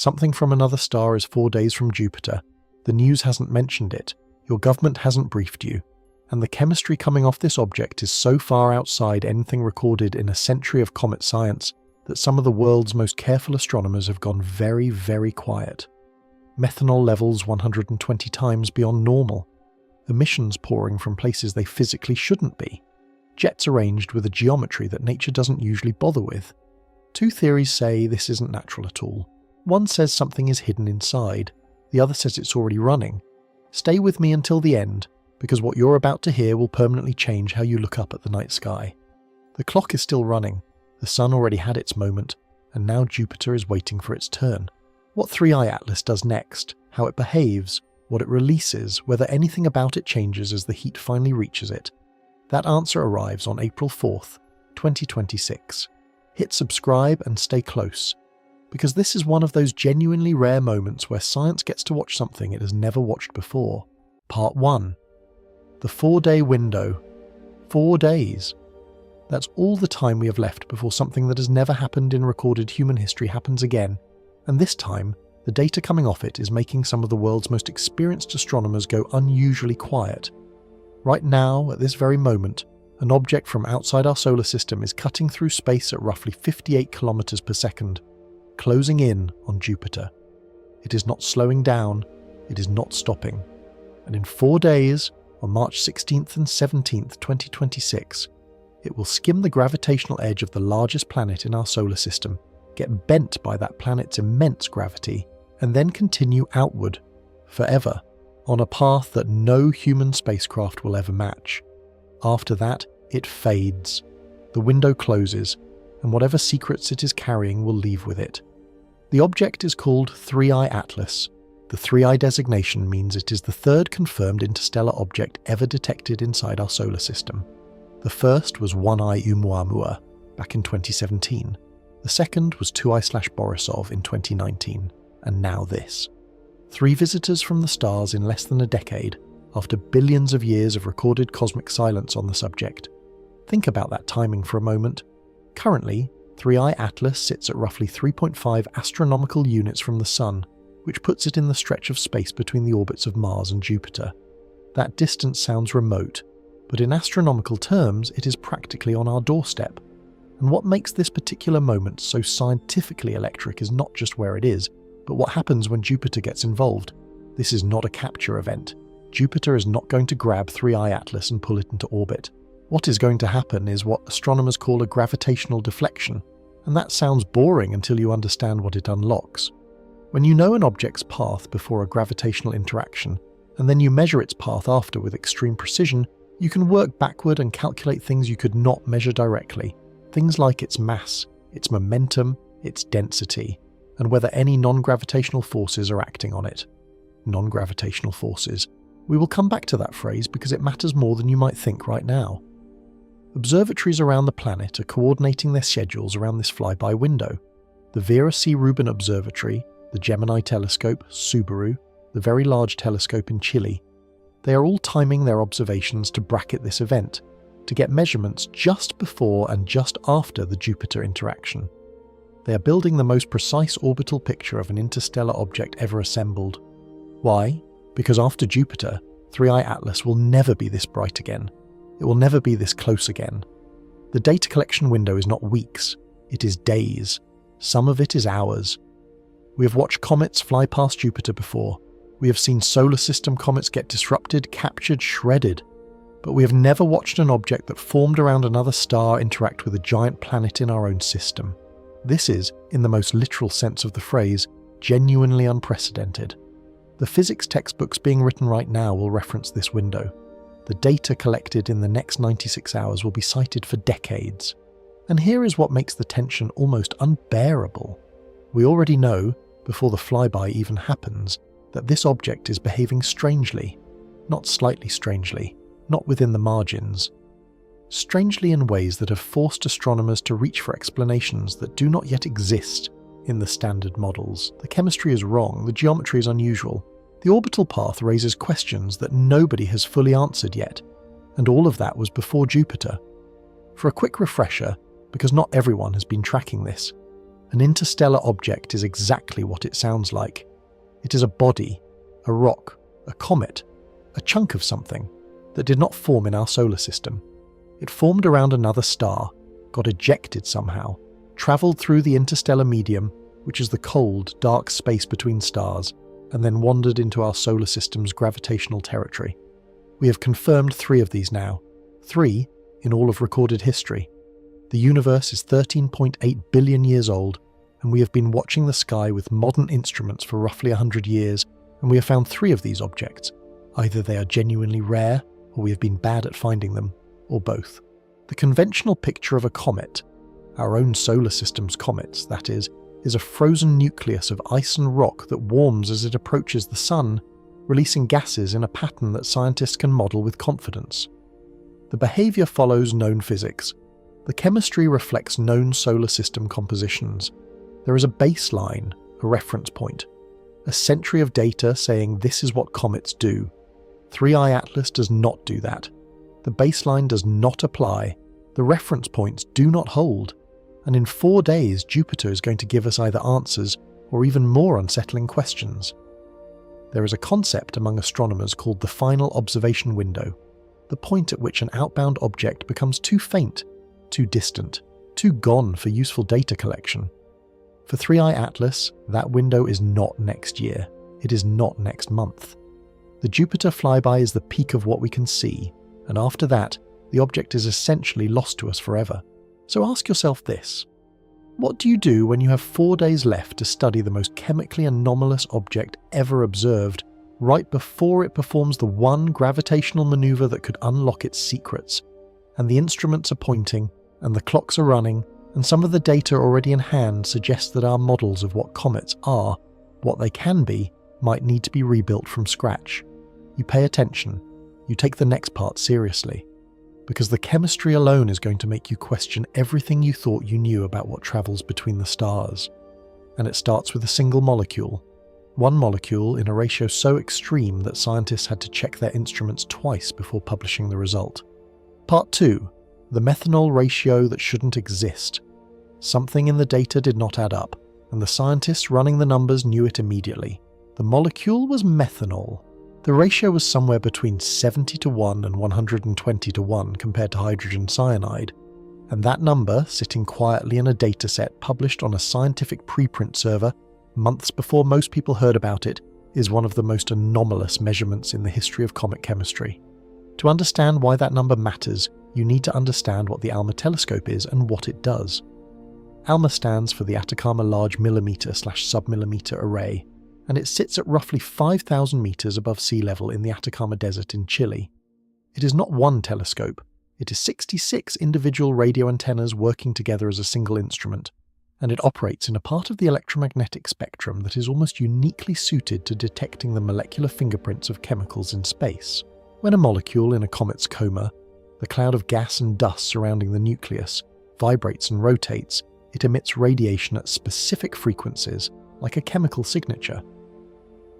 Something from another star is 4 days from Jupiter. The news hasn't mentioned it, your government hasn't briefed you, and the chemistry coming off this object is so far outside anything recorded in a century of comet science that some of the world's most careful astronomers have gone very, very quiet. Methanol levels 120 times beyond normal. Emissions pouring from places they physically shouldn't be. Jets arranged with a geometry that nature doesn't usually bother with. 2 theories say this isn't natural at all. One says something is hidden inside. The other says it's already running. Stay with me until the end, because what you're about to hear will permanently change how you look up at the night sky. The clock is still running. The sun already had its moment, and now Jupiter is waiting for its turn. What 3i Atlas does next, how it behaves, what it releases, whether anything about it changes as the heat finally reaches it. That answer arrives on April 4th, 2026. Hit subscribe and stay close, because this is one of those genuinely rare moments where science gets to watch something it has never watched before. Part 1. The 4-day window. 4 days. That's all the time we have left before something that has never happened in recorded human history happens again, and this time, the data coming off it is making some of the world's most experienced astronomers go unusually quiet. Right now, at this very moment, an object from outside our solar system is cutting through space at roughly 58 kilometers per second, closing in on Jupiter. It is not slowing down, it is not stopping. And in 4 days, on March 16th and 17th, 2026, it will skim the gravitational edge of the largest planet in our solar system, get bent by that planet's immense gravity, and then continue outward, forever, on a path that no human spacecraft will ever match. After that, it fades. The window closes, and whatever secrets it is carrying will leave with it. The object is called 3i Atlas. The 3i designation means it is the 3rd confirmed interstellar object ever detected inside our solar system. The first was 1i Oumuamua back in 2017. The second was 2i/Borisov in 2019, and now this. 3 visitors from the stars in less than a decade, after billions of years of recorded cosmic silence on the subject. Think about that timing for a moment. Currently, 3i Atlas sits at roughly 3.5 astronomical units from the Sun, which puts it in the stretch of space between the orbits of Mars and Jupiter. That distance sounds remote, but in astronomical terms it is practically on our doorstep. And what makes this particular moment so scientifically electric is not just where it is, but what happens when Jupiter gets involved. This is not a capture event. Jupiter is not going to grab 3i Atlas and pull it into orbit. What is going to happen is what astronomers call a gravitational deflection, and that sounds boring until you understand what it unlocks. When you know an object's path before a gravitational interaction, and then you measure its path after with extreme precision, you can work backward and calculate things you could not measure directly. Things like its mass, its momentum, its density, and whether any non-gravitational forces are acting on it. Non-gravitational forces. We will come back to that phrase because it matters more than you might think right now. Observatories around the planet are coordinating their schedules around this flyby window. The Vera C. Rubin Observatory, the Gemini Telescope, Subaru, the Very Large Telescope in Chile. They are all timing their observations to bracket this event, to get measurements just before and just after the Jupiter interaction. They are building the most precise orbital picture of an interstellar object ever assembled. Why? Because after Jupiter, 3i Atlas will never be this bright again. It will never be this close again. The data collection window is not weeks, it is days. Some of it is hours. We have watched comets fly past Jupiter before. We have seen solar system comets get disrupted, captured, shredded. But we have never watched an object that formed around another star interact with a giant planet in our own system. This is, in the most literal sense of the phrase, genuinely unprecedented. The physics textbooks being written right now will reference this window. The data collected in the next 96 hours will be cited for decades. And here is what makes the tension almost unbearable. We already know, before the flyby even happens, that this object is behaving strangely. Not slightly strangely, not within the margins. Strangely in ways that have forced astronomers to reach for explanations that do not yet exist in the standard models. The chemistry is wrong, the geometry is unusual. The orbital path raises questions that nobody has fully answered yet, and all of that was before Jupiter. For a quick refresher, because not everyone has been tracking this, An interstellar object is exactly what it sounds like. It is a body, a rock, a comet, a chunk of something that did not form in our solar system. It formed around another star, got ejected somehow, travelled through the interstellar medium, which is the cold, dark space between stars, and then wandered into our solar system's gravitational territory. We have confirmed 3 of these now. 3 in all of recorded history. The universe is 13.8 billion years old, and we have been watching the sky with modern instruments for roughly 100 years, and we have found 3 of these objects. Either they are genuinely rare, or we have been bad at finding them, or both. The conventional picture of a comet, our own solar system's comets, that is a frozen nucleus of ice and rock that warms as it approaches the sun, releasing gases in a pattern that scientists can model with confidence. The behaviour follows known physics. The chemistry reflects known solar system compositions. There is a baseline, a reference point, a century of data saying this is what comets do. 3i Atlas does not do that. The baseline does not apply. The reference points do not hold. And in 4 days, Jupiter is going to give us either answers or even more unsettling questions. There is a concept among astronomers called the final observation window, the point at which an outbound object becomes too faint, too distant, too gone for useful data collection. For 3i Atlas, that window is not next year. It is not next month. The Jupiter flyby is the peak of what we can see, and after that, the object is essentially lost to us forever. So ask yourself this. What do you do when you have 4 days left to study the most chemically anomalous object ever observed, right before it performs the one gravitational maneuver that could unlock its secrets, and the instruments are pointing, and the clocks are running, and some of the data already in hand suggests that our models of what comets are, what they can be, might need to be rebuilt from scratch? You pay attention. You take the next part seriously. Because the chemistry alone is going to make you question everything you thought you knew about what travels between the stars. And it starts with a single molecule. One molecule in a ratio so extreme that scientists had to check their instruments twice before publishing the result. Part 2. The methanol ratio that shouldn't exist. Something in the data did not add up, and the scientists running the numbers knew it immediately. The molecule was methanol. The ratio was somewhere between 70:1 and 120:1 compared to hydrogen cyanide, and that number, sitting quietly in a dataset published on a scientific preprint server months before most people heard about it, is one of the most anomalous measurements in the history of comet chemistry. To understand why that number matters, you need to understand what the ALMA telescope is and what it does. ALMA stands for the Atacama Large Millimeter/Submillimeter Array, and it sits at roughly 5,000 meters above sea level in the Atacama Desert in Chile. It is not one telescope, it is 66 individual radio antennas working together as a single instrument, and it operates in a part of the electromagnetic spectrum that is almost uniquely suited to detecting the molecular fingerprints of chemicals in space. When a molecule in a comet's coma, the cloud of gas and dust surrounding the nucleus, vibrates and rotates, it emits radiation at specific frequencies, like a chemical signature.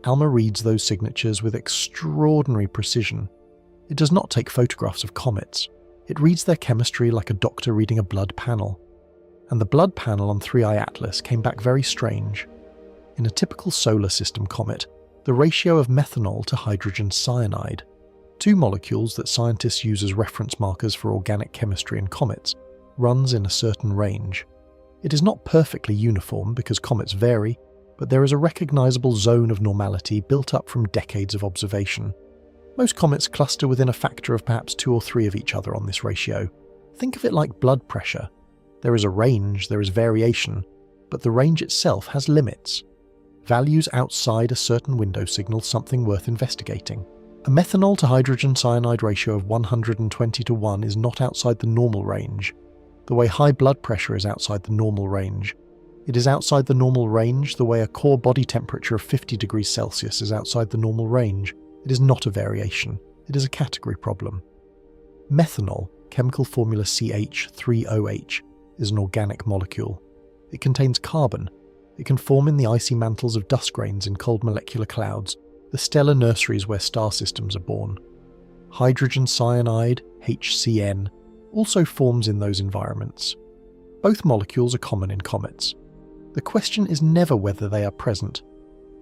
ALMA reads those signatures with extraordinary precision. It does not take photographs of comets. It reads their chemistry like a doctor reading a blood panel. And the blood panel on 3i Atlas came back very strange. In a typical solar system comet, the ratio of methanol to hydrogen cyanide, 2 molecules that scientists use as reference markers for organic chemistry in comets, runs in a certain range. It is not perfectly uniform because comets vary, but there is a recognizable zone of normality built up from decades of observation. Most comets cluster within a factor of perhaps 2 or 3 of each other on this ratio. Think of it like blood pressure. There is a range, there is variation, but the range itself has limits. Values outside a certain window signal something worth investigating. A methanol to hydrogen cyanide ratio of 120:1 is not outside the normal range, the way high blood pressure is outside the normal range. It is outside the normal range the way a core body temperature of 50 degrees Celsius is outside the normal range. It is not a variation, it is a category problem. Methanol, chemical formula CH3OH, is an organic molecule. It contains carbon. It can form in the icy mantles of dust grains in cold molecular clouds, the stellar nurseries where star systems are born. Hydrogen cyanide, HCN, also forms in those environments. Both molecules are common in comets. The question is never whether they are present.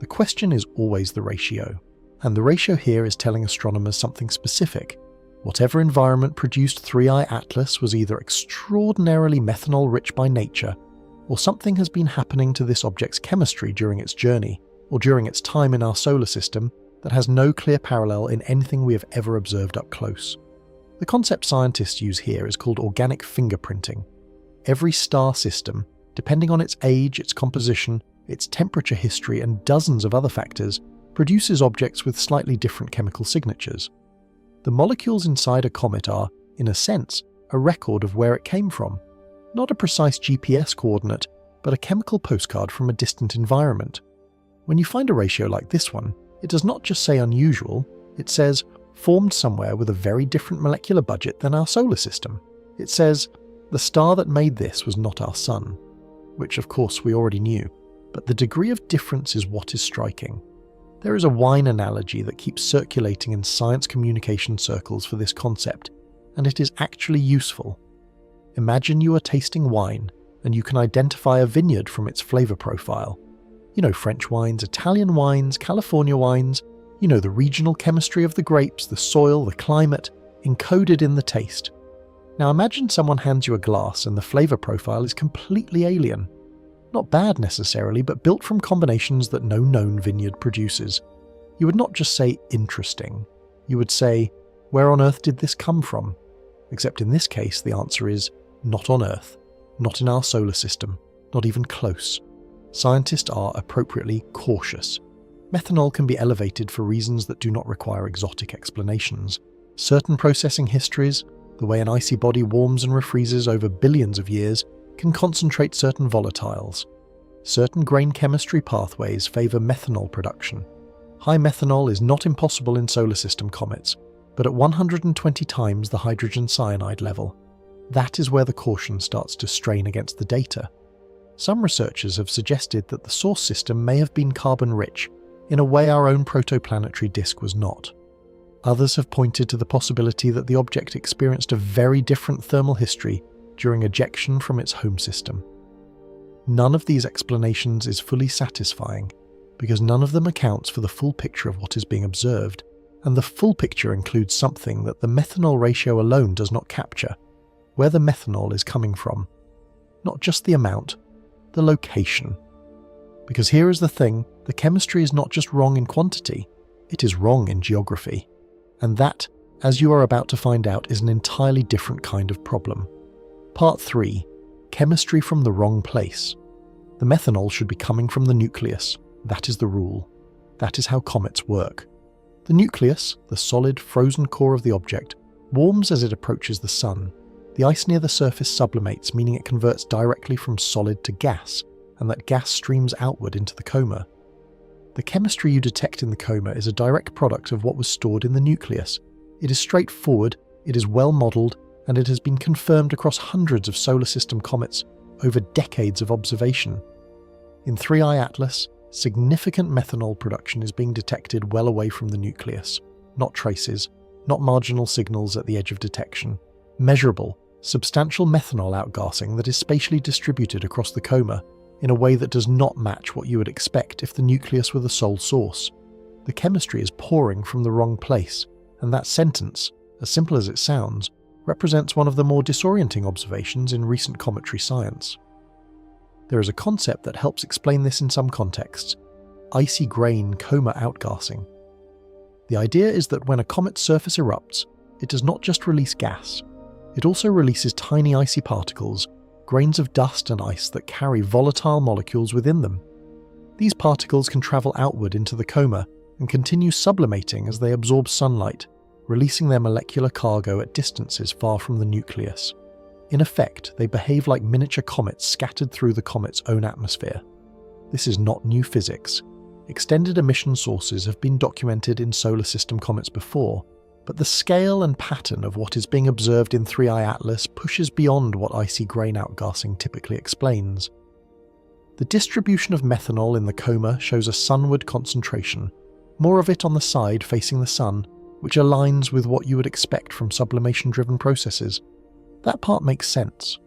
The question is always the ratio. And the ratio here is telling astronomers something specific. Whatever environment produced 3I Atlas was either extraordinarily methanol-rich by nature, or something has been happening to this object's chemistry during its journey, or during its time in our solar system, that has no clear parallel in anything we have ever observed up close. The concept scientists use here is called organic fingerprinting. Every star system, depending on its age, its composition, its temperature history, and dozens of other factors, produces objects with slightly different chemical signatures. The molecules inside a comet are, in a sense, a record of where it came from. Not a precise GPS coordinate, but a chemical postcard from a distant environment. When you find a ratio like this one, it does not just say unusual, it says formed somewhere with a very different molecular budget than our solar system. It says, the star that made this was not our sun, which of course we already knew, but the degree of difference is what is striking. There is a wine analogy that keeps circulating in science communication circles for this concept, and it is actually useful. Imagine you are tasting wine, and you can identify a vineyard from its flavour profile. You know French wines, Italian wines, California wines, you know the regional chemistry of the grapes, the soil, the climate, encoded in the taste. Now imagine someone hands you a glass and the flavour profile is completely alien. Not bad necessarily, but built from combinations that no known vineyard produces. You would not just say interesting. You would say, where on earth did this come from? Except in this case, the answer is not on Earth, not in our solar system, not even close. Scientists are appropriately cautious. Methanol can be elevated for reasons that do not require exotic explanations. Certain processing histories, the way an icy body warms and refreezes over billions of years, can concentrate certain volatiles. Certain grain chemistry pathways favour methanol production. High methanol is not impossible in solar system comets, but at 120 times the hydrogen cyanide level. That is where the caution starts to strain against the data. Some researchers have suggested that the source system may have been carbon-rich, in a way our own protoplanetary disk was not. Others have pointed to the possibility that the object experienced a very different thermal history during ejection from its home system. None of these explanations is fully satisfying, because none of them accounts for the full picture of what is being observed, and the full picture includes something that the methanol ratio alone does not capture: where the methanol is coming from. Not just the amount, the location. Because here is the thing, the chemistry is not just wrong in quantity, it is wrong in geography. And that, as you are about to find out, is an entirely different kind of problem. Part 3. Chemistry from the wrong place. The methanol should be coming from the nucleus. That is the rule. That is how comets work. The nucleus, the solid, frozen core of the object, warms as it approaches the sun. The ice near the surface sublimates, meaning it converts directly from solid to gas, and that gas streams outward into the coma. The chemistry you detect in the coma is a direct product of what was stored in the nucleus. It is straightforward, it is well modelled, and it has been confirmed across hundreds of solar system comets over decades of observation. In 3I Atlas, significant methanol production is being detected well away from the nucleus. Not traces, not marginal signals at the edge of detection. Measurable, substantial methanol outgassing that is spatially distributed across the coma in a way that does not match what you would expect if the nucleus were the sole source. The chemistry is pouring from the wrong place, and that sentence, as simple as it sounds, represents one of the more disorienting observations in recent cometary science. There is a concept that helps explain this in some contexts: icy grain coma outgassing. The idea is that when a comet's surface erupts, it does not just release gas, it also releases tiny icy particles, grains of dust and ice that carry volatile molecules within them. These particles can travel outward into the coma and continue sublimating as they absorb sunlight, releasing their molecular cargo at distances far from the nucleus. In effect, they behave like miniature comets scattered through the comet's own atmosphere. This is not new physics. Extended emission sources have been documented in solar system comets before, but the scale and pattern of what is being observed in 3I Atlas pushes beyond what icy grain outgassing typically explains. The distribution of methanol in the coma shows a sunward concentration, more of it on the side facing the sun, which aligns with what you would expect from sublimation-driven processes. That part makes sense.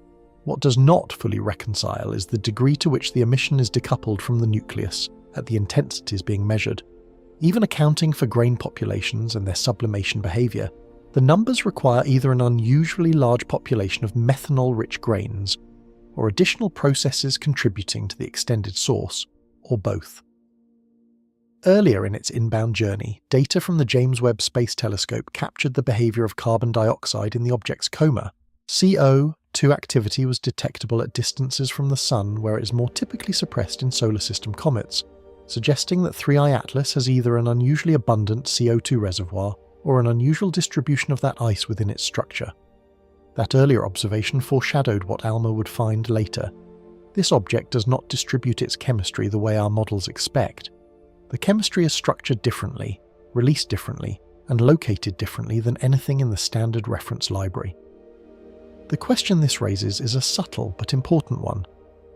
What does not fully reconcile is the degree to which the emission is decoupled from the nucleus at the intensities being measured. Even accounting for grain populations and their sublimation behaviour, the numbers require either an unusually large population of methanol-rich grains, or additional processes contributing to the extended source, or both. Earlier in its inbound journey, data from the James Webb Space Telescope captured the behaviour of carbon dioxide in the object's coma. CO2 activity was detectable at distances from the Sun where it is more typically suppressed in solar system comets, suggesting that 3I Atlas has either an unusually abundant CO2 reservoir or an unusual distribution of that ice within its structure. That earlier observation foreshadowed what ALMA would find later. This object does not distribute its chemistry the way our models expect. The chemistry is structured differently, released differently, and located differently than anything in the standard reference library. The question this raises is a subtle but important one.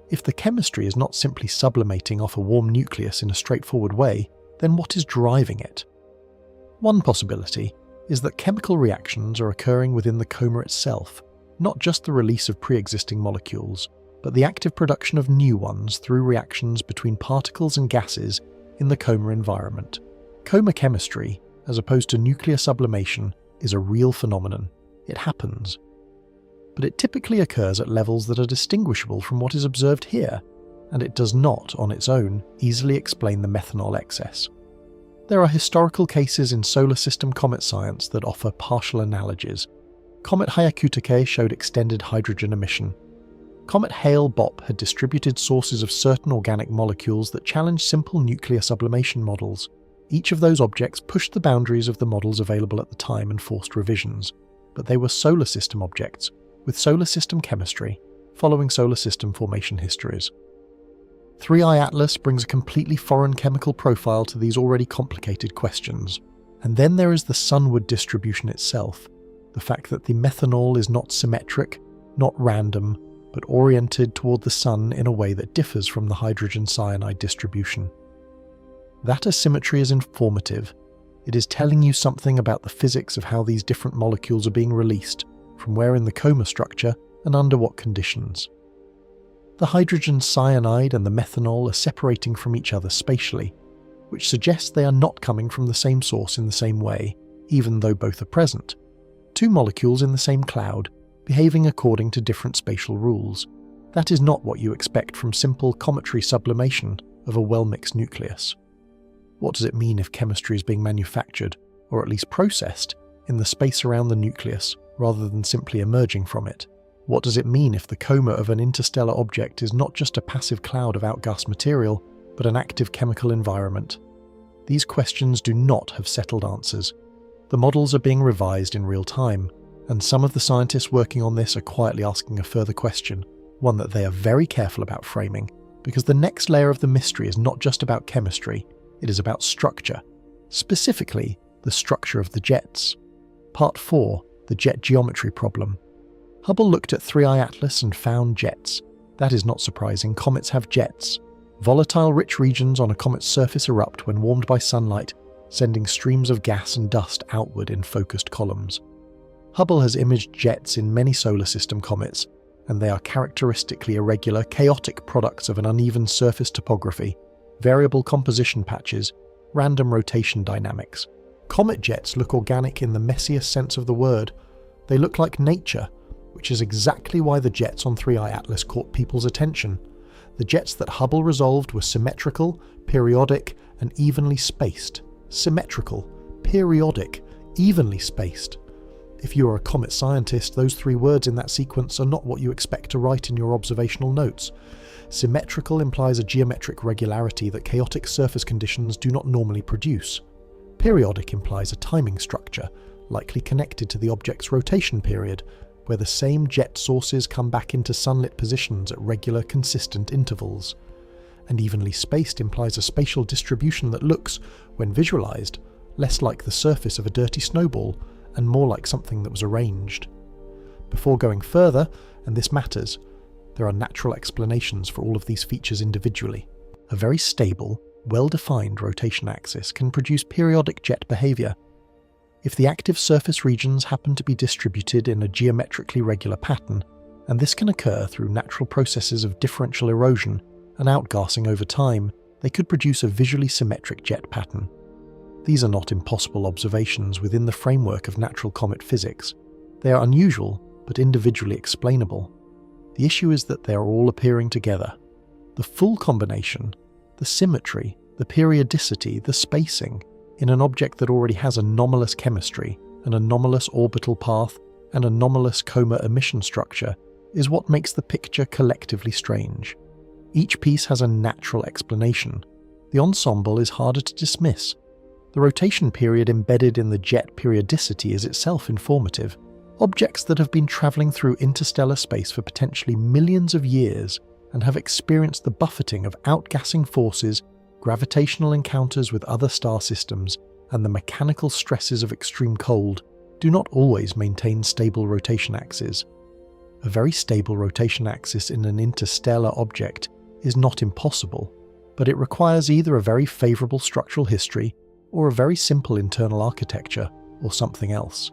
If the chemistry is not simply sublimating off a warm nucleus in a straightforward way, then what is driving it? One possibility is that chemical reactions are occurring within the coma itself, not just the release of pre-existing molecules, but the active production of new ones through reactions between particles and gases in the coma environment. Coma chemistry, as opposed to nuclear sublimation, is a real phenomenon. It happens. But it typically occurs at levels that are distinguishable from what is observed here, and it does not, on its own, easily explain the methanol excess. There are historical cases in solar system comet science that offer partial analogies. Comet Hyakutake showed extended hydrogen emission. Comet Hale-Bopp had distributed sources of certain organic molecules that challenged simple nuclear sublimation models. Each of those objects pushed the boundaries of the models available at the time and forced revisions, but they were solar system objects, with solar system chemistry, following solar system formation histories. 3I Atlas brings a completely foreign chemical profile to these already complicated questions. And then there is the sunward distribution itself, the fact that the methanol is not symmetric, not random, but oriented toward the sun in a way that differs from the hydrogen cyanide distribution. That asymmetry is informative. It is telling you something about the physics of how these different molecules are being released, from where in the coma structure and under what conditions. The hydrogen cyanide and the methanol are separating from each other spatially, which suggests they are not coming from the same source in the same way, even though both are present. Two molecules in the same cloud, behaving according to different spatial rules. That is not what you expect from simple cometary sublimation of a well-mixed nucleus. What does it mean if chemistry is being manufactured, or at least processed, in the space around the nucleus rather than simply emerging from it? What does it mean if the coma of an interstellar object is not just a passive cloud of outgassed material, but an active chemical environment? These questions do not have settled answers. The models are being revised in real time, and some of the scientists working on this are quietly asking a further question, one that they are very careful about framing, because the next layer of the mystery is not just about chemistry, it is about structure. Specifically, the structure of the jets. Part 4, the jet geometry problem. Hubble looked at 3I Atlas and found jets. That is not surprising, comets have jets. Volatile rich regions on a comet's surface erupt when warmed by sunlight, sending streams of gas and dust outward in focused columns. Hubble has imaged jets in many solar system comets, and they are characteristically irregular, chaotic products of an uneven surface topography, variable composition patches, random rotation dynamics. Comet jets look organic in the messiest sense of the word. They look like nature, which is exactly why the jets on 3I Atlas caught people's attention. The jets that Hubble resolved were symmetrical, periodic, and evenly spaced. Symmetrical, periodic, evenly spaced. If you are a comet scientist, those three words in that sequence are not what you expect to write in your observational notes. Symmetrical implies a geometric regularity that chaotic surface conditions do not normally produce. Periodic implies a timing structure, likely connected to the object's rotation period, where the same jet sources come back into sunlit positions at regular, consistent intervals. And evenly spaced implies a spatial distribution that looks, when visualized, less like the surface of a dirty snowball and more like something that was arranged. Before going further, and this matters, there are natural explanations for all of these features individually. A very stable, well-defined rotation axis can produce periodic jet behavior. If the active surface regions happen to be distributed in a geometrically regular pattern, and this can occur through natural processes of differential erosion and outgassing over time. They could produce a visually symmetric jet pattern. These are not impossible observations within the framework of natural comet physics. They are unusual, but individually explainable. The issue is that they are all appearing together. The full combination, the symmetry, the periodicity, the spacing, in an object that already has anomalous chemistry, an anomalous orbital path, and anomalous coma emission structure, is what makes the picture collectively strange. Each piece has a natural explanation. The ensemble is harder to dismiss. The rotation period embedded in the jet periodicity is itself informative. Objects that have been travelling through interstellar space for potentially millions of years and have experienced the buffeting of outgassing forces, gravitational encounters with other star systems, and the mechanical stresses of extreme cold do not always maintain stable rotation axes. A very stable rotation axis in an interstellar object is not impossible, but it requires either a very favourable structural history or a very simple internal architecture, or something else.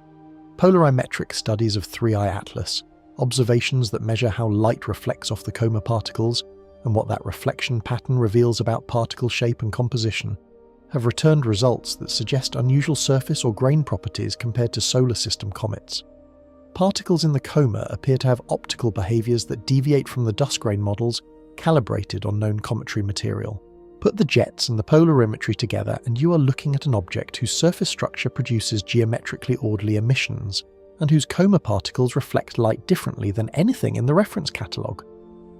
Polarimetric studies of 3I Atlas, observations that measure how light reflects off the coma particles and what that reflection pattern reveals about particle shape and composition, have returned results that suggest unusual surface or grain properties compared to solar system comets. Particles in the coma appear to have optical behaviours that deviate from the dust grain models calibrated on known cometary material. Put the jets and the polarimetry together and you are looking at an object whose surface structure produces geometrically orderly emissions, and whose coma particles reflect light differently than anything in the reference catalogue.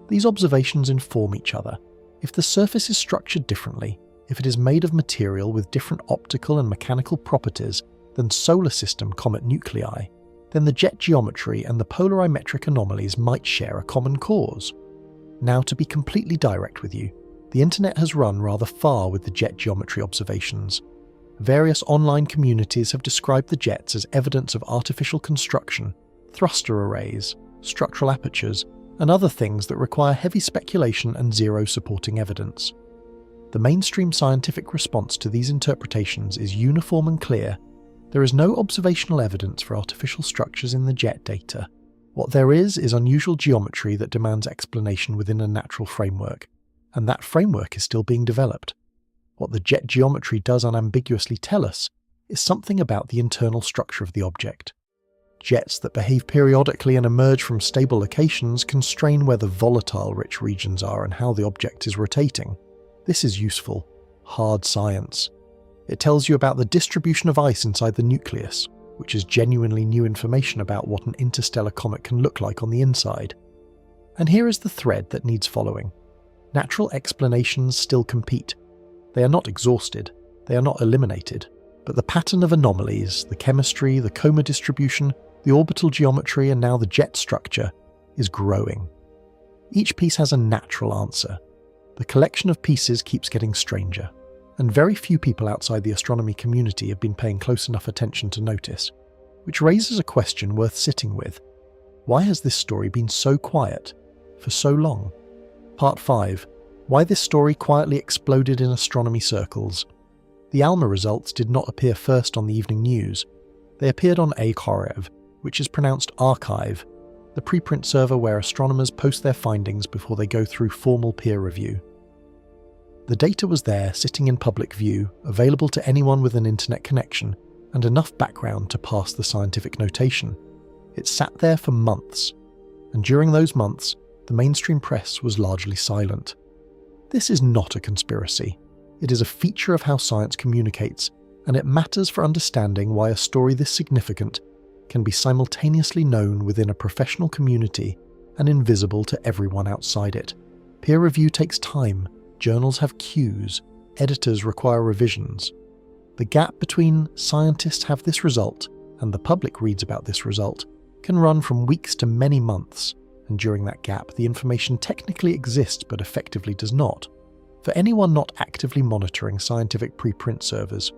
These observations inform each other. If the surface is structured differently, if it is made of material with different optical and mechanical properties than solar system comet nuclei, then the jet geometry and the polarimetric anomalies might share a common cause. Now, to be completely direct with you, the internet has run rather far with the jet geometry observations. Various online communities have described the jets as evidence of artificial construction, thruster arrays, structural apertures, and other things that require heavy speculation and zero supporting evidence. The mainstream scientific response to these interpretations is uniform and clear. There is no observational evidence for artificial structures in the jet data. What there is unusual geometry that demands explanation within a natural framework, and that framework is still being developed. What the jet geometry does unambiguously tell us is something about the internal structure of the object. Jets that behave periodically and emerge from stable locations constrain where the volatile-rich regions are and how the object is rotating. This is useful, hard science. It tells you about the distribution of ice inside the nucleus, which is genuinely new information about what an interstellar comet can look like on the inside. And here is the thread that needs following. Natural explanations still compete. They are not exhausted, they are not eliminated, but the pattern of anomalies, the chemistry, the coma distribution, the orbital geometry, and now the jet structure is growing. Each piece has a natural answer. The collection of pieces keeps getting stranger, and very few people outside the astronomy community have been paying close enough attention to notice, which raises a question worth sitting with. Why has this story been so quiet for so long? Part 5. Why this story quietly exploded in astronomy circles. The ALMA results did not appear first on the evening news. They appeared on Archive, which is pronounced archive, the preprint server where astronomers post their findings before they go through formal peer review. The data was there, sitting in public view, available to anyone with an internet connection, and enough background to pass the scientific notation. It sat there for months, and during those months, the mainstream press was largely silent. This is not a conspiracy. It is a feature of how science communicates, and it matters for understanding why a story this significant can be simultaneously known within a professional community and invisible to everyone outside it. Peer review takes time, journals have queues, editors require revisions. The gap between scientists have this result and the public reads about this result can run from weeks to many months, and during that gap the information technically exists but effectively does not, for anyone not actively monitoring scientific preprint servers.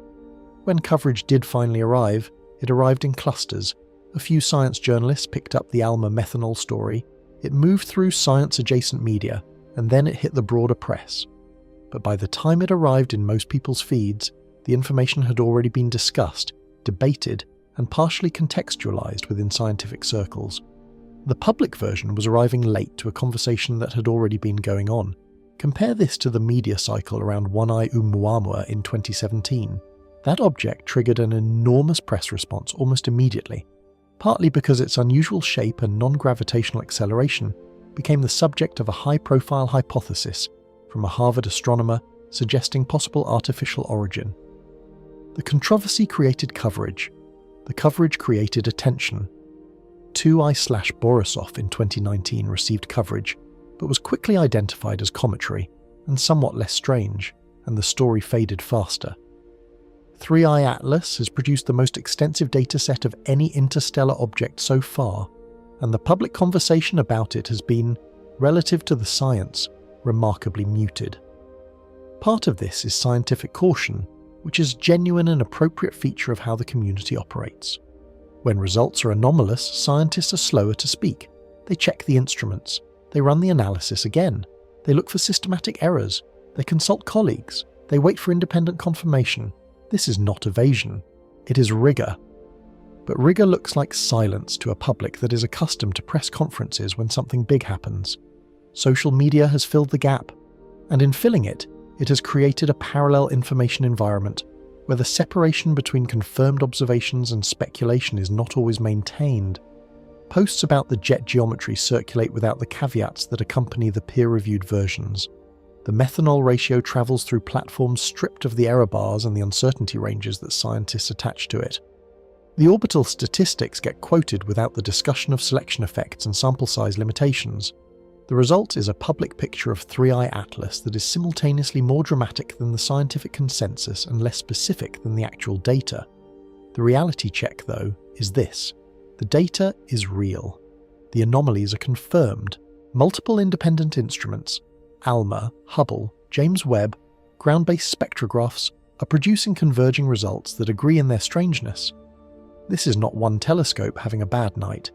When coverage did finally arrive, it arrived in clusters. A few science journalists picked up the ALMA methanol story, it moved through science-adjacent media, and then it hit the broader press. But by the time it arrived in most people's feeds, the information had already been discussed, debated, and partially contextualized within scientific circles. The public version was arriving late to a conversation that had already been going on. Compare this to the media cycle around One-Eye Oumuamua in 2017. That object triggered an enormous press response almost immediately, partly because its unusual shape and non-gravitational acceleration became the subject of a high-profile hypothesis from a Harvard astronomer suggesting possible artificial origin. The controversy created coverage. The coverage created attention. 2I/Borisov in 2019 received coverage, but was quickly identified as commentary and somewhat less strange, and the story faded faster. 3I Atlas has produced the most extensive dataset of any interstellar object so far, and the public conversation about it has been, relative to the science, remarkably muted. Part of this is scientific caution, which is a genuine and appropriate feature of how the community operates. When results are anomalous, scientists are slower to speak. They check the instruments. They run the analysis again. They look for systematic errors. They consult colleagues. They wait for independent confirmation. This is not evasion. It is rigor. But rigor looks like silence to a public that is accustomed to press conferences when something big happens. Social media has filled the gap, and in filling it, it has created a parallel information environment where the separation between confirmed observations and speculation is not always maintained. Posts about the jet geometry circulate without the caveats that accompany the peer-reviewed versions. The methanol ratio travels through platforms stripped of the error bars and the uncertainty ranges that scientists attach to it. The orbital statistics get quoted without the discussion of selection effects and sample size limitations. The result is a public picture of 3I Atlas that is simultaneously more dramatic than the scientific consensus and less specific than the actual data. The reality check, though, is this. The data is real. The anomalies are confirmed. Multiple independent instruments, ALMA, Hubble, James Webb, ground-based spectrographs, are producing converging results that agree in their strangeness. This is not one telescope having a bad night.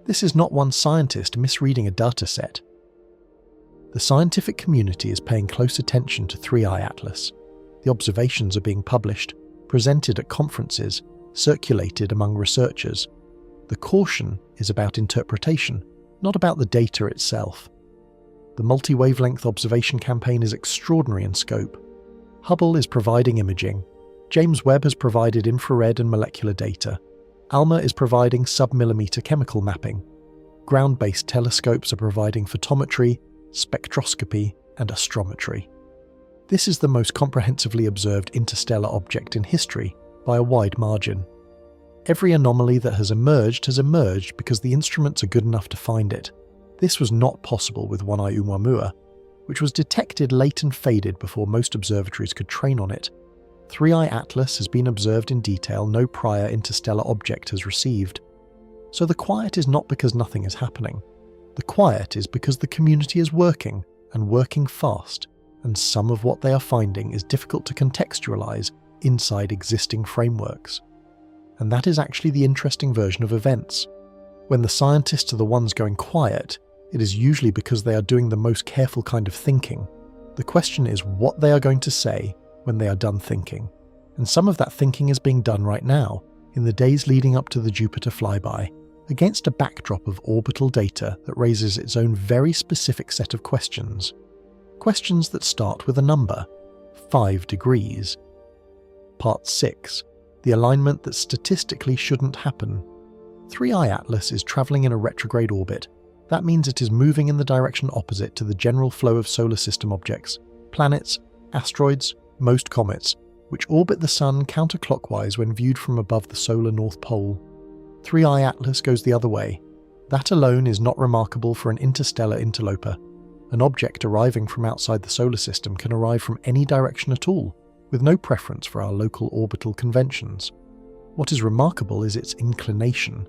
This is not one scientist misreading a dataset. The scientific community is paying close attention to 3I Atlas. The observations are being published, presented at conferences, circulated among researchers. The caution is about interpretation, not about the data itself. The multi-wavelength observation campaign is extraordinary in scope. Hubble is providing imaging. James Webb has provided infrared and molecular data. ALMA is providing sub-millimeter chemical mapping. Ground-based telescopes are providing photometry, spectroscopy, and astrometry. This is the most comprehensively observed interstellar object in history, by a wide margin. Every anomaly that has emerged because the instruments are good enough to find it. This was not possible with One-Eye Oumuamua, which was detected late and faded before most observatories could train on it. 3I Atlas has been observed in detail no prior interstellar object has received. So the quiet is not because nothing is happening. The quiet is because the community is working, and working fast, and some of what they are finding is difficult to contextualize inside existing frameworks. And that is actually the interesting version of events. When the scientists are the ones going quiet, it is usually because they are doing the most careful kind of thinking. The question is what they are going to say when they are done thinking. And some of that thinking is being done right now, in the days leading up to the Jupiter flyby, against a backdrop of orbital data that raises its own very specific set of questions. Questions that start with a number, 5 degrees. Part 6. The alignment that statistically shouldn't happen. 3I Atlas is travelling in a retrograde orbit. That means it is moving in the direction opposite to the general flow of solar system objects, planets, asteroids, most comets, which orbit the Sun counterclockwise when viewed from above the solar North Pole. 3I Atlas goes the other way. That alone is not remarkable for an interstellar interloper. An object arriving from outside the solar system can arrive from any direction at all, with no preference for our local orbital conventions. What is remarkable is its inclination.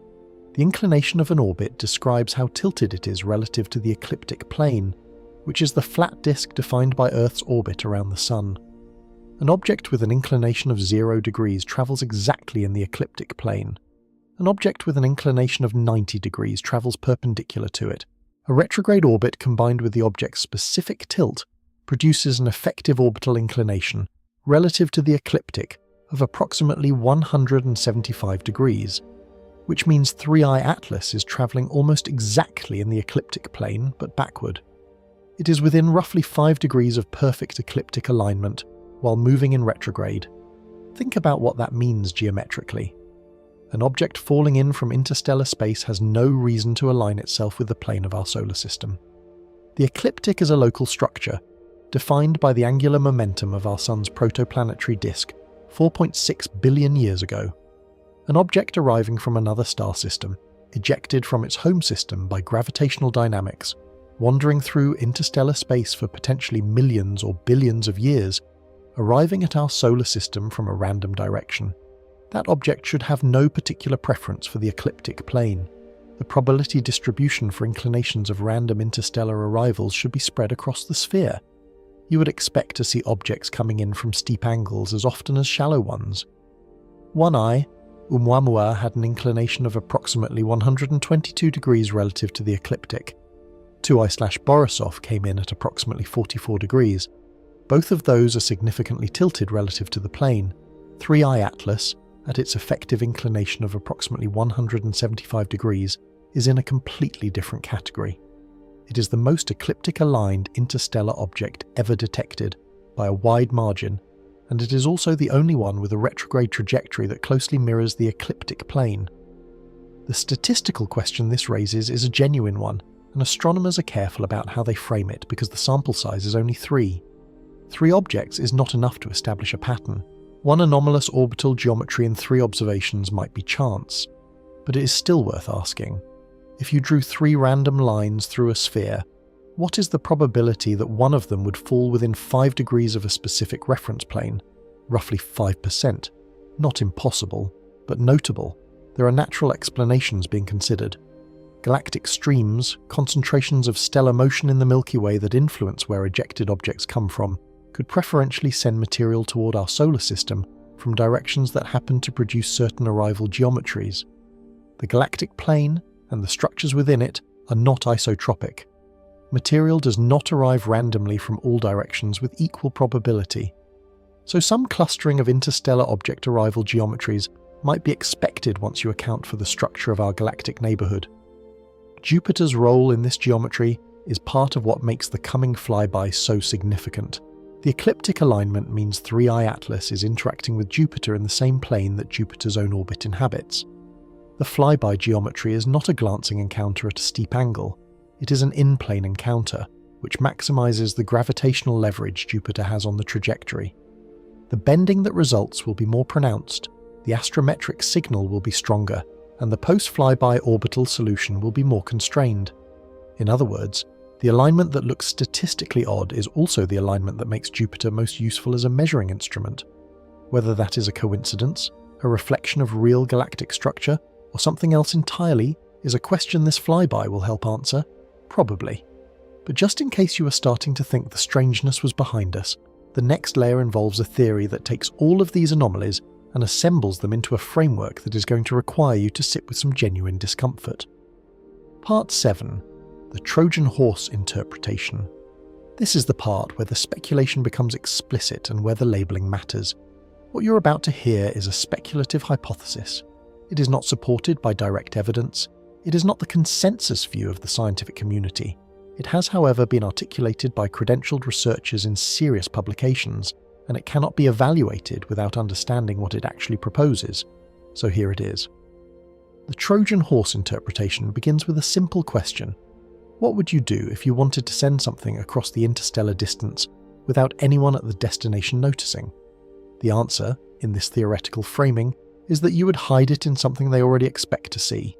The inclination of an orbit describes how tilted it is relative to the ecliptic plane, which is the flat disk defined by Earth's orbit around the Sun. An object with an inclination of 0 degrees travels exactly in the ecliptic plane. An object with an inclination of 90 degrees travels perpendicular to it. A retrograde orbit combined with the object's specific tilt produces an effective orbital inclination relative to the ecliptic of approximately 175 degrees. which means 3i Atlas is travelling almost exactly in the ecliptic plane, but backward. It is within roughly 5 degrees of perfect ecliptic alignment while moving in retrograde. Think about what that means geometrically. An object falling in from interstellar space has no reason to align itself with the plane of our solar system. The ecliptic is a local structure, defined by the angular momentum of our Sun's protoplanetary disk 4.6 billion years ago. An object arriving from another star system, ejected from its home system by gravitational dynamics, wandering through interstellar space for potentially millions or billions of years, arriving at our solar system from a random direction. That object should have no particular preference for the ecliptic plane. The probability distribution for inclinations of random interstellar arrivals should be spread across the sphere. You would expect to see objects coming in from steep angles as often as shallow ones. 1i, Oumuamua, had an inclination of approximately 122 degrees relative to the ecliptic. 2i/Borisov came in at approximately 44 degrees. Both of those are significantly tilted relative to the plane. 3i Atlas, at its effective inclination of approximately 175 degrees, is in a completely different category. It is the most ecliptic-aligned interstellar object ever detected, by a wide margin, and it is also the only one with a retrograde trajectory that closely mirrors the ecliptic plane. The statistical question this raises is a genuine one, and astronomers are careful about how they frame it because the sample size is only 3. 3 objects is not enough to establish a pattern. One anomalous orbital geometry in 3 observations might be chance, but it is still worth asking. If you drew 3 random lines through a sphere, what is the probability that one of them would fall within 5 degrees of a specific reference plane? Roughly 5%. Not impossible, but notable. There are natural explanations being considered. Galactic streams, concentrations of stellar motion in the Milky Way that influence where ejected objects come from, could preferentially send material toward our solar system from directions that happen to produce certain arrival geometries. The galactic plane and the structures within it are not isotropic. Material does not arrive randomly from all directions with equal probability. So some clustering of interstellar object arrival geometries might be expected once you account for the structure of our galactic neighbourhood. Jupiter's role in this geometry is part of what makes the coming flyby so significant. The ecliptic alignment means 3i Atlas is interacting with Jupiter in the same plane that Jupiter's own orbit inhabits. The flyby geometry is not a glancing encounter at a steep angle. It is an in-plane encounter, which maximizes the gravitational leverage Jupiter has on the trajectory. The bending that results will be more pronounced, the astrometric signal will be stronger, and the post-flyby orbital solution will be more constrained. In other words, the alignment that looks statistically odd is also the alignment that makes Jupiter most useful as a measuring instrument. Whether that is a coincidence, a reflection of real galactic structure, or something else entirely is a question this flyby will help answer. Probably. But just in case you are starting to think the strangeness was behind us, the next layer involves a theory that takes all of these anomalies and assembles them into a framework that is going to require you to sit with some genuine discomfort. Part 7. The Trojan Horse interpretation. This is the part where the speculation becomes explicit and where the labelling matters. What you're about to hear is a speculative hypothesis. It is not supported by direct evidence. It is not the consensus view of the scientific community. It has, however, been articulated by credentialed researchers in serious publications, and it cannot be evaluated without understanding what it actually proposes. So here it is. The Trojan Horse interpretation begins with a simple question. What would you do if you wanted to send something across the interstellar distance without anyone at the destination noticing? The answer, in this theoretical framing, is that you would hide it in something they already expect to see.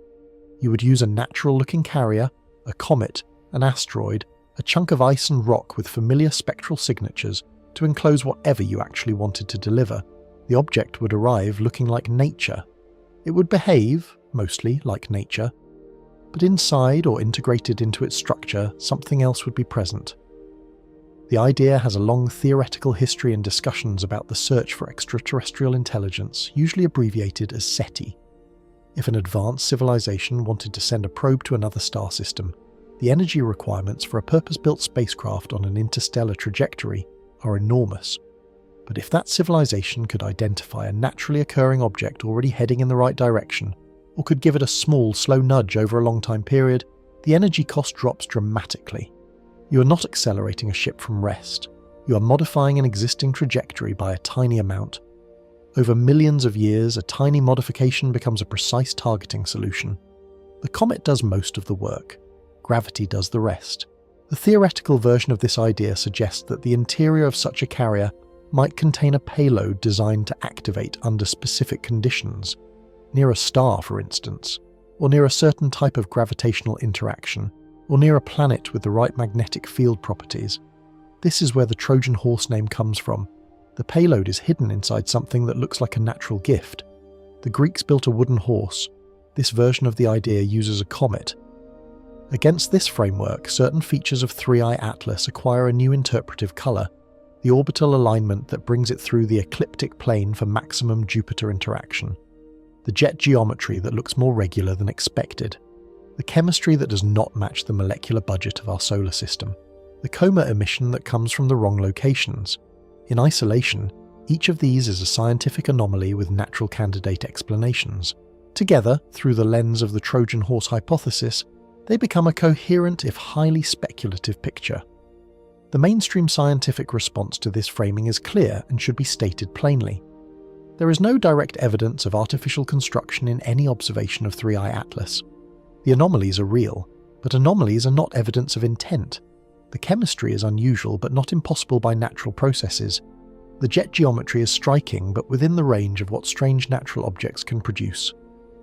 You would use a natural-looking carrier, a comet, an asteroid, a chunk of ice and rock with familiar spectral signatures to enclose whatever you actually wanted to deliver. The object would arrive looking like nature. It would behave, mostly, like nature, but inside or integrated into its structure, something else would be present. The idea has a long theoretical history and discussions about the search for extraterrestrial intelligence, usually abbreviated as SETI. If an advanced civilization wanted to send a probe to another star system, the energy requirements for a purpose-built spacecraft on an interstellar trajectory are enormous. But if that civilization could identify a naturally occurring object already heading in the right direction, or could give it a small, slow nudge over a long time period, the energy cost drops dramatically. You are not accelerating a ship from rest. You are modifying an existing trajectory by a tiny amount. Over millions of years, a tiny modification becomes a precise targeting solution. The Comet does most of the work. Gravity does the rest. The theoretical version of this idea suggests that the interior of such a carrier might contain a payload designed to activate under specific conditions, near a star for instance, or near a certain type of gravitational interaction, or near a planet with the right magnetic field properties. This is where the Trojan Horse name comes from. The payload is hidden inside something that looks like a natural gift. The Greeks built a wooden horse. This version of the idea uses a comet. Against this framework, certain features of 3I Atlas acquire a new interpretive colour, the orbital alignment that brings it through the ecliptic plane for maximum Jupiter interaction, the jet geometry that looks more regular than expected, the chemistry that does not match the molecular budget of our solar system, the Comet emission that comes from the wrong locations. In isolation, each of these is a scientific anomaly with natural candidate explanations. Together, through the lens of the Trojan Horse hypothesis, they become a coherent if highly speculative picture. The mainstream scientific response to this framing is clear and should be stated plainly. There is no direct evidence of artificial construction in any observation of 3I Atlas. The anomalies are real, but anomalies are not evidence of intent. The chemistry is unusual but not impossible by natural processes. The jet geometry is striking but within the range of what strange natural objects can produce.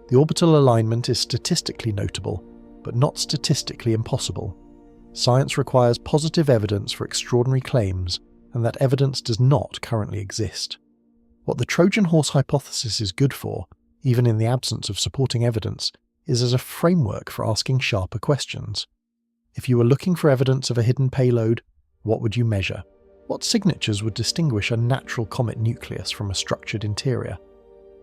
The orbital alignment is statistically notable, but not statistically impossible. Science requires positive evidence for extraordinary claims, and that evidence does not currently exist. What the Trojan Horse hypothesis is good for, even in the absence of supporting evidence, is as a framework for asking sharper questions. If you were looking for evidence of a hidden payload, what would you measure? What signatures would distinguish a natural comet nucleus from a structured interior?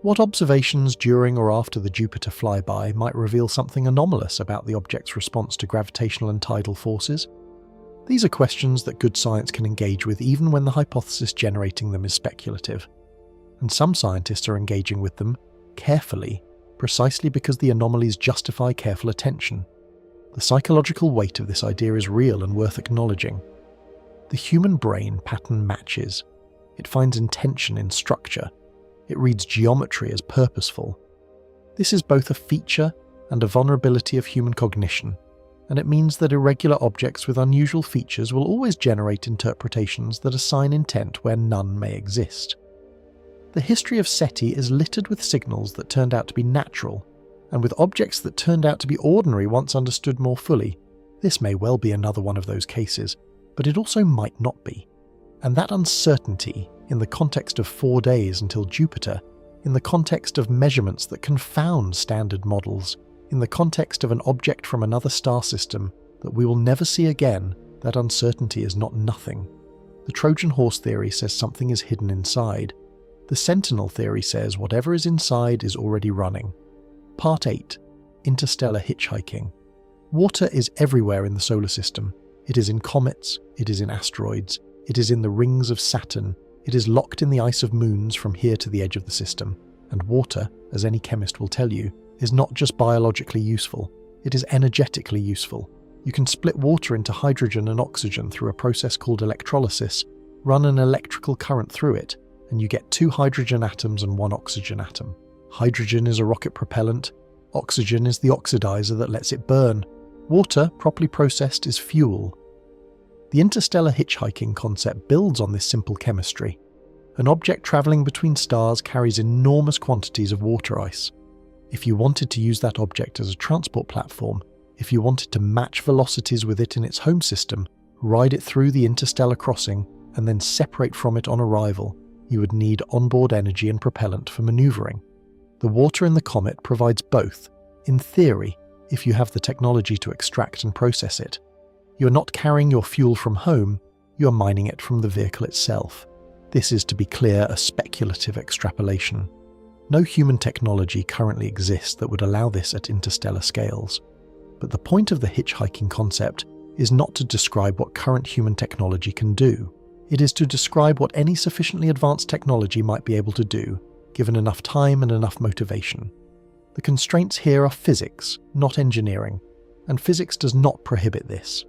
What observations during or after the Jupiter flyby might reveal something anomalous about the object's response to gravitational and tidal forces? These are questions that good science can engage with even when the hypothesis generating them is speculative. And some scientists are engaging with them carefully, precisely because the anomalies justify careful attention. The psychological weight of this idea is real and worth acknowledging. The human brain pattern matches. It finds intention in structure. It reads geometry as purposeful. This is both a feature and a vulnerability of human cognition, and it means that irregular objects with unusual features will always generate interpretations that assign intent where none may exist. The history of SETI is littered with signals that turned out to be natural, and with objects that turned out to be ordinary once understood more fully. This may well be another one of those cases, but it also might not be. And that uncertainty, in the context of 4 days until Jupiter, in the context of measurements that confound standard models, in the context of an object from another star system that we will never see again, that uncertainty is not nothing. The Trojan Horse theory says something is hidden inside. The sentinel theory says whatever is inside is already running. Part 8. Interstellar hitchhiking. Water is everywhere in the solar system. It is in comets, it is in asteroids, it is in the rings of Saturn, it is locked in the ice of moons from here to the edge of the system. And water, as any chemist will tell you, is not just biologically useful, it is energetically useful. You can split water into hydrogen and oxygen through a process called electrolysis, run an electrical current through it, and you get 2 hydrogen atoms and 1 oxygen atom. Hydrogen is a rocket propellant, oxygen is the oxidizer that lets it burn. Water, properly processed, is fuel. The interstellar hitchhiking concept builds on this simple chemistry. An object travelling between stars carries enormous quantities of water ice. If you wanted to use that object as a transport platform, if you wanted to match velocities with it in its home system, ride it through the interstellar crossing, and then separate from it on arrival, you would need onboard energy and propellant for manoeuvring. The water in the comet provides both, in theory, if you have the technology to extract and process it. You are not carrying your fuel from home, you are mining it from the vehicle itself. This is, to be clear, a speculative extrapolation. No human technology currently exists that would allow this at interstellar scales. But the point of the hitchhiking concept is not to describe what current human technology can do. It is to describe what any sufficiently advanced technology might be able to do, given enough time and enough motivation. The constraints here are physics, not engineering, and physics does not prohibit this.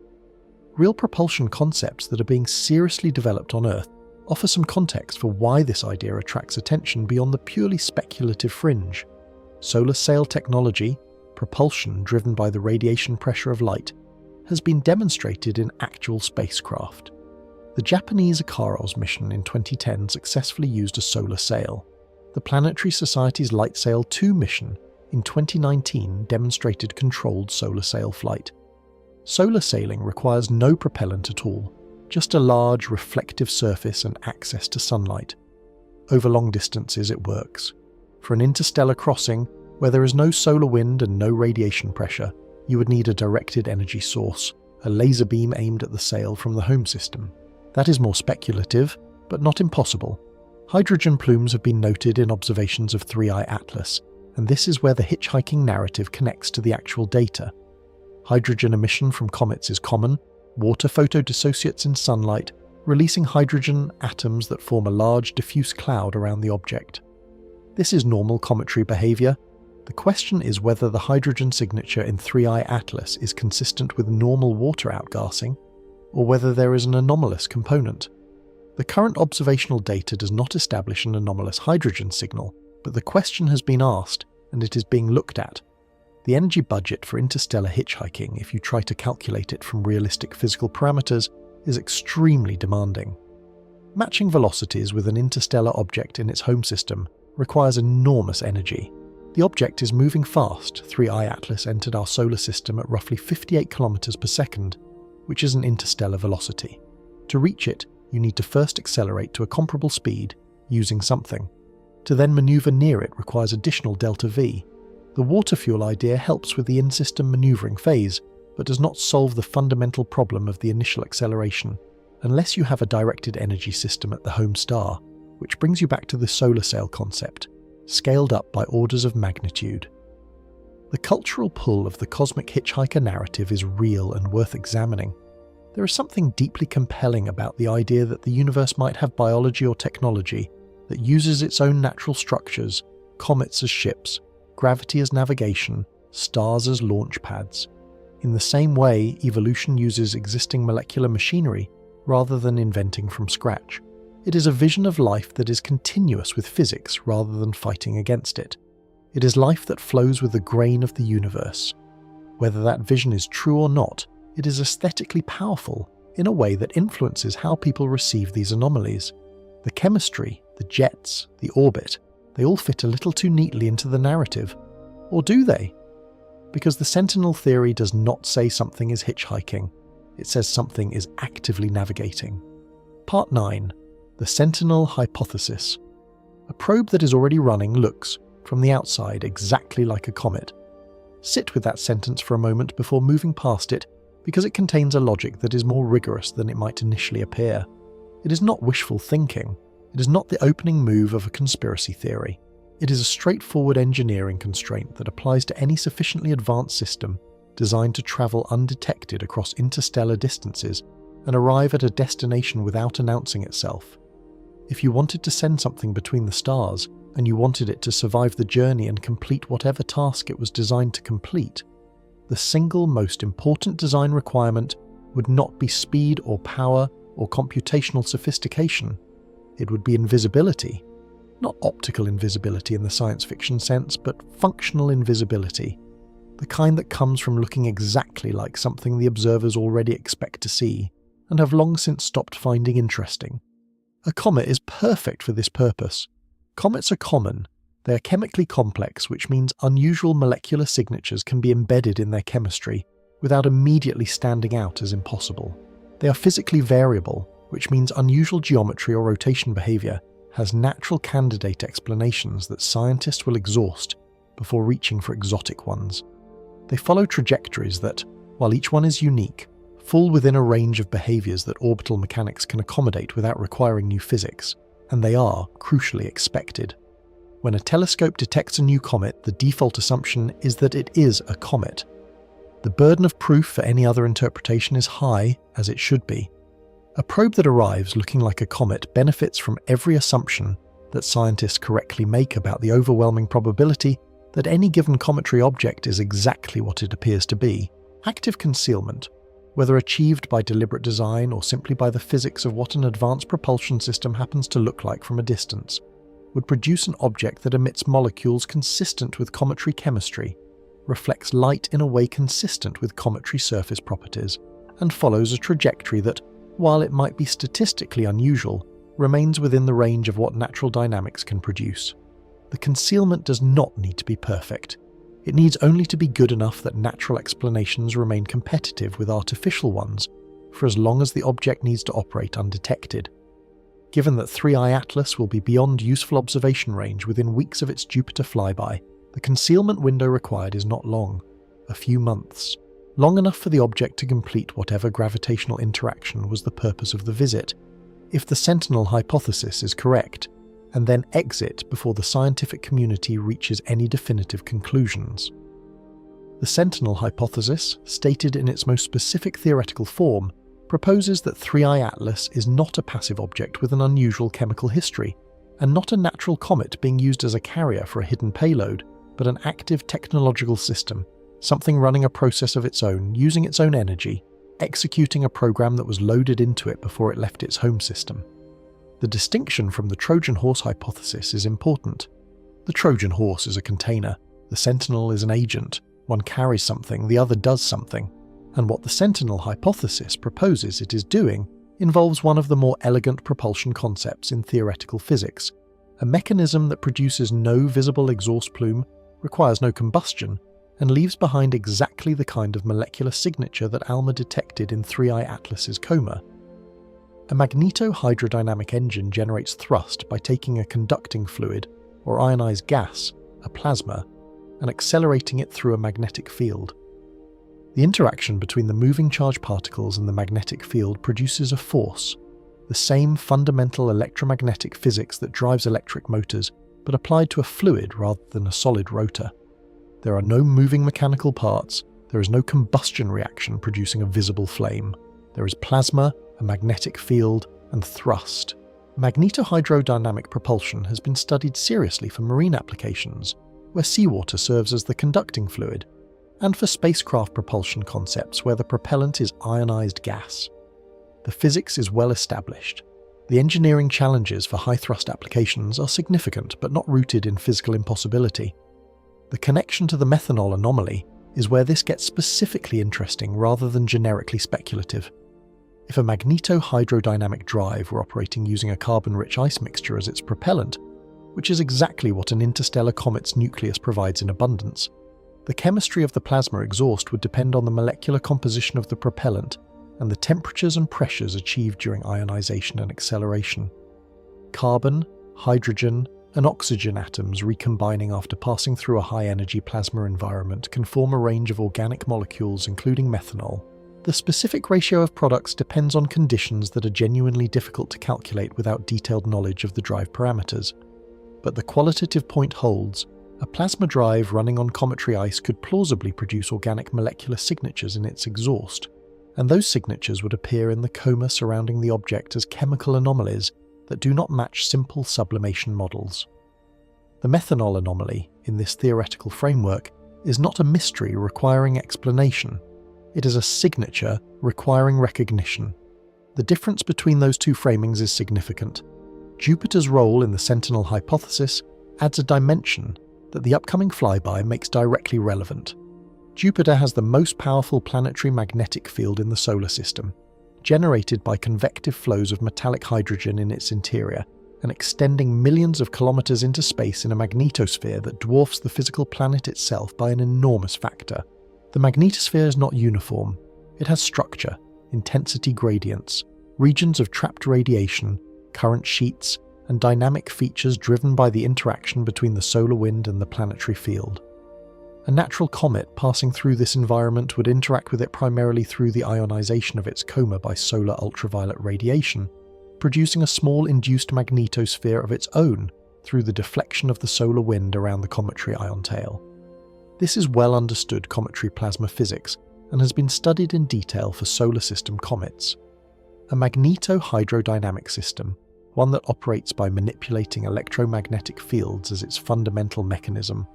Real propulsion concepts that are being seriously developed on Earth offer some context for why this idea attracts attention beyond the purely speculative fringe. Solar sail technology, propulsion driven by the radiation pressure of light, has been demonstrated in actual spacecraft. The Japanese Ikaros mission in 2010 successfully used a solar sail. The Planetary Society's LightSail 2 mission in 2019 demonstrated controlled solar sail flight. Solar sailing requires no propellant at all, just a large reflective surface and access to sunlight. Over long distances it works. For an interstellar crossing, where there is no solar wind and no radiation pressure, you would need a directed energy source, a laser beam aimed at the sail from the home system. That is more speculative, but not impossible. Hydrogen plumes have been noted in observations of 3I Atlas, and this is where the hitchhiking narrative connects to the actual data. Hydrogen emission from comets is common. Water photodissociates in sunlight, releasing hydrogen atoms that form a large diffuse cloud around the object. This is normal cometary behavior. The question is whether the hydrogen signature in 3I Atlas is consistent with normal water outgassing, or whether there is an anomalous component. The current observational data does not establish an anomalous hydrogen signal, but the question has been asked, and it is being looked at. The energy budget for interstellar hitchhiking, if you try to calculate it from realistic physical parameters, is extremely demanding. Matching velocities with an interstellar object in its home system requires enormous energy. The object is moving fast. 3I Atlas entered our solar system at roughly 58 kilometers per second, which is an interstellar velocity. To reach it, you need to first accelerate to a comparable speed, using something. To then maneuver near it requires additional delta V. The water fuel idea helps with the in-system maneuvering phase, but does not solve the fundamental problem of the initial acceleration, unless you have a directed energy system at the home star, which brings you back to the solar sail concept, scaled up by orders of magnitude. The cultural pull of the cosmic hitchhiker narrative is real and worth examining. There is something deeply compelling about the idea that the universe might have biology or technology that uses its own natural structures, comets as ships, gravity as navigation, stars as launch pads. In the same way, evolution uses existing molecular machinery rather than inventing from scratch. It is a vision of life that is continuous with physics rather than fighting against it. It is life that flows with the grain of the universe. Whether that vision is true or not, it is aesthetically powerful in a way that influences how people receive these anomalies. The chemistry, the jets, the orbit, they all fit a little too neatly into the narrative. Or do they? Because the sentinel theory does not say something is hitchhiking. It says something is actively navigating. Part 9. The Sentinel Hypothesis. A probe that is already running looks, from the outside, exactly like a comet. Sit with that sentence for a moment before moving past it, because it contains a logic that is more rigorous than it might initially appear. It is not wishful thinking. It is not the opening move of a conspiracy theory. It is a straightforward engineering constraint that applies to any sufficiently advanced system designed to travel undetected across interstellar distances and arrive at a destination without announcing itself. If you wanted to send something between the stars, and you wanted it to survive the journey and complete whatever task it was designed to complete, the single most important design requirement would not be speed or power or computational sophistication. It would be invisibility. Not optical invisibility in the science fiction sense, but functional invisibility. The kind that comes from looking exactly like something the observers already expect to see, and have long since stopped finding interesting. A comet is perfect for this purpose. Comets are common. They are chemically complex, which means unusual molecular signatures can be embedded in their chemistry without immediately standing out as impossible. They are physically variable, which means unusual geometry or rotation behavior has natural candidate explanations that scientists will exhaust before reaching for exotic ones. They follow trajectories that, while each one is unique, fall within a range of behaviors that orbital mechanics can accommodate without requiring new physics, and they are, crucially, expected. When a telescope detects a new comet, the default assumption is that it is a comet. The burden of proof for any other interpretation is high, as it should be. A probe that arrives looking like a comet benefits from every assumption that scientists correctly make about the overwhelming probability that any given cometary object is exactly what it appears to be. Active concealment, whether achieved by deliberate design or simply by the physics of what an advanced propulsion system happens to look like from a distance, would produce an object that emits molecules consistent with cometary chemistry, reflects light in a way consistent with cometary surface properties, and follows a trajectory that, while it might be statistically unusual, remains within the range of what natural dynamics can produce. The concealment does not need to be perfect. It needs only to be good enough that natural explanations remain competitive with artificial ones for as long as the object needs to operate undetected. Given that 3I Atlas will be beyond useful observation range within weeks of its Jupiter flyby, the concealment window required is not long, a few months, long enough for the object to complete whatever gravitational interaction was the purpose of the visit, if the sentinel hypothesis is correct, and then exit before the scientific community reaches any definitive conclusions. The sentinel hypothesis, stated in its most specific theoretical form, proposes that 3I Atlas is not a passive object with an unusual chemical history, and not a natural comet being used as a carrier for a hidden payload, but an active technological system, something running a process of its own, using its own energy, executing a program that was loaded into it before it left its home system. The distinction from the Trojan Horse hypothesis is important. The Trojan Horse is a container, the sentinel is an agent, one carries something, the other does something, and what the sentinel hypothesis proposes it is doing involves one of the more elegant propulsion concepts in theoretical physics, a mechanism that produces no visible exhaust plume, requires no combustion, and leaves behind exactly the kind of molecular signature that ALMA detected in 3I Atlas's coma. A magneto-hydrodynamic engine generates thrust by taking a conducting fluid, or ionized gas, a plasma, and accelerating it through a magnetic field. The interaction between the moving charged particles and the magnetic field produces a force, the same fundamental electromagnetic physics that drives electric motors, but applied to a fluid rather than a solid rotor. There are no moving mechanical parts, there is no combustion reaction producing a visible flame. There is plasma, a magnetic field, and thrust. Magnetohydrodynamic propulsion has been studied seriously for marine applications, where seawater serves as the conducting fluid, and for spacecraft propulsion concepts where the propellant is ionized gas. The physics is well established. The engineering challenges for high-thrust applications are significant but not rooted in physical impossibility. The connection to the methanol anomaly is where this gets specifically interesting rather than generically speculative. If a magnetohydrodynamic drive were operating using a carbon-rich ice mixture as its propellant, which is exactly what an interstellar comet's nucleus provides in abundance, the chemistry of the plasma exhaust would depend on the molecular composition of the propellant and the temperatures and pressures achieved during ionization and acceleration. Carbon, hydrogen, and oxygen atoms recombining after passing through a high-energy plasma environment can form a range of organic molecules including methanol. The specific ratio of products depends on conditions that are genuinely difficult to calculate without detailed knowledge of the drive parameters. But the qualitative point holds. A plasma drive running on cometary ice could plausibly produce organic molecular signatures in its exhaust, and those signatures would appear in the coma surrounding the object as chemical anomalies that do not match simple sublimation models. The methanol anomaly, in this theoretical framework, is not a mystery requiring explanation. It is a signature requiring recognition. The difference between those two framings is significant. Jupiter's role in the sentinel hypothesis adds a dimension that the upcoming flyby makes directly relevant. Jupiter has the most powerful planetary magnetic field in the solar system, generated by convective flows of metallic hydrogen in its interior and extending millions of kilometers into space in a magnetosphere that dwarfs the physical planet itself by an enormous factor. The magnetosphere is not uniform. It has structure, intensity gradients, regions of trapped radiation, current sheets, and dynamic features driven by the interaction between the solar wind and the planetary field. A natural comet passing through this environment would interact with it primarily through the ionization of its coma by solar ultraviolet radiation, producing a small induced magnetosphere of its own through the deflection of the solar wind around the cometary ion tail. This is well understood cometary plasma physics and has been studied in detail for solar system comets. A magnetohydrodynamic system, one that operates by manipulating electromagnetic fields as its fundamental mechanism,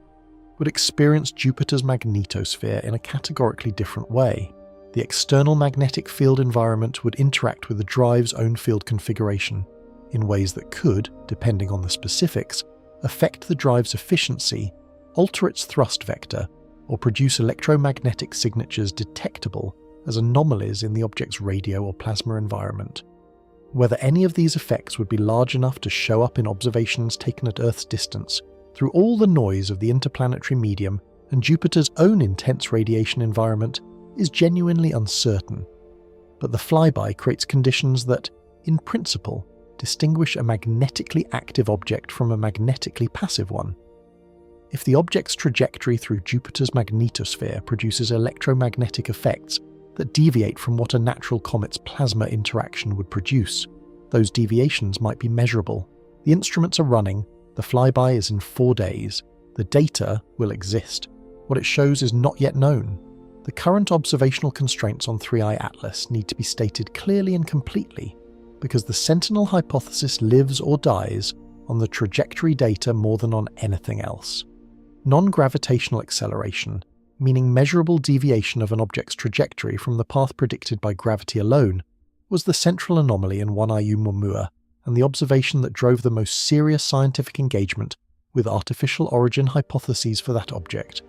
would experience Jupiter's magnetosphere in a categorically different way. The external magnetic field environment would interact with the drive's own field configuration in ways that could, depending on the specifics, affect the drive's efficiency, alter its thrust vector, or produce electromagnetic signatures detectable as anomalies in the object's radio or plasma environment. Whether any of these effects would be large enough to show up in observations taken at Earth's distance, through all the noise of the interplanetary medium and Jupiter's own intense radiation environment, is genuinely uncertain. But the flyby creates conditions that, in principle, distinguish a magnetically active object from a magnetically passive one. If the object's trajectory through Jupiter's magnetosphere produces electromagnetic effects that deviate from what a natural comet's plasma interaction would produce, those deviations might be measurable. The instruments are running, the flyby is in 4 days, the data will exist. What it shows is not yet known. The current observational constraints on 3I Atlas need to be stated clearly and completely, because the sentinel hypothesis lives or dies on the trajectory data more than on anything else. Non-gravitational acceleration, meaning measurable deviation of an object's trajectory from the path predicted by gravity alone, was the central anomaly in 1I Oumuamua and the observation that drove the most serious scientific engagement with artificial origin hypotheses for that object.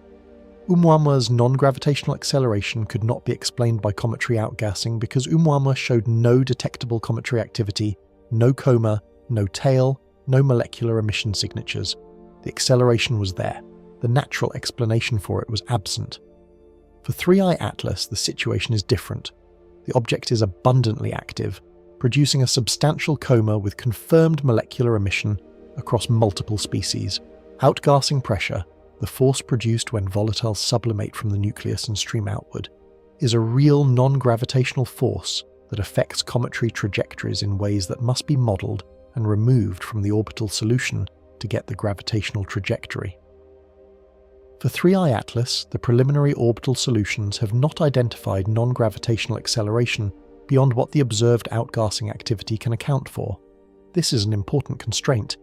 Oumuamua's non-gravitational acceleration could not be explained by cometary outgassing because Oumuamua showed no detectable cometary activity, no coma, no tail, no molecular emission signatures. The acceleration was there. The natural explanation for it was absent. For 3I Atlas, the situation is different. The object is abundantly active, producing a substantial coma with confirmed molecular emission across multiple species. Outgassing pressure, the force produced when volatiles sublimate from the nucleus and stream outward, is a real non-gravitational force that affects cometary trajectories in ways that must be modelled and removed from the orbital solution to get the gravitational trajectory. For 3I Atlas, the preliminary orbital solutions have not identified non-gravitational acceleration beyond what the observed outgassing activity can account for. This is an important constraint.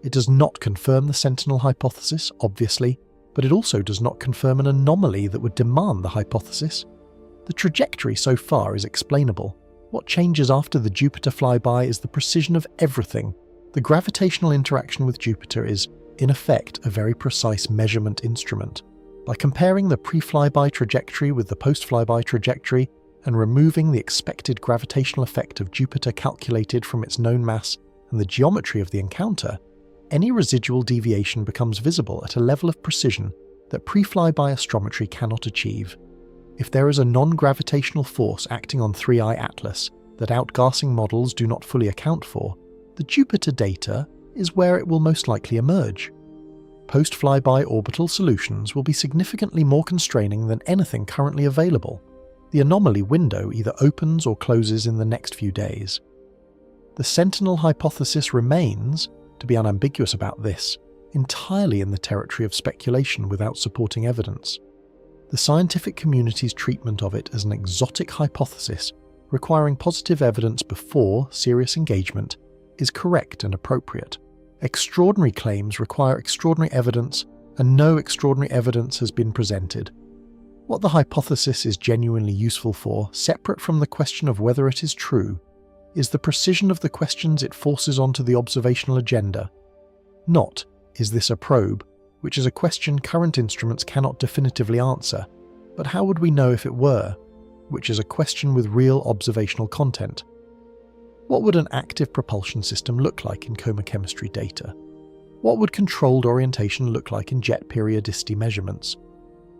It does not confirm the sentinel hypothesis, obviously, but it also does not confirm an anomaly that would demand the hypothesis. The trajectory so far is explainable. What changes after the Jupiter flyby is the precision of everything. The gravitational interaction with Jupiter is, in effect, a very precise measurement instrument. By comparing the pre-flyby trajectory with the post-flyby trajectory and removing the expected gravitational effect of Jupiter calculated from its known mass and the geometry of the encounter, any residual deviation becomes visible at a level of precision that pre-flyby astrometry cannot achieve. If there is a non-gravitational force acting on 3I Atlas that outgassing models do not fully account for, the Jupiter data is where it will most likely emerge. Post-flyby orbital solutions will be significantly more constraining than anything currently available. The anomaly window either opens or closes in the next few days. The sentinel hypothesis remains, to be unambiguous about this, entirely in the territory of speculation without supporting evidence. The scientific community's treatment of it as an exotic hypothesis, requiring positive evidence before serious engagement, is correct and appropriate. Extraordinary claims require extraordinary evidence, and no extraordinary evidence has been presented. What the hypothesis is genuinely useful for, separate from the question of whether it is true, is the precision of the questions it forces onto the observational agenda. Not, is this a probe, which is a question current instruments cannot definitively answer, but how would we know if it were, which is a question with real observational content. What would an active propulsion system look like in coma chemistry data? What would controlled orientation look like in jet periodicity measurements?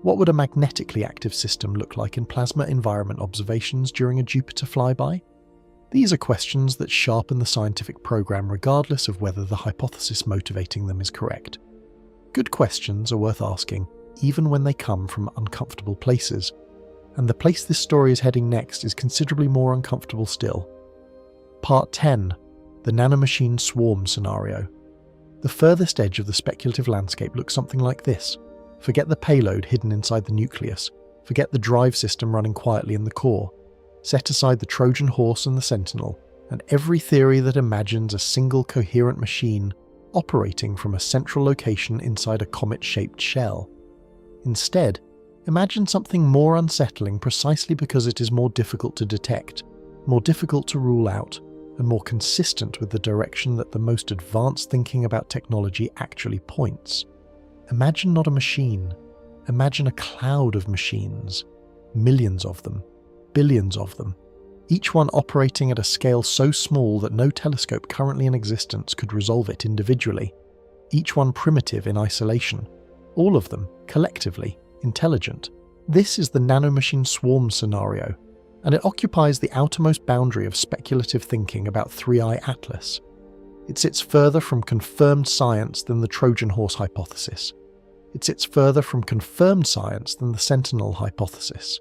What would a magnetically active system look like in plasma environment observations during a Jupiter flyby? These are questions that sharpen the scientific program regardless of whether the hypothesis motivating them is correct. Good questions are worth asking, even when they come from uncomfortable places. And the place this story is heading next is considerably more uncomfortable still. Part 10. The nanomachine swarm scenario. The furthest edge of the speculative landscape looks something like this. Forget the payload hidden inside the nucleus. Forget the drive system running quietly in the core. Set aside the Trojan Horse and the Sentinel, and every theory that imagines a single coherent machine operating from a central location inside a comet-shaped shell. Instead, imagine something more unsettling precisely because it is more difficult to detect, more difficult to rule out, and more consistent with the direction that the most advanced thinking about technology actually points. Imagine not a machine. Imagine a cloud of machines. Millions of them. Billions of them. Each one operating at a scale so small that no telescope currently in existence could resolve it individually. Each one primitive in isolation. All of them, collectively, intelligent. This is the nanomachine swarm scenario, and it occupies the outermost boundary of speculative thinking about 3I Atlas. It sits further from confirmed science than the Trojan Horse hypothesis. It sits further from confirmed science than the sentinel hypothesis.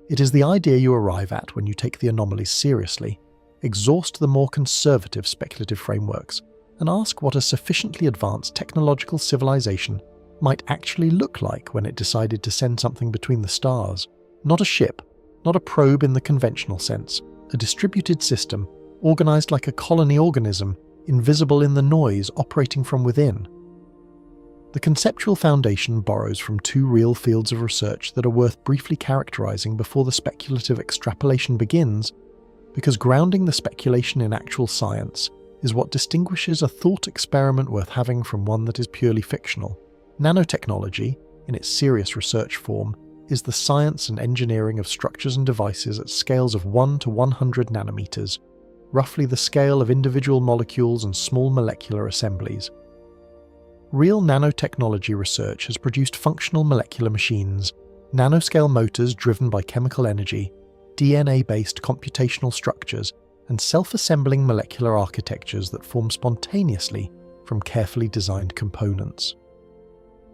It is the idea you arrive at when you take the anomalies seriously, exhaust the more conservative speculative frameworks, and ask what a sufficiently advanced technological civilization might actually look like when it decided to send something between the stars. Not a ship, not a probe in the conventional sense, a distributed system, organized like a colony organism, invisible in the noise operating from within. The conceptual foundation borrows from two real fields of research that are worth briefly characterizing before the speculative extrapolation begins, because grounding the speculation in actual science is what distinguishes a thought experiment worth having from one that is purely fictional. Nanotechnology, in its serious research form, is the science and engineering of structures and devices at scales of 1 to 100 nanometers, roughly the scale of individual molecules and small molecular assemblies. Real nanotechnology research has produced functional molecular machines, nanoscale motors driven by chemical energy, DNA-based computational structures, and self-assembling molecular architectures that form spontaneously from carefully designed components.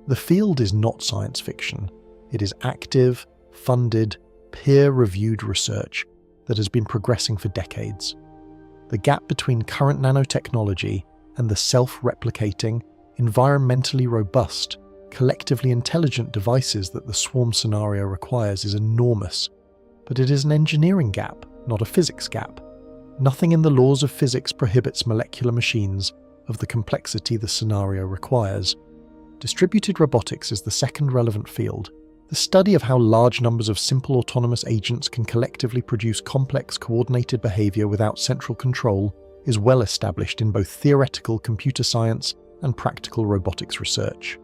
The field is not science fiction. It is active, funded, peer-reviewed research that has been progressing for decades. The gap between current nanotechnology and the self-replicating, environmentally robust, collectively intelligent devices that the swarm scenario requires is enormous, but it is an engineering gap, not a physics gap. Nothing in the laws of physics prohibits molecular machines of the complexity the scenario requires. Distributed robotics is the second relevant field. The study of how large numbers of simple autonomous agents can collectively produce complex coordinated behavior without central control is well established in both theoretical computer science and practical robotics research.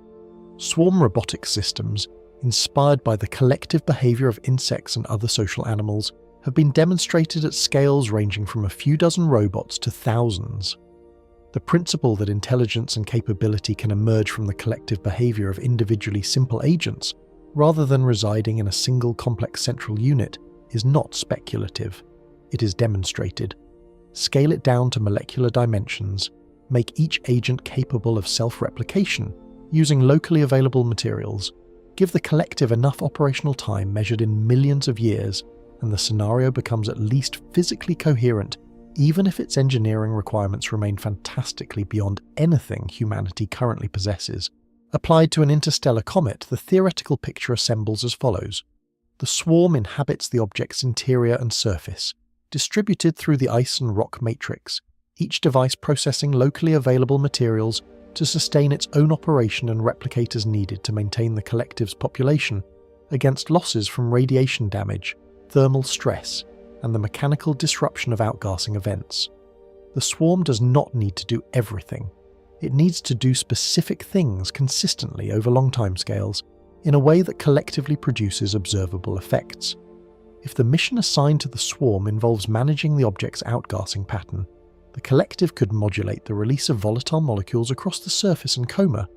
Swarm robotic systems, inspired by the collective behavior of insects and other social animals, have been demonstrated at scales ranging from a few dozen robots to thousands. The principle that intelligence and capability can emerge from the collective behavior of individually simple agents, rather than residing in a single complex central unit, is not speculative. It is demonstrated. Scale it down to molecular dimensions, make each agent capable of self-replication using locally available materials, give the collective enough operational time measured in millions of years, and the scenario becomes at least physically coherent, even if its engineering requirements remain fantastically beyond anything humanity currently possesses. Applied to an interstellar comet, the theoretical picture assembles as follows. The swarm inhabits the object's interior and surface, distributed through the ice and rock matrix, each device processing locally available materials to sustain its own operation and replicators needed to maintain the collective's population against losses from radiation damage, thermal stress, and the mechanical disruption of outgassing events. The swarm does not need to do everything. It needs to do specific things consistently over long timescales in a way that collectively produces observable effects. If the mission assigned to the swarm involves managing the object's outgassing pattern, the collective could modulate the release of volatile molecules across the surface and coma,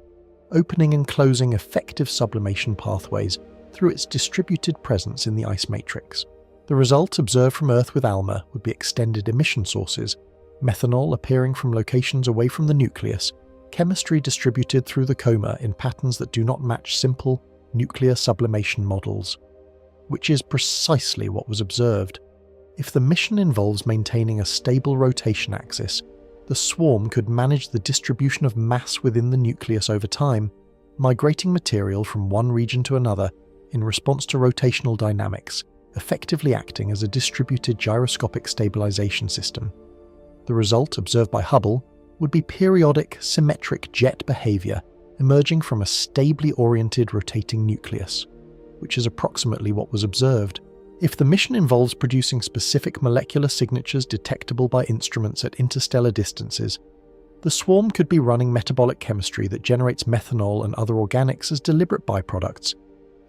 opening and closing effective sublimation pathways through its distributed presence in the ice matrix. The result observed from Earth with ALMA would be extended emission sources, methanol appearing from locations away from the nucleus, chemistry distributed through the coma in patterns that do not match simple nuclear sublimation models, which is precisely what was observed. If the mission involves maintaining a stable rotation axis, the swarm could manage the distribution of mass within the nucleus over time, migrating material from one region to another in response to rotational dynamics, effectively acting as a distributed gyroscopic stabilization system. The result observed by Hubble would be periodic, symmetric jet behavior emerging from a stably oriented rotating nucleus, which is approximately what was observed. If the mission involves producing specific molecular signatures detectable by instruments at interstellar distances, the swarm could be running metabolic chemistry that generates methanol and other organics as deliberate byproducts,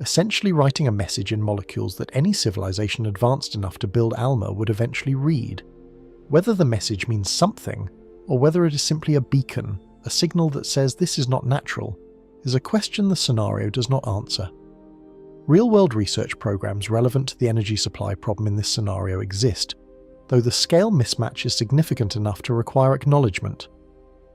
essentially writing a message in molecules that any civilization advanced enough to build ALMA would eventually read. Whether the message means something, or whether it is simply a beacon, a signal that says this is not natural, is a question the scenario does not answer. Real-world research programs relevant to the energy supply problem in this scenario exist, though the scale mismatch is significant enough to require acknowledgement.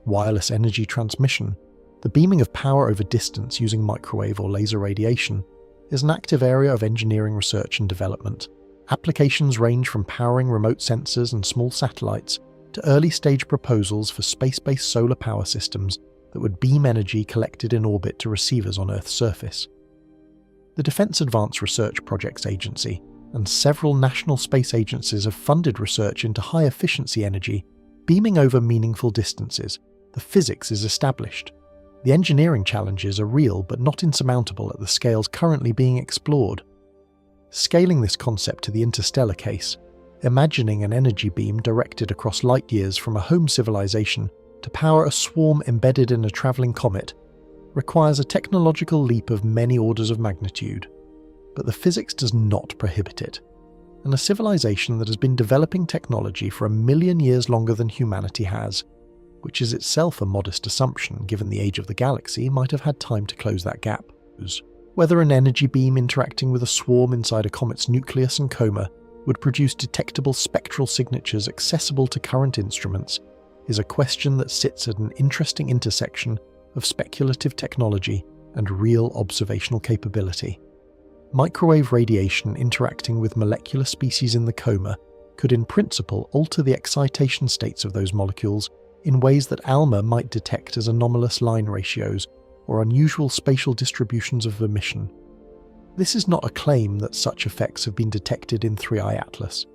Wireless energy transmission, the beaming of power over distance using microwave or laser radiation, is an active area of engineering research and development. Applications range from powering remote sensors and small satellites to early-stage proposals for space-based solar power systems that would beam energy collected in orbit to receivers on Earth's surface. The Defense Advanced Research Projects Agency and several national space agencies have funded research into high-efficiency energy, beaming over meaningful distances. The physics is established. The engineering challenges are real but not insurmountable at the scales currently being explored. Scaling this concept to the interstellar case, imagining an energy beam directed across light years from a home civilization to power a swarm embedded in a travelling comet, requires a technological leap of many orders of magnitude, but the physics does not prohibit it, and a civilization that has been developing technology for 1 million years longer than humanity has, which is itself a modest assumption given the age of the galaxy, might have had time to close that gap. Whether an energy beam interacting with a swarm inside a comet's nucleus and coma would produce detectable spectral signatures accessible to current instruments is a question that sits at an interesting intersection of speculative technology and real observational capability. Microwave radiation interacting with molecular species in the coma could in principle alter the excitation states of those molecules in ways that ALMA might detect as anomalous line ratios or unusual spatial distributions of emission. This is not a claim that such effects have been detected in 3I Atlas.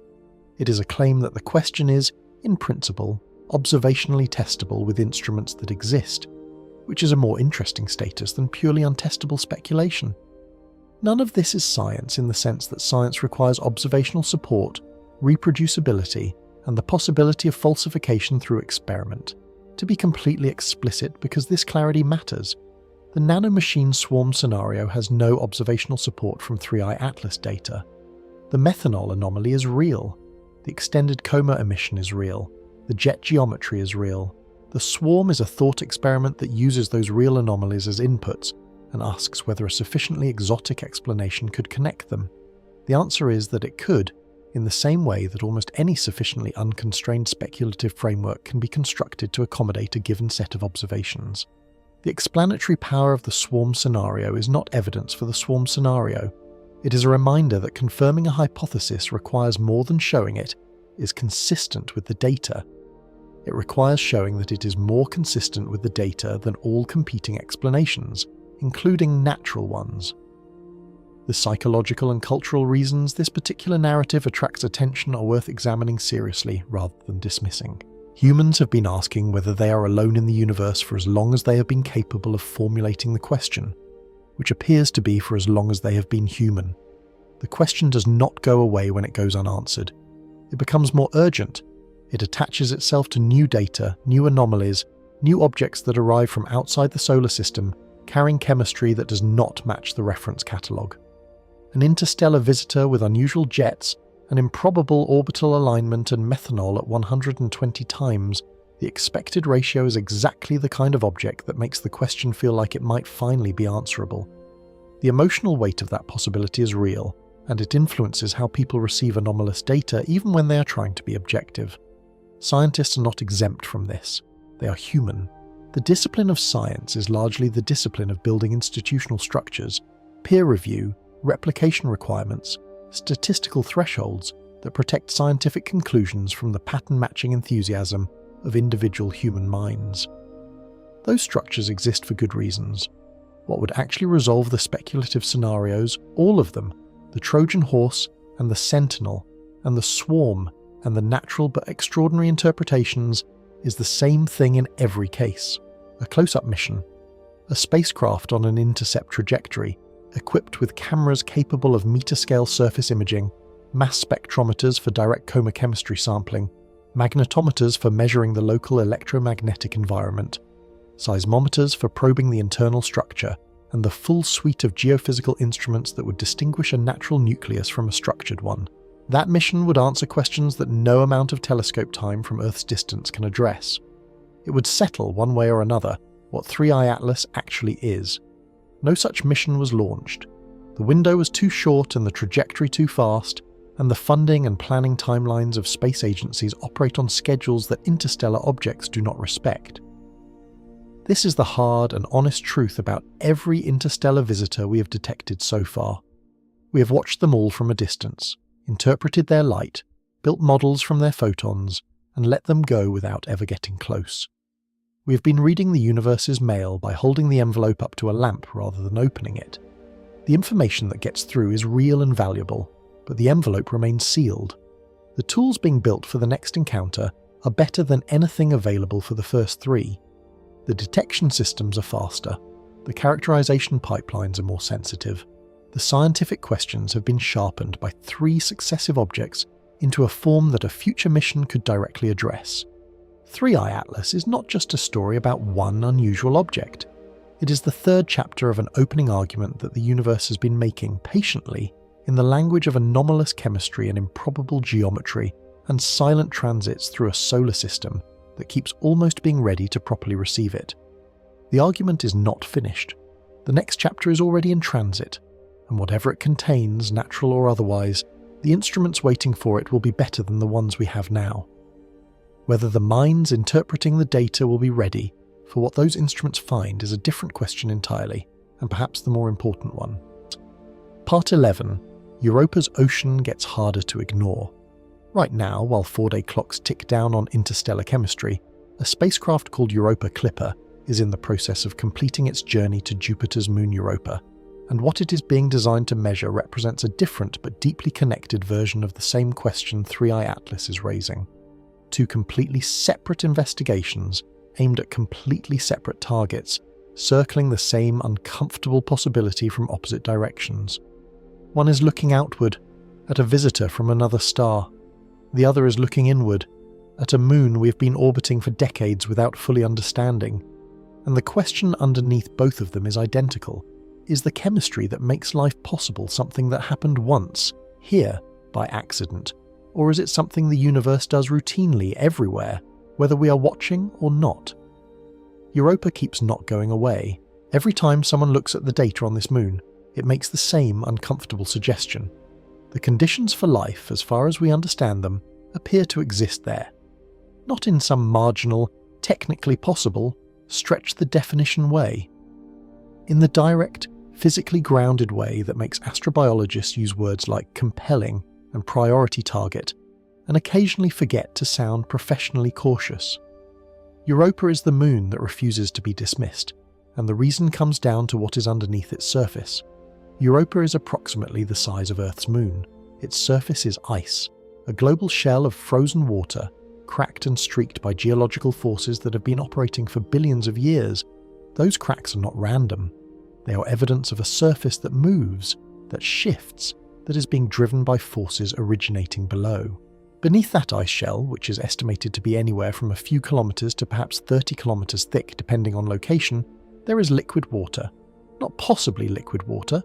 It is a claim that the question is, in principle, observationally testable with instruments that exist, which is a more interesting status than purely untestable speculation. None of this is science in the sense that science requires observational support, reproducibility, and the possibility of falsification through experiment. To be completely explicit, because this clarity matters, the nanomachine swarm scenario has no observational support from 3I Atlas data. The methanol anomaly is real, the extended coma emission is real, the jet geometry is real. The swarm is a thought experiment that uses those real anomalies as inputs and asks whether a sufficiently exotic explanation could connect them. The answer is that it could, in the same way that almost any sufficiently unconstrained speculative framework can be constructed to accommodate a given set of observations. The explanatory power of the swarm scenario is not evidence for the swarm scenario. It is a reminder that confirming a hypothesis requires more than showing it is consistent with the data. It requires showing that it is more consistent with the data than all competing explanations, including natural ones. The psychological and cultural reasons this particular narrative attracts attention are worth examining seriously rather than dismissing. Humans have been asking whether they are alone in the universe for as long as they have been capable of formulating the question, which appears to be for as long as they have been human. The question does not go away when it goes unanswered. It becomes more urgent. It attaches itself to new data, new anomalies, new objects that arrive from outside the solar system, carrying chemistry that does not match the reference catalogue. An interstellar visitor with unusual jets, an improbable orbital alignment and methanol at 120 times, the expected ratio is exactly the kind of object that makes the question feel like it might finally be answerable. The emotional weight of that possibility is real, and it influences how people receive anomalous data even when they are trying to be objective. Scientists are not exempt from this. They are human. The discipline of science is largely the discipline of building institutional structures, peer review, replication requirements, statistical thresholds that protect scientific conclusions from the pattern-matching enthusiasm of individual human minds. Those structures exist for good reasons. What would actually resolve the speculative scenarios, all of them, the Trojan Horse and the Sentinel and the Swarm and the natural but extraordinary interpretations, is the same thing in every case: a close-up mission. a spacecraft on an intercept trajectory, equipped with cameras capable of meter-scale surface imaging, mass spectrometers for direct chemistry sampling, magnetometers for measuring the local electromagnetic environment, seismometers for probing the internal structure, and the full suite of geophysical instruments that would distinguish a natural nucleus from a structured one. That mission would answer questions that no amount of telescope time from Earth's distance can address. It would settle, one way or another, what 3I Atlas actually is. No such mission was launched. The window was too short and the trajectory too fast, and the funding and planning timelines of space agencies operate on schedules that interstellar objects do not respect. This is the hard and honest truth about every interstellar visitor we have detected so far. We have watched them all from a distance, interpreted their light, built models from their photons, and let them go without ever getting close. We have been reading the universe's mail by holding the envelope up to a lamp rather than opening it. The information that gets through is real and valuable, but the envelope remains sealed. The tools being built for the next encounter are better than anything available for the first three. The detection systems are faster, the characterization pipelines are more sensitive. The scientific questions have been sharpened by 3 successive objects into a form that a future mission could directly address. 3I Atlas is not just a story about one unusual object. It is the 3rd chapter of an opening argument that the universe has been making patiently in the language of anomalous chemistry and improbable geometry and silent transits through a solar system that keeps almost being ready to properly receive it. The argument is not finished. The next chapter is already in transit, and whatever it contains, natural or otherwise, the instruments waiting for it will be better than the ones we have now. Whether the minds interpreting the data will be ready for what those instruments find is a different question entirely, and perhaps the more important one. Part 11. Europa's ocean gets harder to ignore. Right now, while 4-day clocks tick down on interstellar chemistry, a spacecraft called Europa Clipper is in the process of completing its journey to Jupiter's moon Europa, and what it is being designed to measure represents a different but deeply connected version of the same question 3I Atlas is raising. 2 completely separate investigations aimed at completely separate targets, circling the same uncomfortable possibility from opposite directions. One is looking outward, at a visitor from another star. The other is looking inward, at a moon we have been orbiting for decades without fully understanding. And the question underneath both of them is identical. Is the chemistry that makes life possible something that happened once, here, by accident? Or is it something the universe does routinely everywhere, whether we are watching or not? Europa keeps not going away. Every time someone looks at the data on this moon, it makes the same uncomfortable suggestion. The conditions for life, as far as we understand them, appear to exist there. Not in some marginal, technically possible, stretch the definition way. In the direct, physically grounded way that makes astrobiologists use words like compelling and priority target, and occasionally forget to sound professionally cautious. Europa is the moon that refuses to be dismissed, and the reason comes down to what is underneath its surface. Europa is approximately the size of Earth's moon. Its surface is ice, a global shell of frozen water, cracked and streaked by geological forces that have been operating for billions of years. Those cracks are not random. They are evidence of a surface that moves, that shifts, that is being driven by forces originating below. Beneath that ice shell, which is estimated to be anywhere from a few kilometers to perhaps 30 kilometers thick depending on location, there is liquid water. Not possibly liquid water,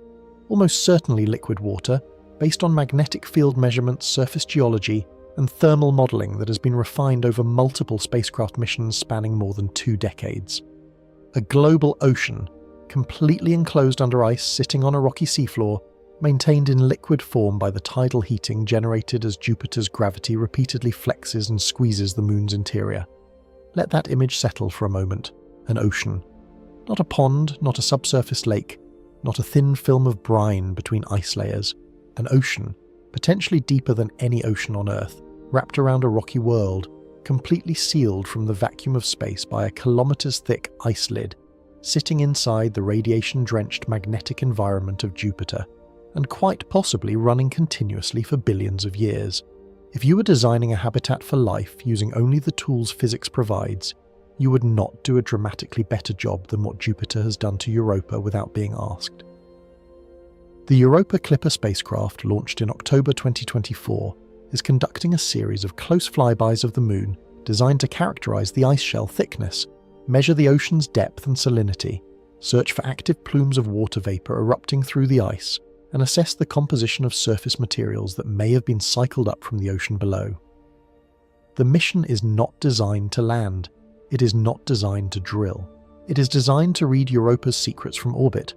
almost certainly liquid water, based on magnetic field measurements, surface geology, and thermal modelling that has been refined over multiple spacecraft missions spanning more than 2 decades. A global ocean, completely enclosed under ice sitting on a rocky seafloor, maintained in liquid form by the tidal heating generated as Jupiter's gravity repeatedly flexes and squeezes the moon's interior. Let that image settle for a moment. An ocean. Not a pond, not a subsurface lake, not a thin film of brine between ice layers. An ocean, potentially deeper than any ocean on Earth, wrapped around a rocky world, completely sealed from the vacuum of space by a kilometers-thick ice lid, sitting inside the radiation-drenched magnetic environment of Jupiter, and quite possibly running continuously for billions of years. If you were designing a habitat for life using only the tools physics provides, you would not do a dramatically better job than what Jupiter has done to Europa without being asked. The Europa Clipper spacecraft, launched in October 2024, is conducting a series of close flybys of the Moon designed to characterize the ice shell thickness, measure the ocean's depth and salinity, search for active plumes of water vapor erupting through the ice, and assess the composition of surface materials that may have been cycled up from the ocean below. The mission is not designed to land. It is not designed to drill. It is designed to read Europa's secrets from orbit,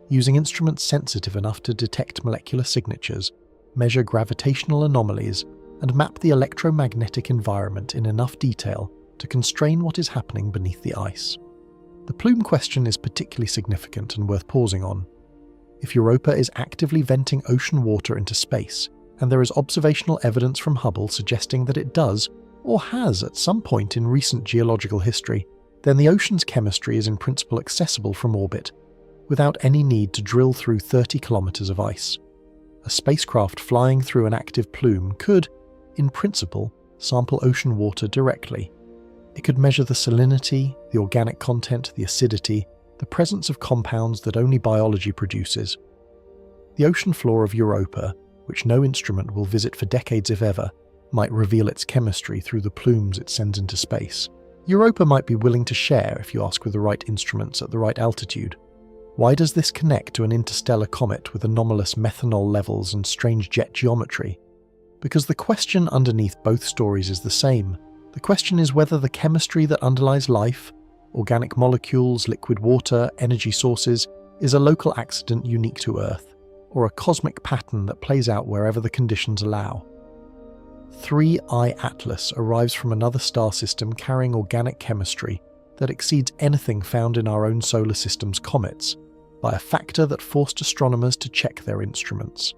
using instruments sensitive enough to detect molecular signatures, measure gravitational anomalies, and map the electromagnetic environment in enough detail to constrain what is happening beneath the ice. The plume question is particularly significant and worth pausing on. If Europa is actively venting ocean water into space, and there is observational evidence from Hubble suggesting that it does, or has at some point in recent geological history, then the ocean's chemistry is in principle accessible from orbit, without any need to drill through 30 kilometers of ice. A spacecraft flying through an active plume could, in principle, sample ocean water directly. It could measure the salinity, the organic content, the acidity, the presence of compounds that only biology produces. The ocean floor of Europa, which no instrument will visit for decades if ever, might reveal its chemistry through the plumes it sends into space. Europa might be willing to share if you ask with the right instruments at the right altitude. Why does this connect to an interstellar comet with anomalous methanol levels and strange jet geometry? Because the question underneath both stories is the same. The question is whether the chemistry that underlies life, organic molecules, liquid water, energy sources, is a local accident unique to Earth, or a cosmic pattern that plays out wherever the conditions allow. 3I Atlas arrives from another star system carrying organic chemistry that exceeds anything found in our own solar system's comets, by a factor that forced astronomers to check their instruments.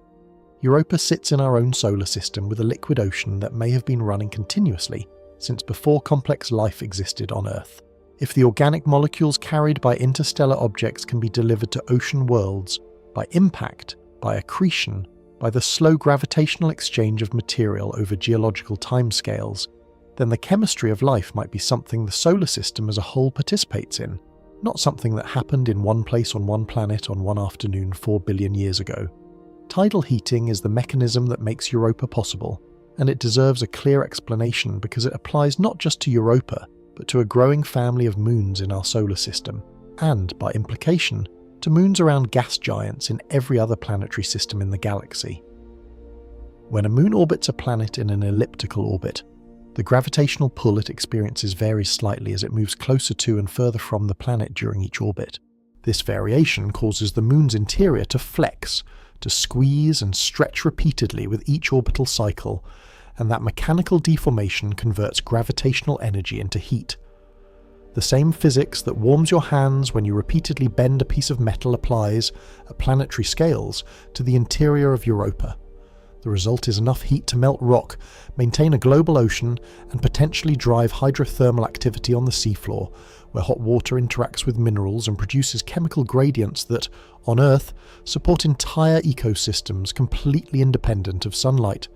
Europa sits in our own solar system with a liquid ocean that may have been running continuously since before complex life existed on Earth. If the organic molecules carried by interstellar objects can be delivered to ocean worlds by impact, by accretion, by the slow gravitational exchange of material over geological timescales, then the chemistry of life might be something the solar system as a whole participates in, not something that happened in one place on one planet on one afternoon 4 billion years ago. Tidal heating is the mechanism that makes Europa possible, and it deserves a clear explanation because it applies not just to Europa, but to a growing family of moons in our solar system, and, by implication, to moons around gas giants in every other planetary system in the galaxy. When a moon orbits a planet in an elliptical orbit, the gravitational pull it experiences varies slightly as it moves closer to and further from the planet during each orbit. This variation causes the moon's interior to flex, to squeeze and stretch repeatedly with each orbital cycle, and that mechanical deformation converts gravitational energy into heat. The same physics that warms your hands when you repeatedly bend a piece of metal applies, at planetary scales, to the interior of Europa. The result is enough heat to melt rock, maintain a global ocean, and potentially drive hydrothermal activity on the seafloor, where hot water interacts with minerals and produces chemical gradients that, on Earth, support entire ecosystems completely independent of sunlight.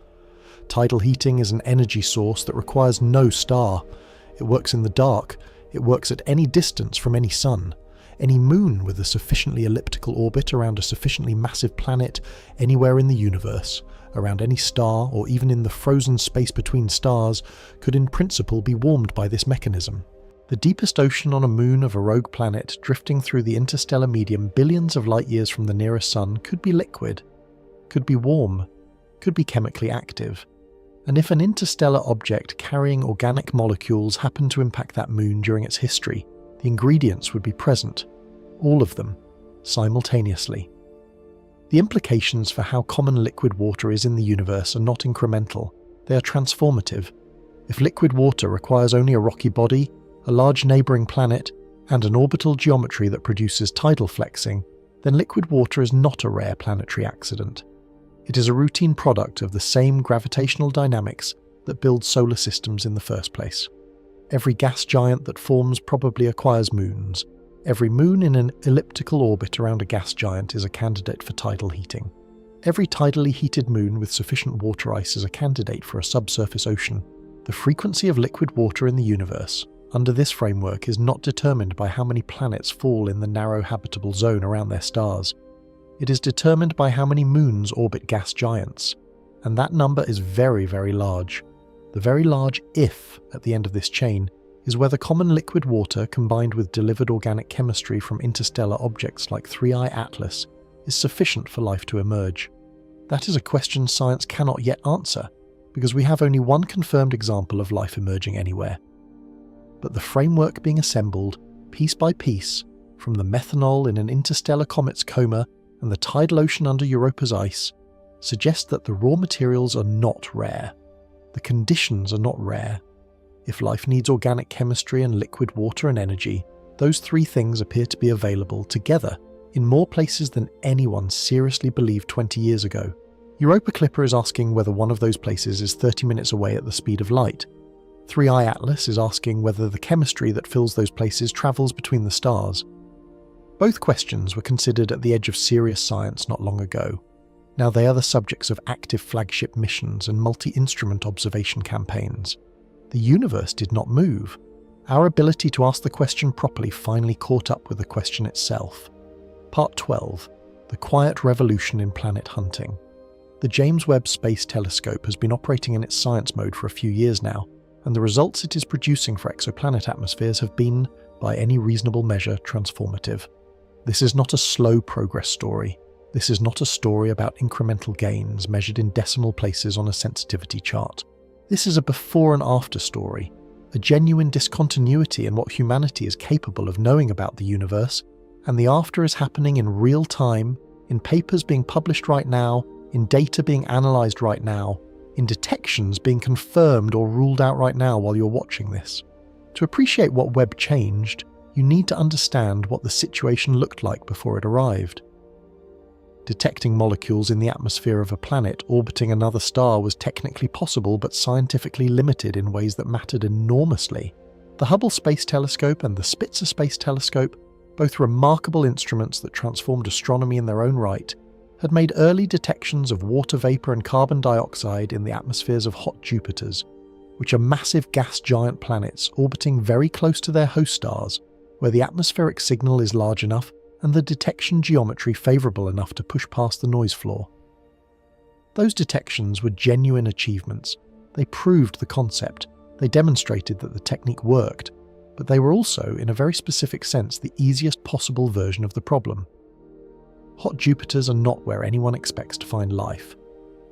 Tidal heating is an energy source that requires no star. It works in the dark. It works at any distance from any sun. Any moon with a sufficiently elliptical orbit around a sufficiently massive planet anywhere in the universe, around any star or even in the frozen space between stars, could in principle be warmed by this mechanism. The deepest ocean on a moon of a rogue planet drifting through the interstellar medium billions of light years from the nearest sun could be liquid, could be warm, could be chemically active. And if an interstellar object carrying organic molecules happened to impact that moon during its history, the ingredients would be present, all of them, simultaneously. The implications for how common liquid water is in the universe are not incremental, they are transformative. If liquid water requires only a rocky body, a large neighbouring planet, and an orbital geometry that produces tidal flexing, then liquid water is not a rare planetary accident. It is a routine product of the same gravitational dynamics that build solar systems in the first place. Every gas giant that forms probably acquires moons. Every moon in an elliptical orbit around a gas giant is a candidate for tidal heating. Every tidally heated moon with sufficient water ice is a candidate for a subsurface ocean. The frequency of liquid water in the universe, under this framework is not determined by how many planets fall in the narrow habitable zone around their stars. It is determined by how many moons orbit gas giants, and that number is very, very large. The very large if at the end of this chain is whether common liquid water combined with delivered organic chemistry from interstellar objects like 3I Atlas is sufficient for life to emerge. That is a question science cannot yet answer, because we have only one confirmed example of life emerging anywhere. But the framework being assembled, piece by piece, from the methanol in an interstellar comet's coma and the tidal ocean under Europa's ice, suggests that the raw materials are not rare. The conditions are not rare. If life needs organic chemistry and liquid water and energy, those three things appear to be available together in more places than anyone seriously believed 20 years ago. Europa Clipper is asking whether one of those places is 30 minutes away at the speed of light. 3I Atlas is asking whether the chemistry that fills those places travels between the stars. Both questions were considered at the edge of serious science not long ago. Now they are the subjects of active flagship missions and multi-instrument observation campaigns. The universe did not move. Our ability to ask the question properly finally caught up with the question itself. Part 12. The Quiet Revolution in Planet Hunting. The James Webb Space Telescope has been operating in its science mode for a few years now, and the results it is producing for exoplanet atmospheres have been, by any reasonable measure, transformative. This is not a slow progress story. This is not a story about incremental gains measured in decimal places on a sensitivity chart. This is a before and after story, a genuine discontinuity in what humanity is capable of knowing about the universe, and the after is happening in real time, in papers being published right now, in data being analysed right now, in detections being confirmed or ruled out right now while you're watching this. To appreciate what Webb changed, you need to understand what the situation looked like before it arrived. Detecting molecules in the atmosphere of a planet orbiting another star was technically possible but scientifically limited in ways that mattered enormously. The Hubble Space Telescope and the Spitzer Space Telescope, both remarkable instruments that transformed astronomy in their own right, had made early detections of water vapor and carbon dioxide in the atmospheres of hot Jupiters, which are massive gas giant planets orbiting very close to their host stars, where the atmospheric signal is large enough and the detection geometry favourable enough to push past the noise floor. Those detections were genuine achievements. They proved the concept, they demonstrated that the technique worked, but they were also, in a very specific sense, the easiest possible version of the problem. Hot Jupiters are not where anyone expects to find life.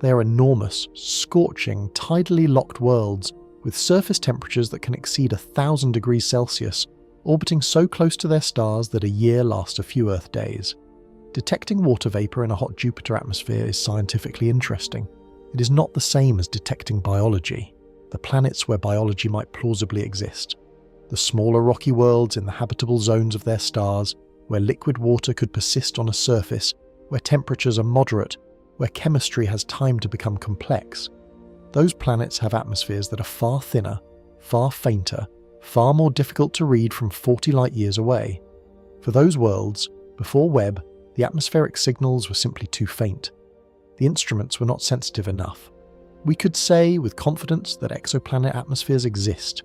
They are enormous, scorching, tidally locked worlds with surface temperatures that can exceed 1,000 degrees Celsius, orbiting so close to their stars that a year lasts a few Earth days. Detecting water vapor in a hot Jupiter atmosphere is scientifically interesting. It is not the same as detecting biology, the planets where biology might plausibly exist. The smaller rocky worlds in the habitable zones of their stars, where liquid water could persist on a surface, where temperatures are moderate, where chemistry has time to become complex. Those planets have atmospheres that are far thinner, far fainter, far more difficult to read from 40 light-years away. For those worlds, before Webb, the atmospheric signals were simply too faint. The instruments were not sensitive enough. We could say with confidence that exoplanet atmospheres exist.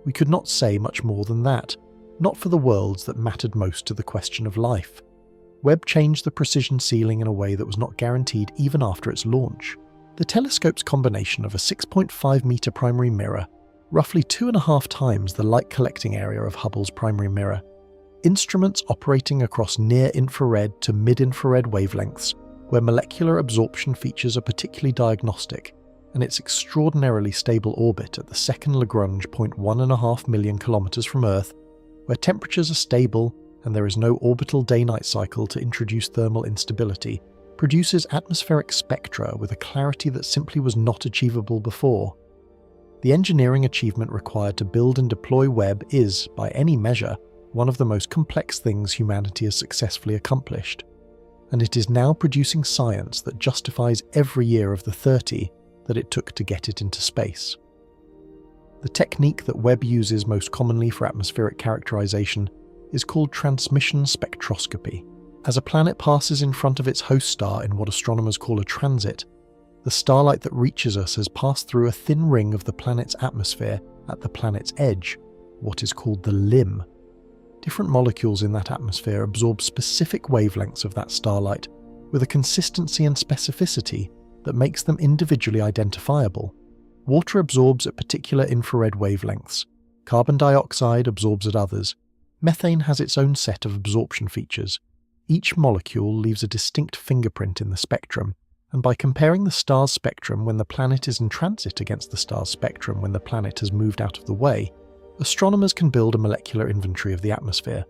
We could not say much more than that, not for the worlds that mattered most to the question of life. Webb changed the precision ceiling in a way that was not guaranteed even after its launch. The telescope's combination of a 6.5-metre primary mirror, roughly 2.5 times the light collecting area of Hubble's primary mirror, instruments operating across near-infrared to mid-infrared wavelengths, where molecular absorption features are particularly diagnostic, and its extraordinarily stable orbit at the second Lagrange 0.1.5 million kilometers from Earth, where temperatures are stable and there is no orbital day-night cycle to introduce thermal instability, produces atmospheric spectra with a clarity that simply was not achievable before. The engineering achievement required to build and deploy Webb is, by any measure, one of the most complex things humanity has successfully accomplished, and it is now producing science that justifies every year of the 30 that it took to get it into space. The technique that Webb uses most commonly for atmospheric characterization is called transmission spectroscopy. As a planet passes in front of its host star in what astronomers call a transit, the starlight that reaches us has passed through a thin ring of the planet's atmosphere at the planet's edge, what is called the limb. Different molecules in that atmosphere absorb specific wavelengths of that starlight with a consistency and specificity that makes them individually identifiable. Water absorbs at particular infrared wavelengths. Carbon dioxide absorbs at others. Methane has its own set of absorption features. Each molecule leaves a distinct fingerprint in the spectrum, and by comparing the star's spectrum when the planet is in transit against the star's spectrum when the planet has moved out of the way, astronomers can build a molecular inventory of the atmosphere.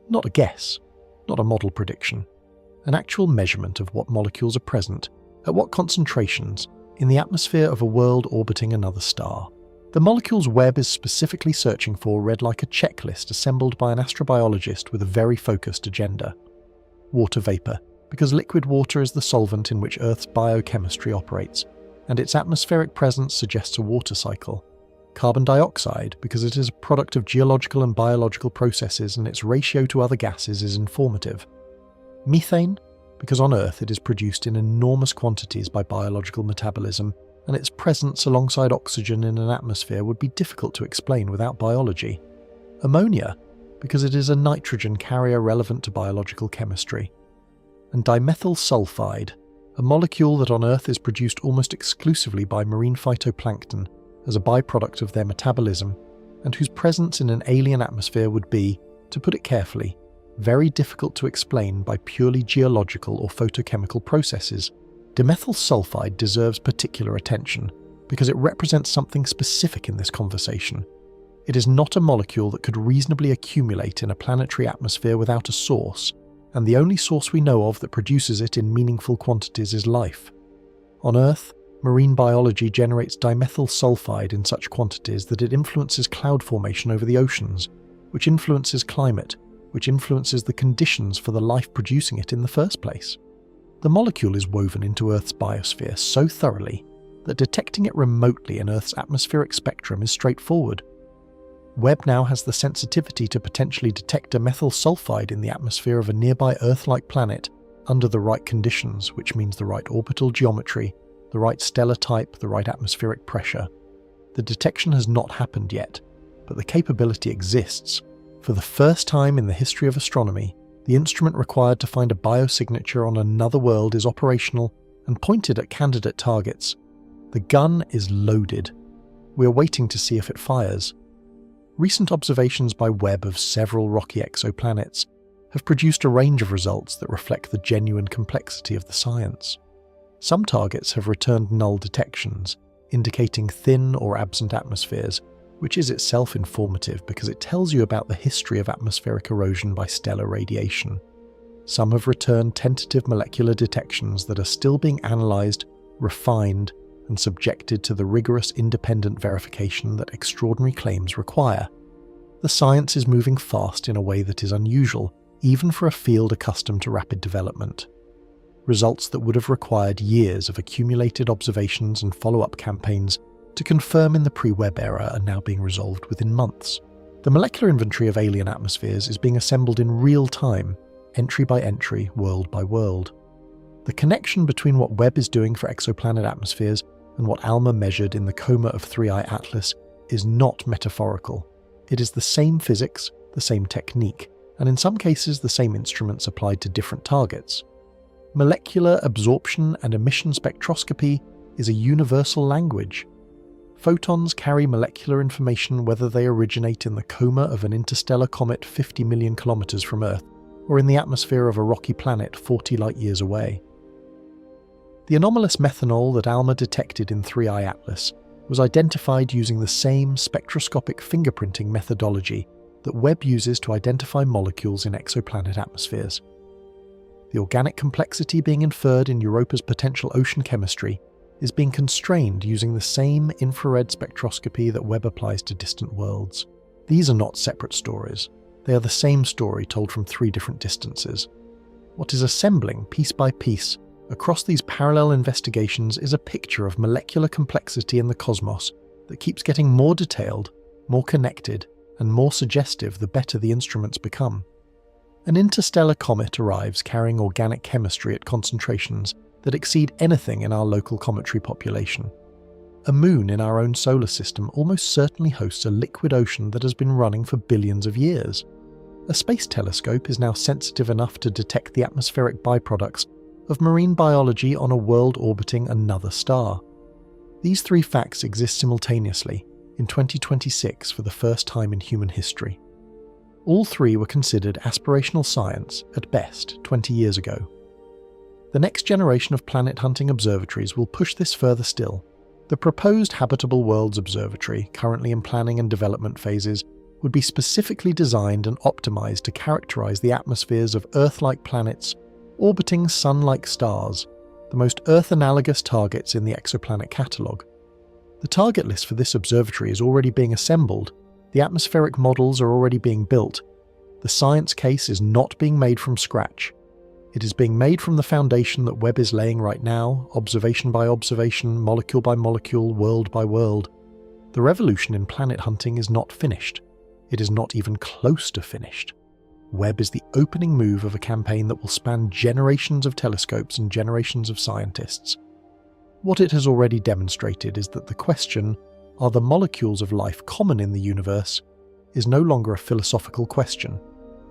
Not a guess, not a model prediction. An actual measurement of what molecules are present, at what concentrations, in the atmosphere of a world orbiting another star. The molecules Webb is specifically searching for read like a checklist assembled by an astrobiologist with a very focused agenda. Water vapor, because liquid water is the solvent in which Earth's biochemistry operates, and its atmospheric presence suggests a water cycle. Carbon dioxide, because it is a product of geological and biological processes and its ratio to other gases is informative. Methane, because on Earth it is produced in enormous quantities by biological metabolism, and its presence alongside oxygen in an atmosphere would be difficult to explain without biology. Ammonia, because it is a nitrogen carrier relevant to biological chemistry. And dimethyl sulfide, a molecule that on Earth is produced almost exclusively by marine phytoplankton as a byproduct of their metabolism, and whose presence in an alien atmosphere would be, to put it carefully, very difficult to explain by purely geological or photochemical processes. Dimethyl sulfide deserves particular attention because it represents something specific in this conversation. It is not a molecule that could reasonably accumulate in a planetary atmosphere without a source, and the only source we know of that produces it in meaningful quantities is life. On Earth, marine biology generates dimethyl sulfide in such quantities that it influences cloud formation over the oceans, which influences climate, which influences the conditions for the life producing it in the first place. The molecule is woven into Earth's biosphere so thoroughly that detecting it remotely in Earth's atmospheric spectrum is straightforward. Webb now has the sensitivity to potentially detect dimethyl sulfide in the atmosphere of a nearby Earth-like planet under the right conditions, which means the right orbital geometry, the right stellar type, the right atmospheric pressure. The detection has not happened yet, but the capability exists. For the first time in the history of astronomy, the instrument required to find a biosignature on another world is operational and pointed at candidate targets. The gun is loaded. We are waiting to see if it fires. Recent observations by Webb of several rocky exoplanets have produced a range of results that reflect the genuine complexity of the science. Some targets have returned null detections, indicating thin or absent atmospheres, which is itself informative because it tells you about the history of atmospheric erosion by stellar radiation. Some have returned tentative molecular detections that are still being analysed, refined, and subjected to the rigorous independent verification that extraordinary claims require. The science is moving fast in a way that is unusual, even for a field accustomed to rapid development. Results that would have required years of accumulated observations and follow-up campaigns to confirm in the pre-Webb era are now being resolved within months. The molecular inventory of alien atmospheres is being assembled in real time, entry by entry, world by world. The connection between what Webb is doing for exoplanet atmospheres and what ALMA measured in the Comet of 3I Atlas is not metaphorical. It is the same physics, the same technique, and in some cases the same instruments applied to different targets. Molecular absorption and emission spectroscopy is a universal language. Photons carry molecular information whether they originate in the coma of an interstellar comet 50 million kilometers from Earth or in the atmosphere of a rocky planet 40 light-years away. The anomalous methanol that ALMA detected in 3I Atlas was identified using the same spectroscopic fingerprinting methodology that Webb uses to identify molecules in exoplanet atmospheres. The organic complexity being inferred in Europa's potential ocean chemistry is being constrained using the same infrared spectroscopy that Webb applies to distant worlds. These are not separate stories. They are the same story told from 3 different distances. What is assembling, piece by piece, across these parallel investigations is a picture of molecular complexity in the cosmos that keeps getting more detailed, more connected, and more suggestive the better the instruments become. An interstellar comet arrives carrying organic chemistry at concentrations that exceed anything in our local cometary population. A moon in our own solar system almost certainly hosts a liquid ocean that has been running for billions of years. A space telescope is now sensitive enough to detect the atmospheric byproducts of marine biology on a world orbiting another star. These three facts exist simultaneously in 2026 for the first time in human history. All three were considered aspirational science at best 20 years ago. The next generation of planet-hunting observatories will push this further still. The proposed Habitable Worlds Observatory, currently in planning and development phases, would be specifically designed and optimized to characterize the atmospheres of Earth-like planets orbiting Sun-like stars, the most Earth-analogous targets in the exoplanet catalogue. The target list for this observatory is already being assembled, the atmospheric models are already being built. The science case is not being made from scratch. It is being made from the foundation that Webb is laying right now, observation by observation, molecule by molecule, world by world. The revolution in planet hunting is not finished. It is not even close to finished. Webb is the opening move of a campaign that will span generations of telescopes and generations of scientists. What it has already demonstrated is that the question, are the molecules of life common in the universe, is no longer a philosophical question.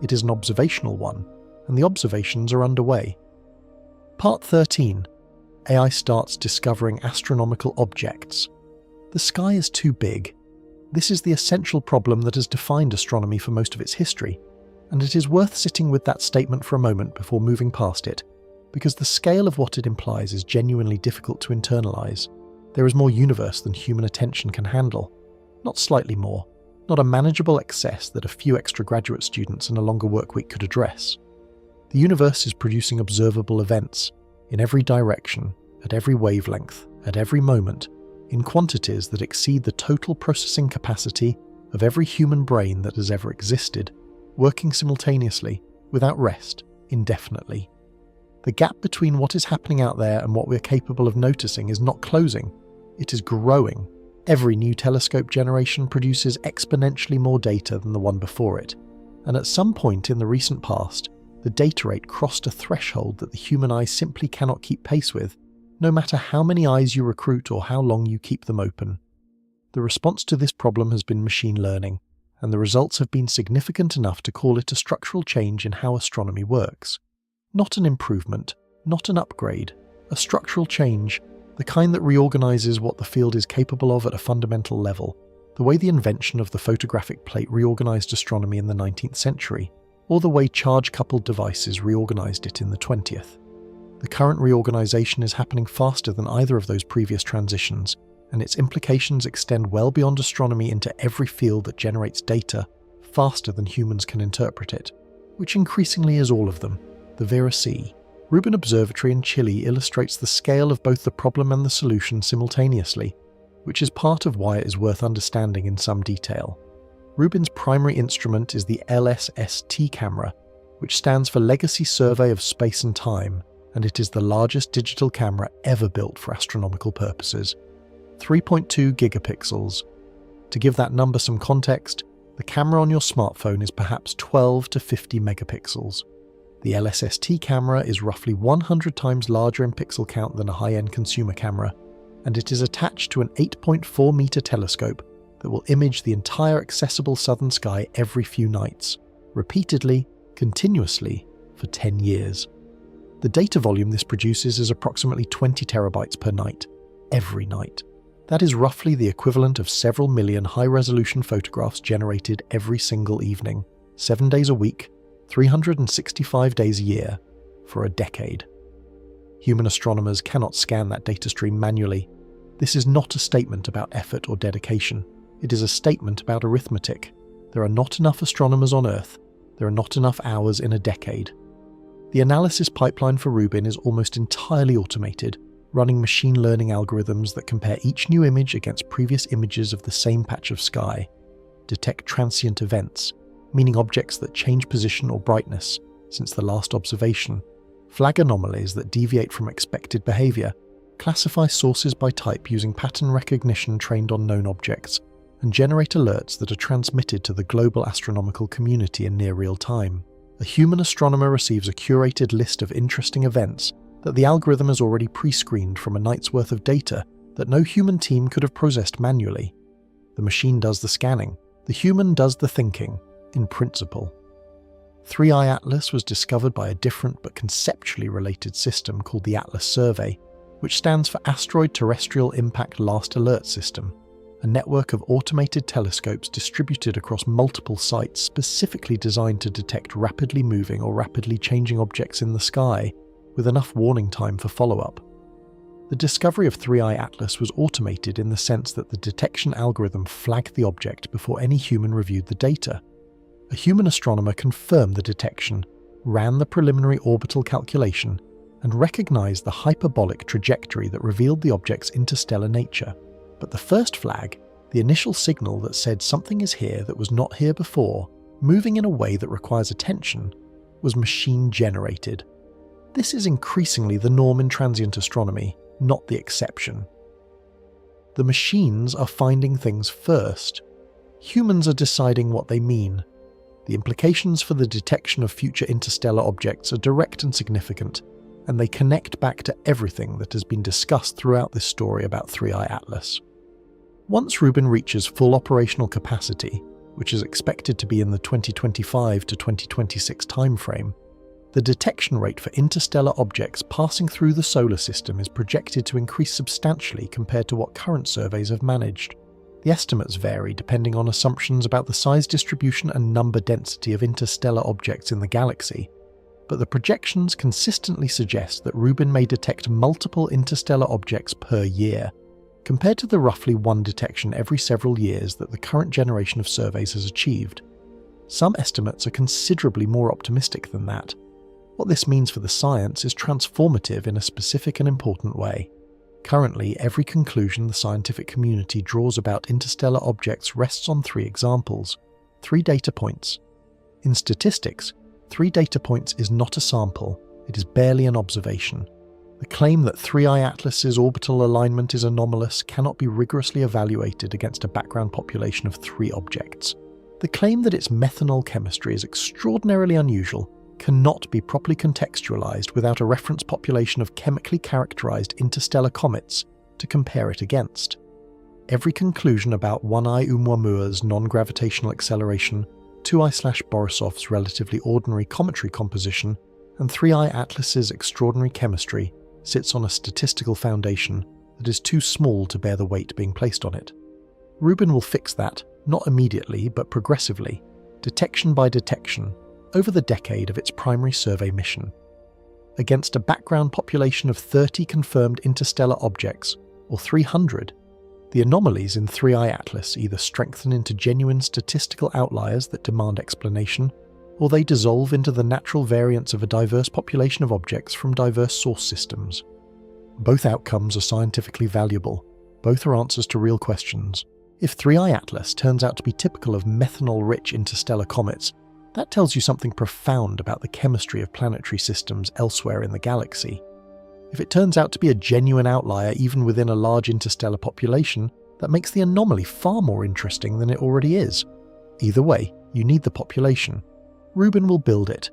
It is an observational one, and the observations are underway. Part 13. AI starts discovering astronomical objects. The sky is too big. This is the essential problem that has defined astronomy for most of its history, and it is worth sitting with that statement for a moment before moving past it, because the scale of what it implies is genuinely difficult to internalize. There is more universe than human attention can handle. Not slightly more, not a manageable excess that a few extra graduate students and a longer work week could address. The universe is producing observable events, in every direction, at every wavelength, at every moment, in quantities that exceed the total processing capacity of every human brain that has ever existed, working simultaneously, without rest, indefinitely. The gap between what is happening out there and what we are capable of noticing is not closing, it is growing. Every new telescope generation produces exponentially more data than the one before it, and at some point in the recent past, the data rate crossed a threshold that the human eye simply cannot keep pace with, no matter how many eyes you recruit or how long you keep them open. The response to this problem has been machine learning, and the results have been significant enough to call it a structural change in how astronomy works. Not an improvement, not an upgrade, a structural change, the kind that reorganizes what the field is capable of at a fundamental level, the way the invention of the photographic plate reorganized astronomy in the 19th century, or the way charge-coupled devices reorganized it in the 20th. The current reorganization is happening faster than either of those previous transitions, and its implications extend well beyond astronomy into every field that generates data, faster than humans can interpret it, which increasingly is all of them. The Vera C. Rubin Observatory in Chile illustrates the scale of both the problem and the solution simultaneously, which is part of why it is worth understanding in some detail. Rubin's primary instrument is the LSST camera, which stands for Legacy Survey of Space and Time, and it is the largest digital camera ever built for astronomical purposes. 3.2 gigapixels. To give that number some context, the camera on your smartphone is perhaps 12 to 50 megapixels. The LSST camera is roughly 100 times larger in pixel count than a high-end consumer camera, and it is attached to an 8.4-meter telescope that will image the entire accessible southern sky every few nights, repeatedly, continuously, for 10 years. The data volume this produces is approximately 20 terabytes per night, every night. That is roughly the equivalent of several million high-resolution photographs generated every single evening, 7 days a week, 365 days a year, for a decade. Human astronomers cannot scan that data stream manually. This is not a statement about effort or dedication. It is a statement about arithmetic. There are not enough astronomers on Earth. There are not enough hours in a decade. The analysis pipeline for Rubin is almost entirely automated, running machine learning algorithms that compare each new image against previous images of the same patch of sky, detect transient events, meaning objects that change position or brightness since the last observation, flag anomalies that deviate from expected behavior, classify sources by type using pattern recognition trained on known objects, and generate alerts that are transmitted to the global astronomical community in near real time. A human astronomer receives a curated list of interesting events that the algorithm has already pre-screened from a night's worth of data that no human team could have processed manually. The machine does the scanning, the human does the thinking, in principle. 3I Atlas was discovered by a different but conceptually related system called the Atlas Survey, which stands for Asteroid Terrestrial Impact Last Alert System, a network of automated telescopes distributed across multiple sites specifically designed to detect rapidly moving or rapidly changing objects in the sky, with enough warning time for follow-up. The discovery of 3I Atlas was automated in the sense that the detection algorithm flagged the object before any human reviewed the data. A human astronomer confirmed the detection, ran the preliminary orbital calculation, and recognized the hyperbolic trajectory that revealed the object's interstellar nature. But the first flag, the initial signal that said something is here that was not here before, moving in a way that requires attention, was machine-generated. This is increasingly the norm in transient astronomy, not the exception. The machines are finding things first. Humans are deciding what they mean. The implications for the detection of future interstellar objects are direct and significant, and they connect back to everything that has been discussed throughout this story about 3I Atlas. Once Rubin reaches full operational capacity, which is expected to be in the 2025 to 2026 timeframe, the detection rate for interstellar objects passing through the solar system is projected to increase substantially compared to what current surveys have managed. The estimates vary depending on assumptions about the size distribution and number density of interstellar objects in the galaxy, but the projections consistently suggest that Rubin may detect multiple interstellar objects per year, compared to the roughly one detection every several years that the current generation of surveys has achieved. Some estimates are considerably more optimistic than that. What this means for the science is transformative in a specific and important way. Currently, every conclusion the scientific community draws about interstellar objects rests on 3 examples, 3 data points. In statistics, 3 data points is not a sample, it is barely an observation. The claim that 3I Atlas's orbital alignment is anomalous cannot be rigorously evaluated against a background population of 3 objects. The claim that its methanol chemistry is extraordinarily unusual cannot be properly contextualized without a reference population of chemically characterized interstellar comets to compare it against. Every conclusion about 1I Oumuamua's non-gravitational acceleration, 2I/Borisov's relatively ordinary cometary composition, and 3I Atlas's extraordinary chemistry sits on a statistical foundation that is too small to bear the weight being placed on it. Rubin will fix that, not immediately but progressively, detection by detection, over the decade of its primary survey mission. Against a background population of 30 confirmed interstellar objects, or 300, the anomalies in 3I Atlas either strengthen into genuine statistical outliers that demand explanation, or they dissolve into the natural variance of a diverse population of objects from diverse source systems. Both outcomes are scientifically valuable. Both are answers to real questions. If 3I Atlas turns out to be typical of methanol-rich interstellar comets, that tells you something profound about the chemistry of planetary systems elsewhere in the galaxy. If it turns out to be a genuine outlier even within a large interstellar population, that makes the anomaly far more interesting than it already is. Either way, you need the population. Rubin will build it.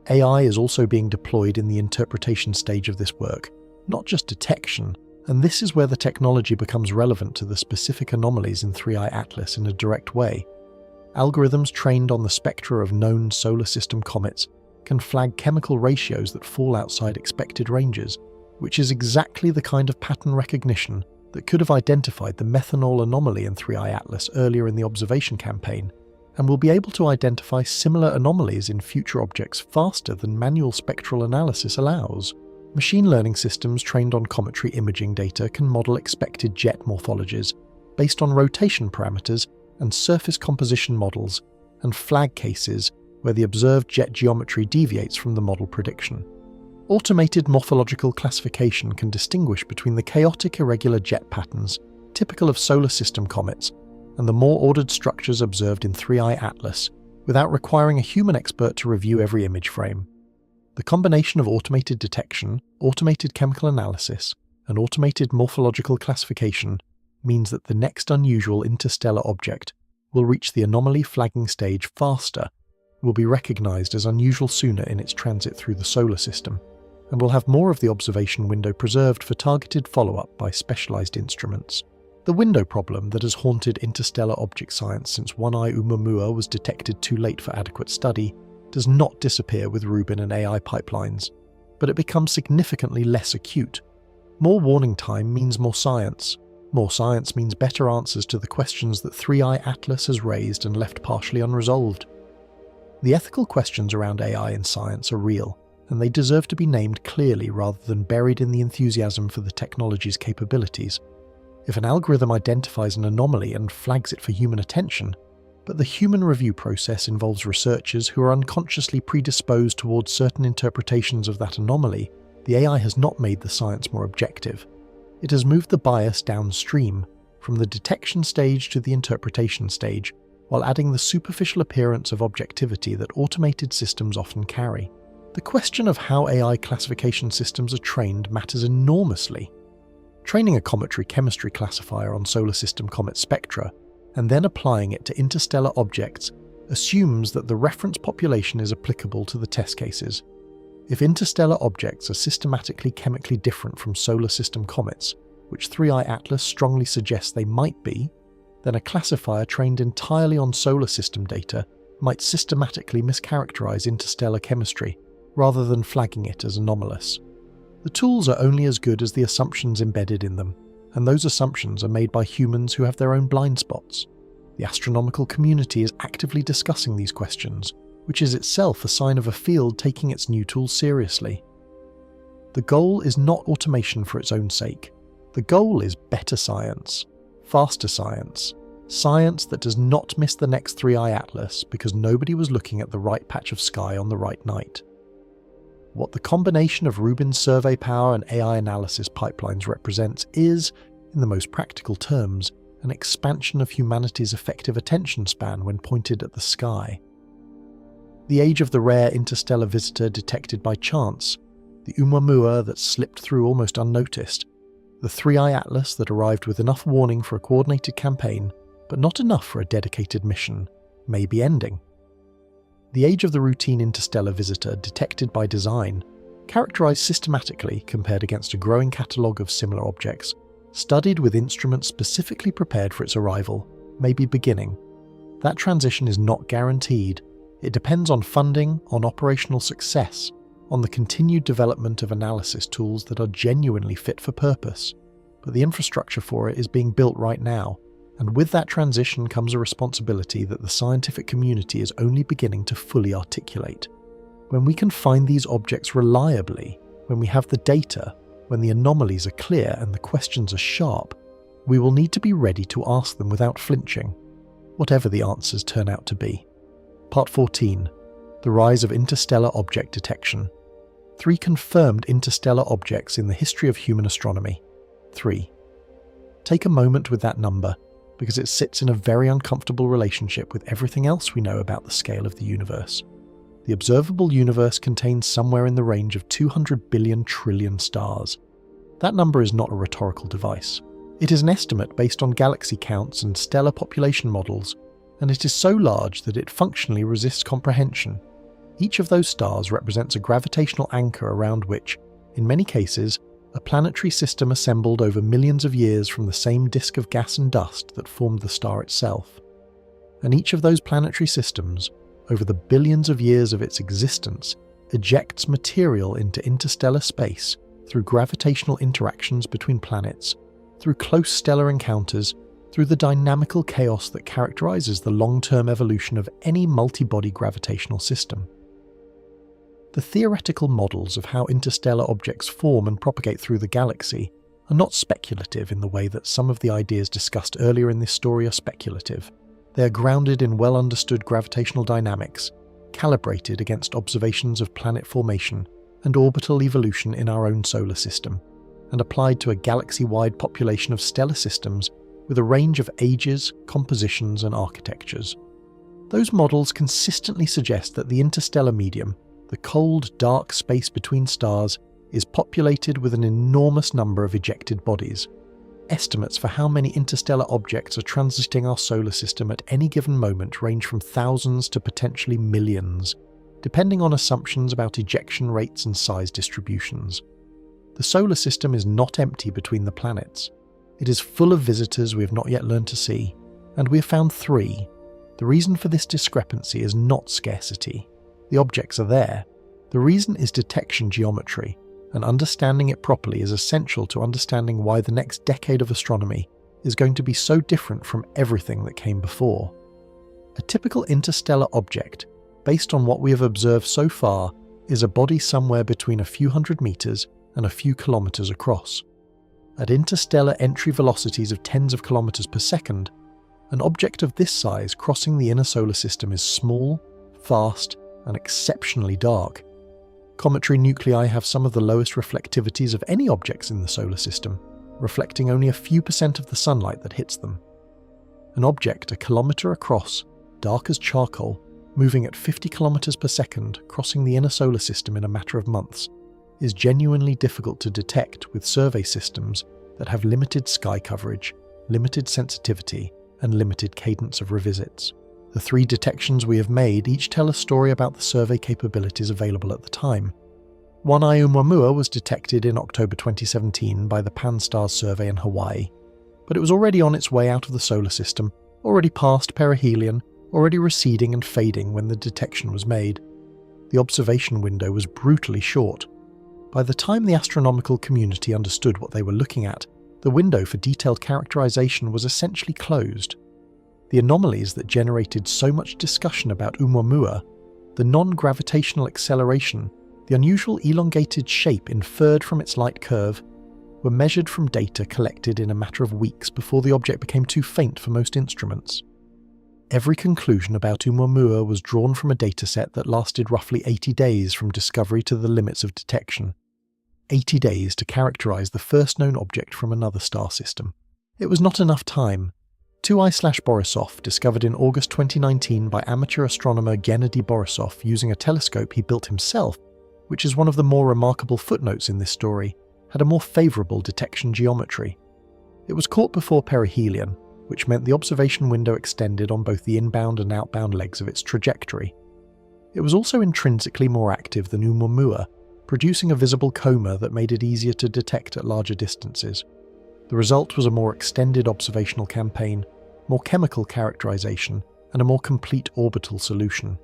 AI is also being deployed in the interpretation stage of this work, not just detection, and this is where the technology becomes relevant to the specific anomalies in 3I Atlas in a direct way. Algorithms trained on the spectra of known solar system comets can flag chemical ratios that fall outside expected ranges, which is exactly the kind of pattern recognition that could have identified the methanol anomaly in 3I Atlas earlier in the observation campaign, and will be able to identify similar anomalies in future objects faster than manual spectral analysis allows. Machine learning systems trained on cometary imaging data can model expected jet morphologies based on rotation parameters and surface composition models, and flag cases where the observed jet geometry deviates from the model prediction. Automated morphological classification can distinguish between the chaotic irregular jet patterns typical of solar system comets and the more ordered structures observed in 3I Atlas without requiring a human expert to review every image frame. The combination of automated detection, automated chemical analysis, and automated morphological classification means that the next unusual interstellar object will reach the anomaly flagging stage faster, will be recognized as unusual sooner in its transit through the solar system, and we'll have more of the observation window preserved for targeted follow-up by specialized instruments. The window problem that has haunted interstellar object science since One-Eye Oumuamua was detected too late for adequate study does not disappear with Rubin and AI pipelines, but it becomes significantly less acute. More warning time means more science. More science means better answers to the questions that 3i Atlas has raised and left partially unresolved. The ethical questions around AI in science are real, and they deserve to be named clearly rather than buried in the enthusiasm for the technology's capabilities. If an algorithm identifies an anomaly and flags it for human attention, but the human review process involves researchers who are unconsciously predisposed towards certain interpretations of that anomaly, the AI has not made the science more objective. It has moved the bias downstream, from the detection stage to the interpretation stage, while adding the superficial appearance of objectivity that automated systems often carry. The question of how AI classification systems are trained matters enormously. Training a cometary chemistry classifier on solar system comet spectra, and then applying it to interstellar objects, assumes that the reference population is applicable to the test cases. If interstellar objects are systematically chemically different from solar system comets, which 3i Atlas strongly suggests they might be, then a classifier trained entirely on solar system data might systematically mischaracterize interstellar chemistry, rather than flagging it as anomalous. The tools are only as good as the assumptions embedded in them, and those assumptions are made by humans who have their own blind spots. The astronomical community is actively discussing these questions, which is itself a sign of a field taking its new tools seriously. The goal is not automation for its own sake. The goal is better science, faster science, science that does not miss the next 3i Atlas because nobody was looking at the right patch of sky on the right night. What the combination of Rubin's survey power and AI analysis pipelines represents is, in the most practical terms, an expansion of humanity's effective attention span when pointed at the sky. The age of the rare interstellar visitor detected by chance, the Oumuamua that slipped through almost unnoticed, the 3i Atlas that arrived with enough warning for a coordinated campaign, but not enough for a dedicated mission, may be ending. The age of the routine interstellar visitor detected by design, characterized systematically compared against a growing catalogue of similar objects, studied with instruments specifically prepared for its arrival, may be beginning. That transition is not guaranteed. It depends on funding, on operational success, on the continued development of analysis tools that are genuinely fit for purpose. But the infrastructure for it is being built right now, and with that transition comes a responsibility that the scientific community is only beginning to fully articulate. When we can find these objects reliably, when we have the data, when the anomalies are clear and the questions are sharp, we will need to be ready to ask them without flinching, whatever the answers turn out to be. Part 14. The Rise of Interstellar Object Detection. 3 confirmed interstellar objects in the history of human astronomy. 3. Take a moment with that number, because it sits in a very uncomfortable relationship with everything else we know about the scale of the universe. The observable universe contains somewhere in the range of 200 billion trillion stars. That number is not a rhetorical device. It is an estimate based on galaxy counts and stellar population models, and it is so large that it functionally resists comprehension. Each of those stars represents a gravitational anchor around which, in many cases, a planetary system assembled over millions of years from the same disk of gas and dust that formed the star itself. And each of those planetary systems, over the billions of years of its existence, ejects material into interstellar space through gravitational interactions between planets, through close stellar encounters, through the dynamical chaos that characterizes the long-term evolution of any multi-body gravitational system. The theoretical models of how interstellar objects form and propagate through the galaxy are not speculative in the way that some of the ideas discussed earlier in this story are speculative. They are grounded in well-understood gravitational dynamics, calibrated against observations of planet formation and orbital evolution in our own solar system, and applied to a galaxy-wide population of stellar systems with a range of ages, compositions, and architectures. Those models consistently suggest that the interstellar medium, the cold, dark space between stars, is populated with an enormous number of ejected bodies. Estimates for how many interstellar objects are transiting our solar system at any given moment range from thousands to potentially millions, depending on assumptions about ejection rates and size distributions. The solar system is not empty between the planets. It is full of visitors we have not yet learned to see, and we have found 3. The reason for this discrepancy is not scarcity. The objects are there. The reason is detection geometry, and understanding it properly is essential to understanding why the next decade of astronomy is going to be so different from everything that came before. A typical interstellar object, based on what we have observed so far, is a body somewhere between a few hundred meters and a few kilometers across. At interstellar entry velocities of tens of kilometers per second, an object of this size crossing the inner solar system is small, fast, and exceptionally dark. Cometary nuclei have some of the lowest reflectivities of any objects in the solar system, reflecting only a few % of the sunlight that hits them. An object a kilometer across, dark as charcoal, moving at 50 kilometers per second, crossing the inner solar system in a matter of months, is genuinely difficult to detect with survey systems that have limited sky coverage, limited sensitivity, and limited cadence of revisits. The 3 detections we have made each tell a story about the survey capabilities available at the time. 1I Oumuamua was detected in October 2017 by the Pan-STARRS survey in Hawaii, but it was already on its way out of the solar system, already past perihelion, already receding and fading when the detection was made. The observation window was brutally short. By the time the astronomical community understood what they were looking at, the window for detailed characterization was essentially closed. The anomalies that generated so much discussion about Oumuamua, the non-gravitational acceleration, the unusual elongated shape inferred from its light curve, were measured from data collected in a matter of weeks before the object became too faint for most instruments. Every conclusion about Oumuamua was drawn from a dataset that lasted roughly 80 days from discovery to the limits of detection. 80 days to characterize the first known object from another star system. It was not enough time. 2I/Borisov, discovered in August 2019 by amateur astronomer Gennady Borisov using a telescope he built himself, which is one of the more remarkable footnotes in this story, had a more favourable detection geometry. It was caught before perihelion, which meant the observation window extended on both the inbound and outbound legs of its trajectory. It was also intrinsically more active than Oumuamua, producing a visible coma that made it easier to detect at larger distances. The result was a more extended observational campaign, more chemical characterization, and a more complete orbital solution.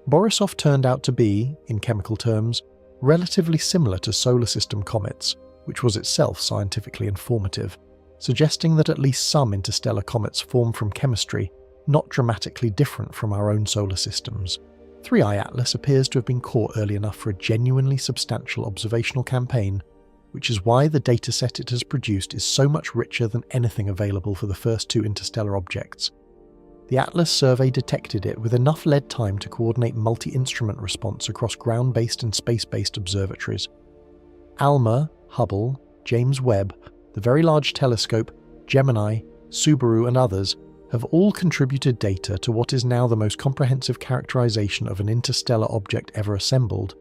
Borisov turned out to be, in chemical terms, relatively similar to solar system comets, which was itself scientifically informative, suggesting that at least some interstellar comets form from chemistry not dramatically different from our own solar systems. 3I Atlas appears to have been caught early enough for a genuinely substantial observational campaign, which is why the dataset it has produced is so much richer than anything available for the first 2 interstellar objects. The Atlas survey detected it with enough lead time to coordinate multi-instrument response across ground-based and space-based observatories. ALMA, Hubble, James Webb, the Very Large Telescope, Gemini, Subaru and others have all contributed data to what is now the most comprehensive characterization of an interstellar object ever assembled.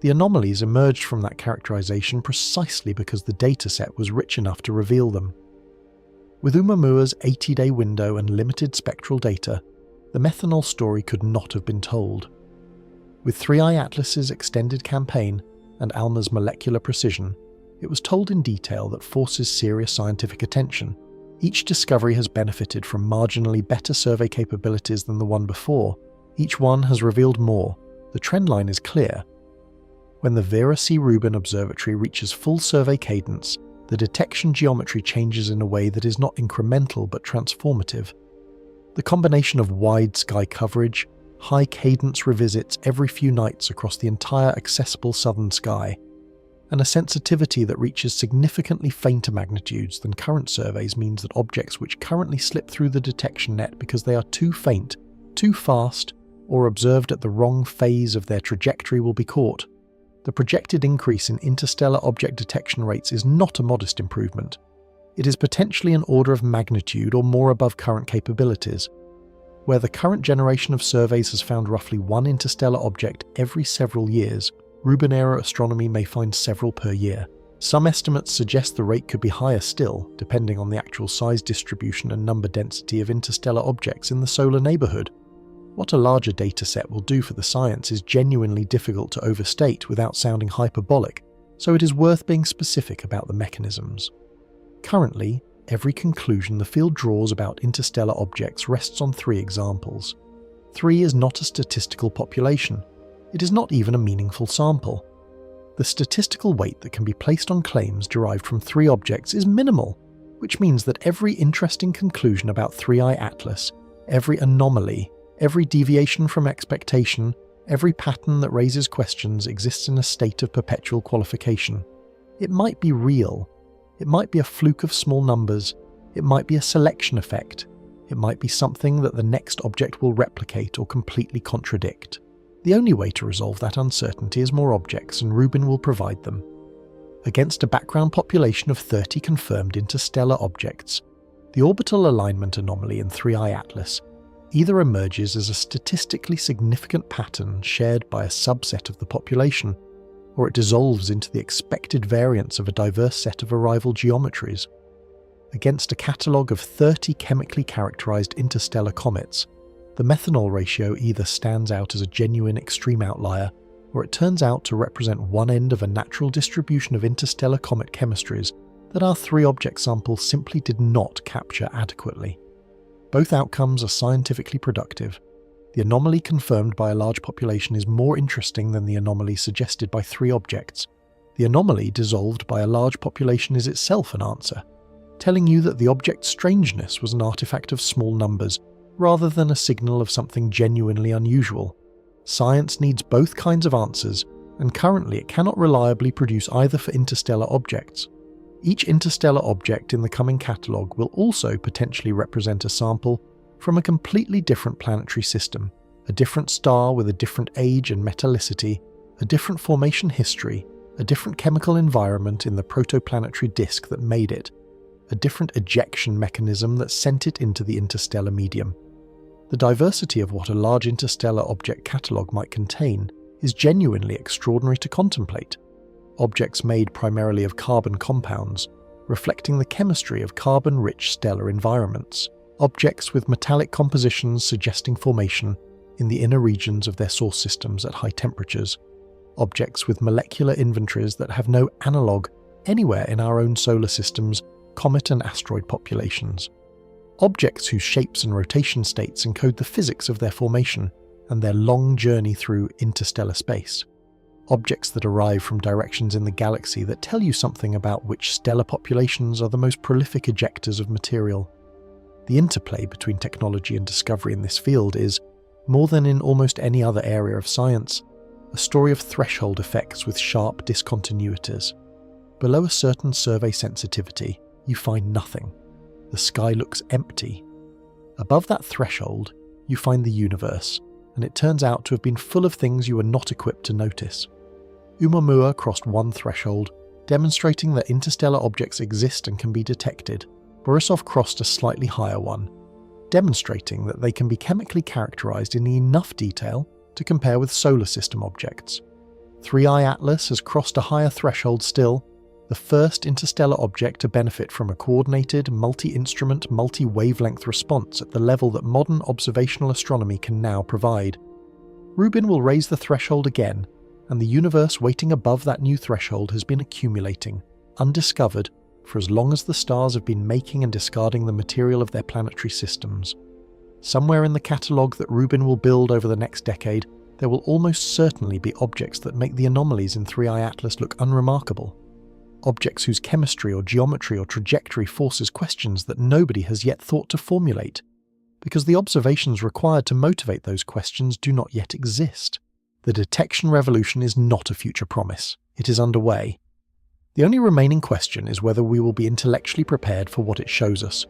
The anomalies emerged from that characterization precisely because the dataset was rich enough to reveal them. With Oumuamua's 80-day window and limited spectral data, the methanol story could not have been told. With 3I Atlas's extended campaign and ALMA's molecular precision, it was told in detail that forces serious scientific attention. Each discovery has benefited from marginally better survey capabilities than the one before. Each one has revealed more. The trend line is clear. When the Vera C. Rubin Observatory reaches full survey cadence, the detection geometry changes in a way that is not incremental but transformative. The combination of wide sky coverage, high cadence revisits every few nights across the entire accessible southern sky, and a sensitivity that reaches significantly fainter magnitudes than current surveys means that objects which currently slip through the detection net because they are too faint, too fast, or observed at the wrong phase of their trajectory will be caught. The projected increase in interstellar object detection rates is not a modest improvement. It is potentially an order of magnitude or more above current capabilities. Where the current generation of surveys has found roughly 1 interstellar object every several years, Rubin-era astronomy may find several per year. Some estimates suggest the rate could be higher still, depending on the actual size distribution and number density of interstellar objects in the solar neighbourhood. What a larger dataset will do for the science is genuinely difficult to overstate without sounding hyperbolic, so it is worth being specific about the mechanisms. Currently, every conclusion the field draws about interstellar objects rests on 3 examples. 3 is not a statistical population. It is not even a meaningful sample. The statistical weight that can be placed on claims derived from 3 objects is minimal, which means that every interesting conclusion about 3i Atlas, every anomaly, every deviation from expectation, every pattern that raises questions exists in a state of perpetual qualification. It might be real. It might be a fluke of small numbers. It might be a selection effect. It might be something that the next object will replicate or completely contradict. The only way to resolve that uncertainty is more objects, and Rubin will provide them. Against a background population of 30 confirmed interstellar objects, the orbital alignment anomaly in 3i Atlas either emerges as a statistically significant pattern shared by a subset of the population, or it dissolves into the expected variance of a diverse set of arrival geometries. Against a catalogue of 30 chemically characterized interstellar comets, the methanol ratio either stands out as a genuine extreme outlier, or it turns out to represent one end of a natural distribution of interstellar comet chemistries that our 3-object sample simply did not capture adequately. Both outcomes are scientifically productive. The anomaly confirmed by a large population is more interesting than the anomaly suggested by 3 objects. The anomaly dissolved by a large population is itself an answer, telling you that the object's strangeness was an artifact of small numbers, rather than a signal of something genuinely unusual. Science needs both kinds of answers, and currently it cannot reliably produce either for interstellar objects. Each interstellar object in the coming catalogue will also potentially represent a sample from a completely different planetary system, a different star with a different age and metallicity, a different formation history, a different chemical environment in the protoplanetary disk that made it, a different ejection mechanism that sent it into the interstellar medium. The diversity of what a large interstellar object catalogue might contain is genuinely extraordinary to contemplate. Objects made primarily of carbon compounds, reflecting the chemistry of carbon-rich stellar environments. Objects with metallic compositions suggesting formation in the inner regions of their source systems at high temperatures. Objects with molecular inventories that have no analogue anywhere in our own solar system's comet and asteroid populations. Objects whose shapes and rotation states encode the physics of their formation and their long journey through interstellar space. Objects that arrive from directions in the galaxy that tell you something about which stellar populations are the most prolific ejectors of material. The interplay between technology and discovery in this field is, more than in almost any other area of science, a story of threshold effects with sharp discontinuities. Below a certain survey sensitivity, you find nothing. The sky looks empty. Above that threshold, you find the universe, and it turns out to have been full of things you were not equipped to notice. Oumuamua crossed one threshold, demonstrating that interstellar objects exist and can be detected. Borisov crossed a slightly higher one, demonstrating that they can be chemically characterized in enough detail to compare with solar system objects. 3i Atlas has crossed a higher threshold still, the first interstellar object to benefit from a coordinated, multi-instrument, multi-wavelength response at the level that modern observational astronomy can now provide. Rubin will raise the threshold again, and the universe waiting above that new threshold has been accumulating, undiscovered, for as long as the stars have been making and discarding the material of their planetary systems. Somewhere in the catalogue that Rubin will build over the next decade, there will almost certainly be objects that make the anomalies in 3i Atlas look unremarkable. Objects whose chemistry or geometry or trajectory forces questions that nobody has yet thought to formulate, because the observations required to motivate those questions do not yet exist. The detection revolution is not a future promise. It is underway. The only remaining question is whether we will be intellectually prepared for what it shows us,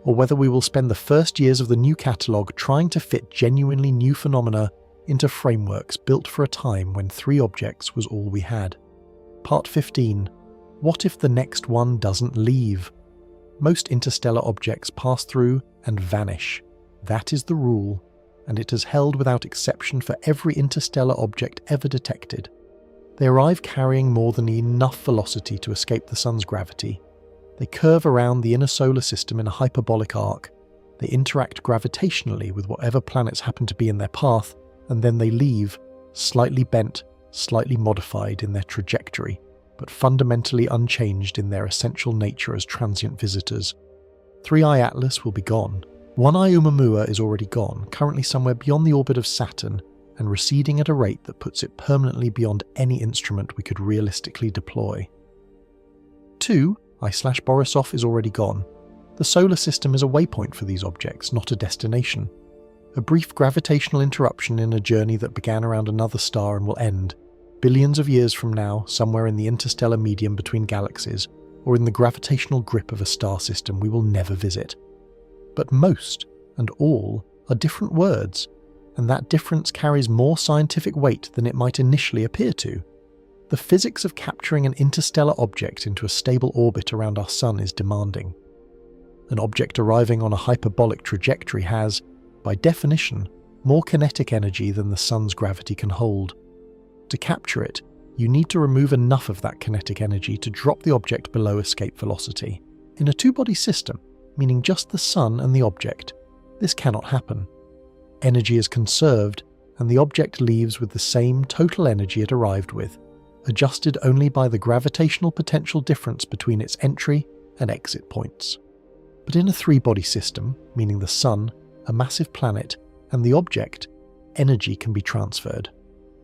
or whether we will spend the first years of the new catalogue trying to fit genuinely new phenomena into frameworks built for a time when 3 objects was all we had. Part 15. What if the next one doesn't leave? Most interstellar objects pass through and vanish. That is the rule, and it has held without exception for every interstellar object ever detected. They arrive carrying more than enough velocity to escape the sun's gravity. They curve around the inner solar system in a hyperbolic arc. They interact gravitationally with whatever planets happen to be in their path, and then they leave, slightly bent, slightly modified in their trajectory, but fundamentally unchanged in their essential nature as transient visitors. 3i Atlas will be gone. 1i Oumuamua is already gone, currently somewhere beyond the orbit of Saturn, and receding at a rate that puts it permanently beyond any instrument we could realistically deploy. 2i/Borisov is already gone. The solar system is a waypoint for these objects, not a destination. A brief gravitational interruption in a journey that began around another star and will end, billions of years from now, somewhere in the interstellar medium between galaxies, or in the gravitational grip of a star system we will never visit. But most, and all, are different words, and that difference carries more scientific weight than it might initially appear to. The physics of capturing an interstellar object into a stable orbit around our Sun is demanding. An object arriving on a hyperbolic trajectory has, by definition, more kinetic energy than the Sun's gravity can hold. To capture it, you need to remove enough of that kinetic energy to drop the object below escape velocity. In a two-body system, meaning just the Sun and the object, this cannot happen. Energy is conserved, and the object leaves with the same total energy it arrived with, adjusted only by the gravitational potential difference between its entry and exit points. But in a three-body system, meaning the Sun, a massive planet, and the object, energy can be transferred.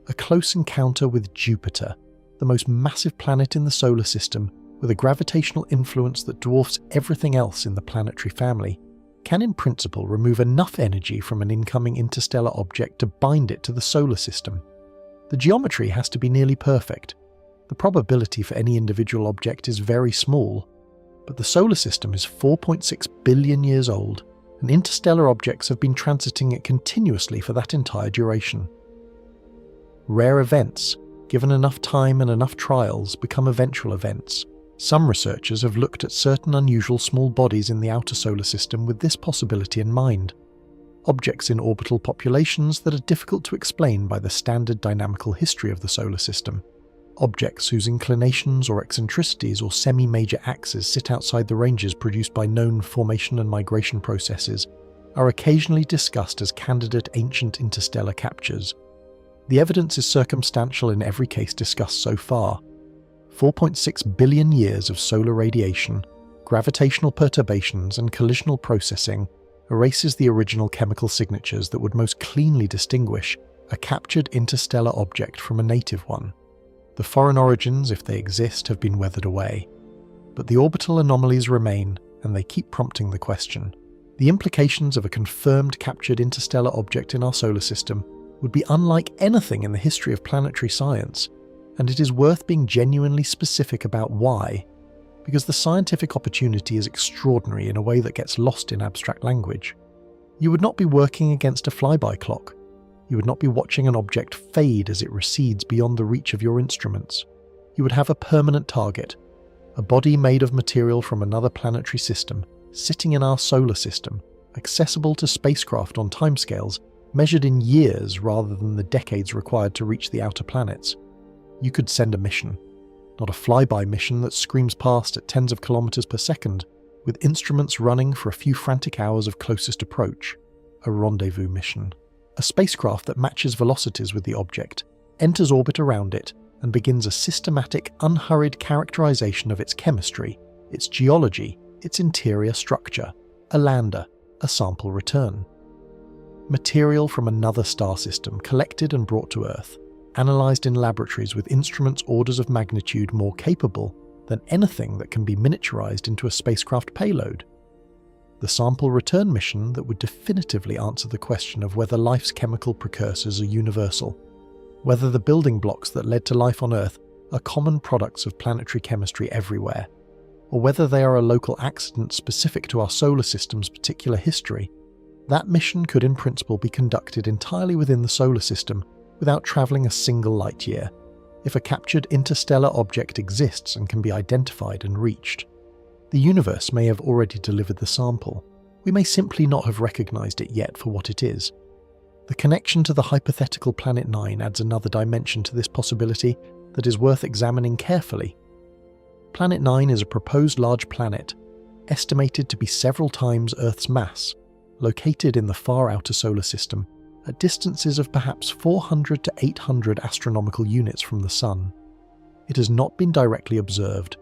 A close encounter with Jupiter, the most massive planet in the solar system, with a gravitational influence that dwarfs everything else in the planetary family, can in principle remove enough energy from an incoming interstellar object to bind it to the solar system. The geometry has to be nearly perfect. The probability for any individual object is very small, but the solar system is 4.6 billion years old, and interstellar objects have been transiting it continuously for that entire duration. Rare events, given enough time and enough trials, become eventual events. Some researchers have looked at certain unusual small bodies in the outer solar system with this possibility in mind. Objects in orbital populations that are difficult to explain by the standard dynamical history of the solar system. Objects whose inclinations or eccentricities or semi-major axes sit outside the ranges produced by known formation and migration processes are occasionally discussed as candidate ancient interstellar captures. The evidence is circumstantial in every case discussed so far. 4.6 billion years of solar radiation, gravitational perturbations and collisional processing erases the original chemical signatures that would most cleanly distinguish a captured interstellar object from a native one. The foreign origins, if they exist, have been weathered away. But the orbital anomalies remain, and they keep prompting the question. The implications of a confirmed captured interstellar object in our solar system would be unlike anything in the history of planetary science, and it is worth being genuinely specific about why, because the scientific opportunity is extraordinary in a way that gets lost in abstract language. You would not be working against a flyby clock. You would not be watching an object fade as it recedes beyond the reach of your instruments. You would have a permanent target, a body made of material from another planetary system, sitting in our solar system, accessible to spacecraft on timescales measured in years rather than the decades required to reach the outer planets. You could send a mission, not a flyby mission that screams past at tens of kilometers per second, with instruments running for a few frantic hours of closest approach, a rendezvous mission. A spacecraft that matches velocities with the object, enters orbit around it, and begins a systematic, unhurried characterization of its chemistry, its geology, its interior structure, a lander, a sample return. Material from another star system collected and brought to Earth, analysed in laboratories with instruments orders of magnitude more capable than anything that can be miniaturized into a spacecraft payload. The sample return mission that would definitively answer the question of whether life's chemical precursors are universal, whether the building blocks that led to life on Earth are common products of planetary chemistry everywhere, or whether they are a local accident specific to our solar system's particular history. That mission could in principle be conducted entirely within the solar system without travelling a single light year, if a captured interstellar object exists and can be identified and reached. The universe may have already delivered the sample. We may simply not have recognised it yet for what it is. The connection to the hypothetical Planet 9 adds another dimension to this possibility that is worth examining carefully. Planet 9 is a proposed large planet, estimated to be several times Earth's mass, located in the far outer solar system, at distances of perhaps 400 to 800 astronomical units from the Sun. It has not been directly observed.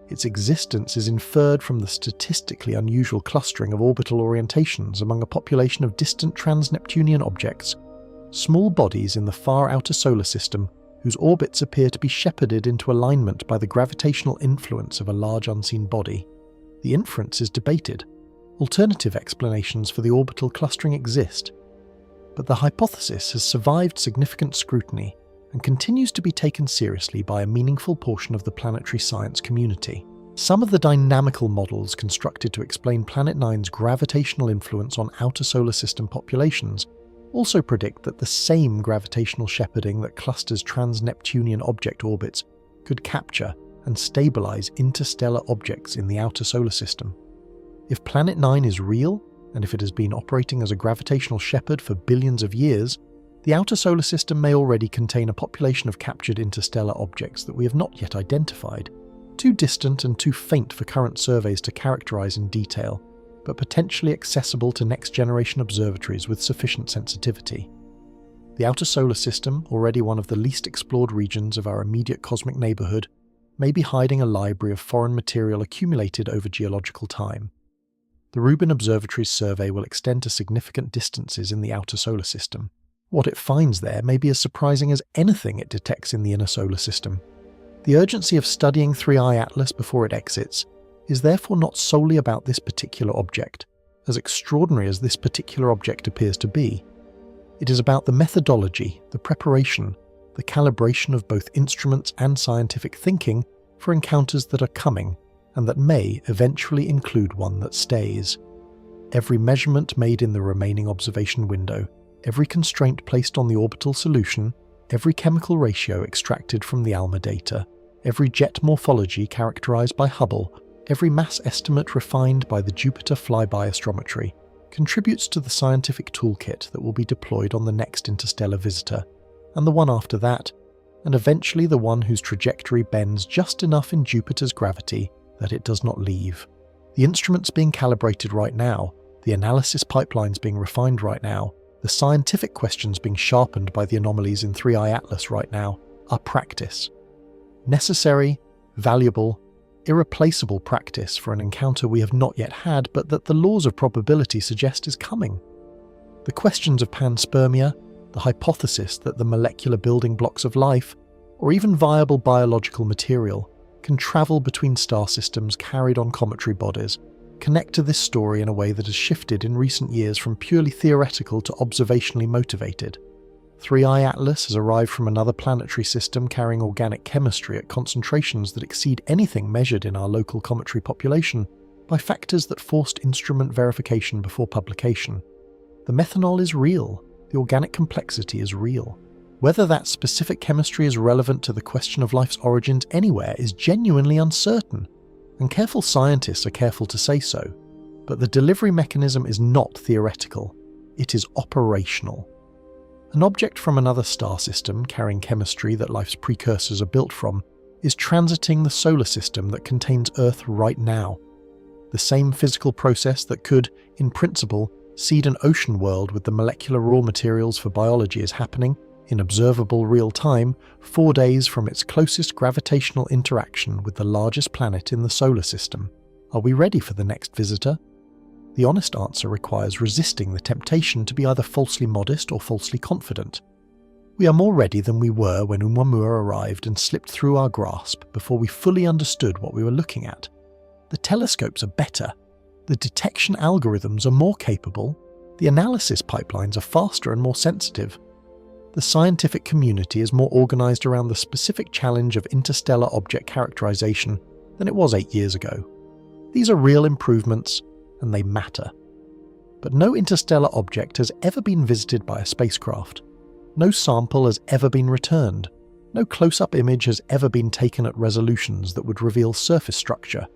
Its existence is inferred from the statistically unusual clustering of orbital orientations among a population of distant trans-Neptunian objects, small bodies in the far outer solar system whose orbits appear to be shepherded into alignment by the gravitational influence of a large unseen body. The inference is debated. Alternative explanations for the orbital clustering exist, but the hypothesis has survived significant scrutiny and continues to be taken seriously by a meaningful portion of the planetary science community. Some of the dynamical models constructed to explain Planet Nine's gravitational influence on outer solar system populations also predict that the same gravitational shepherding that clusters trans-Neptunian object orbits could capture and stabilize interstellar objects in the outer solar system. If Planet 9 is real, and if it has been operating as a gravitational shepherd for billions of years, the outer solar system may already contain a population of captured interstellar objects that we have not yet identified, too distant and too faint for current surveys to characterize in detail, but potentially accessible to next-generation observatories with sufficient sensitivity. The outer solar system, already one of the least explored regions of our immediate cosmic neighborhood, may be hiding a library of foreign material accumulated over geological time. The Rubin Observatory's survey will extend to significant distances in the outer solar system. What it finds there may be as surprising as anything it detects in the inner solar system. The urgency of studying 3I Atlas before it exits is therefore not solely about this particular object, as extraordinary as this particular object appears to be. It is about the methodology, the preparation, the calibration of both instruments and scientific thinking for encounters that are coming, and that may eventually include one that stays. Every measurement made in the remaining observation window, every constraint placed on the orbital solution, every chemical ratio extracted from the ALMA data, every jet morphology characterized by Hubble, every mass estimate refined by the Jupiter flyby astrometry, contributes to the scientific toolkit that will be deployed on the next interstellar visitor, and the one after that, and eventually the one whose trajectory bends just enough in Jupiter's gravity that it does not leave. The instruments being calibrated right now, the analysis pipelines being refined right now, the scientific questions being sharpened by the anomalies in 3I Atlas right now, are practice. Necessary, valuable, irreplaceable practice for an encounter we have not yet had, but that the laws of probability suggest is coming. The questions of panspermia, the hypothesis that the molecular building blocks of life, or even viable biological material, can travel between star systems carried on cometary bodies, connect to this story in a way that has shifted in recent years from purely theoretical to observationally motivated. 3I Atlas has arrived from another planetary system carrying organic chemistry at concentrations that exceed anything measured in our local cometary population by factors that forced instrument verification before publication. The methanol is real, the organic complexity is real. Whether that specific chemistry is relevant to the question of life's origins anywhere is genuinely uncertain, and careful scientists are careful to say so. But the delivery mechanism is not theoretical, it is operational. An object from another star system carrying chemistry that life's precursors are built from is transiting the solar system that contains Earth right now. The same physical process that could, in principle, seed an ocean world with the molecular raw materials for biology is happening, in observable real time, 4 days from its closest gravitational interaction with the largest planet in the solar system. Are we ready for the next visitor? The honest answer requires resisting the temptation to be either falsely modest or falsely confident. We are more ready than we were when Oumuamua arrived and slipped through our grasp before we fully understood what we were looking at. The telescopes are better. The detection algorithms are more capable. The analysis pipelines are faster and more sensitive. The scientific community is more organized around the specific challenge of interstellar object characterization than it was 8 years ago. These are real improvements, and they matter. But no interstellar object has ever been visited by a spacecraft. No sample has ever been returned. No close-up image has ever been taken at resolutions that would reveal surface structure.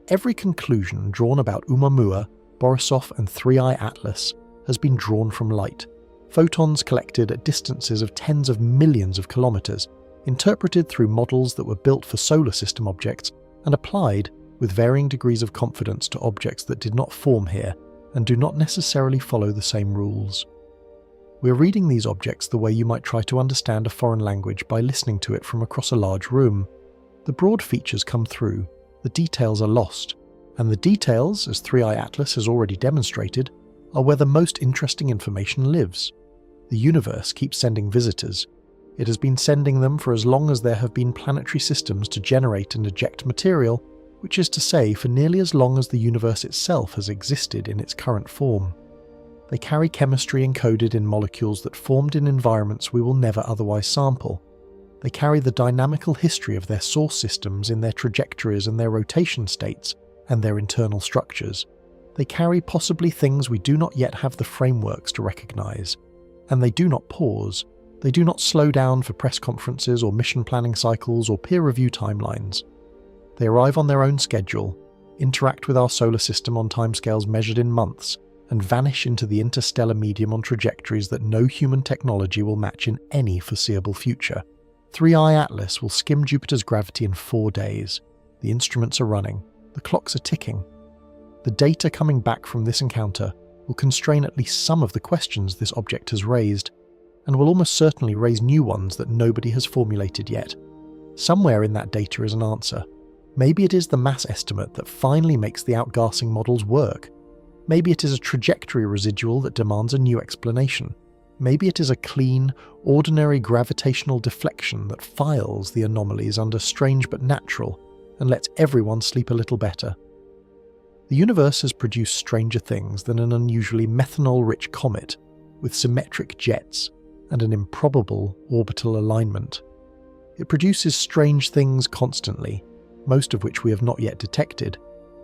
Every conclusion drawn about Oumuamua, Borisov, and 3I Atlas has been drawn from light. Photons collected at distances of tens of millions of kilometers, interpreted through models that were built for solar system objects and applied with varying degrees of confidence to objects that did not form here, and do not necessarily follow the same rules. We're reading these objects the way you might try to understand a foreign language by listening to it from across a large room. The broad features come through, the details are lost, and the details, as 3i Atlas has already demonstrated, are where the most interesting information lives. The universe keeps sending visitors. It has been sending them for as long as there have been planetary systems to generate and eject material, which is to say for nearly as long as the universe itself has existed in its current form. They carry chemistry encoded in molecules that formed in environments we will never otherwise sample. They carry the dynamical history of their source systems in their trajectories and their rotation states, and their internal structures. They carry possibly things we do not yet have the frameworks to recognize. And they do not pause. They do not slow down for press conferences or mission planning cycles or peer review timelines. They arrive on their own schedule, interact with our solar system on timescales measured in months, and vanish into the interstellar medium on trajectories that no human technology will match in any foreseeable future. 3i Atlas will skim Jupiter's gravity in 4 days. The instruments are running. The clocks are ticking. The data coming back from this encounter will constrain at least some of the questions this object has raised, and will almost certainly raise new ones that nobody has formulated yet. Somewhere in that data is an answer. Maybe it is the mass estimate that finally makes the outgassing models work. Maybe it is a trajectory residual that demands a new explanation. Maybe it is a clean, ordinary gravitational deflection that files the anomalies under strange but natural, and lets everyone sleep a little better. The universe has produced stranger things than an unusually methanol-rich comet, with symmetric jets and an improbable orbital alignment. It produces strange things constantly, most of which we have not yet detected,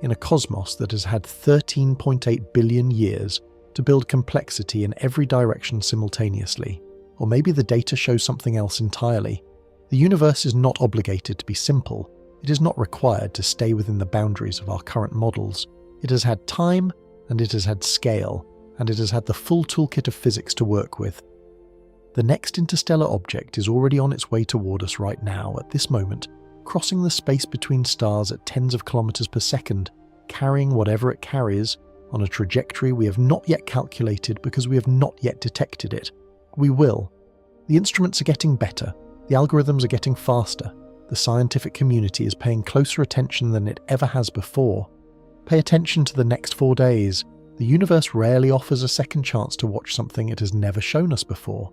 in a cosmos that has had 13.8 billion years to build complexity in every direction simultaneously. Or maybe the data shows something else entirely. The universe is not obligated to be simple. It is not required to stay within the boundaries of our current models. It has had time, and it has had scale, and it has had the full toolkit of physics to work with. The next interstellar object is already on its way toward us right now, at this moment, crossing the space between stars at tens of kilometers per second, carrying whatever it carries on a trajectory we have not yet calculated because we have not yet detected it. We will. The instruments are getting better. The algorithms are getting faster. The scientific community is paying closer attention than it ever has before. Pay attention to the next 4 days. The universe rarely offers a second chance to watch something it has never shown us before.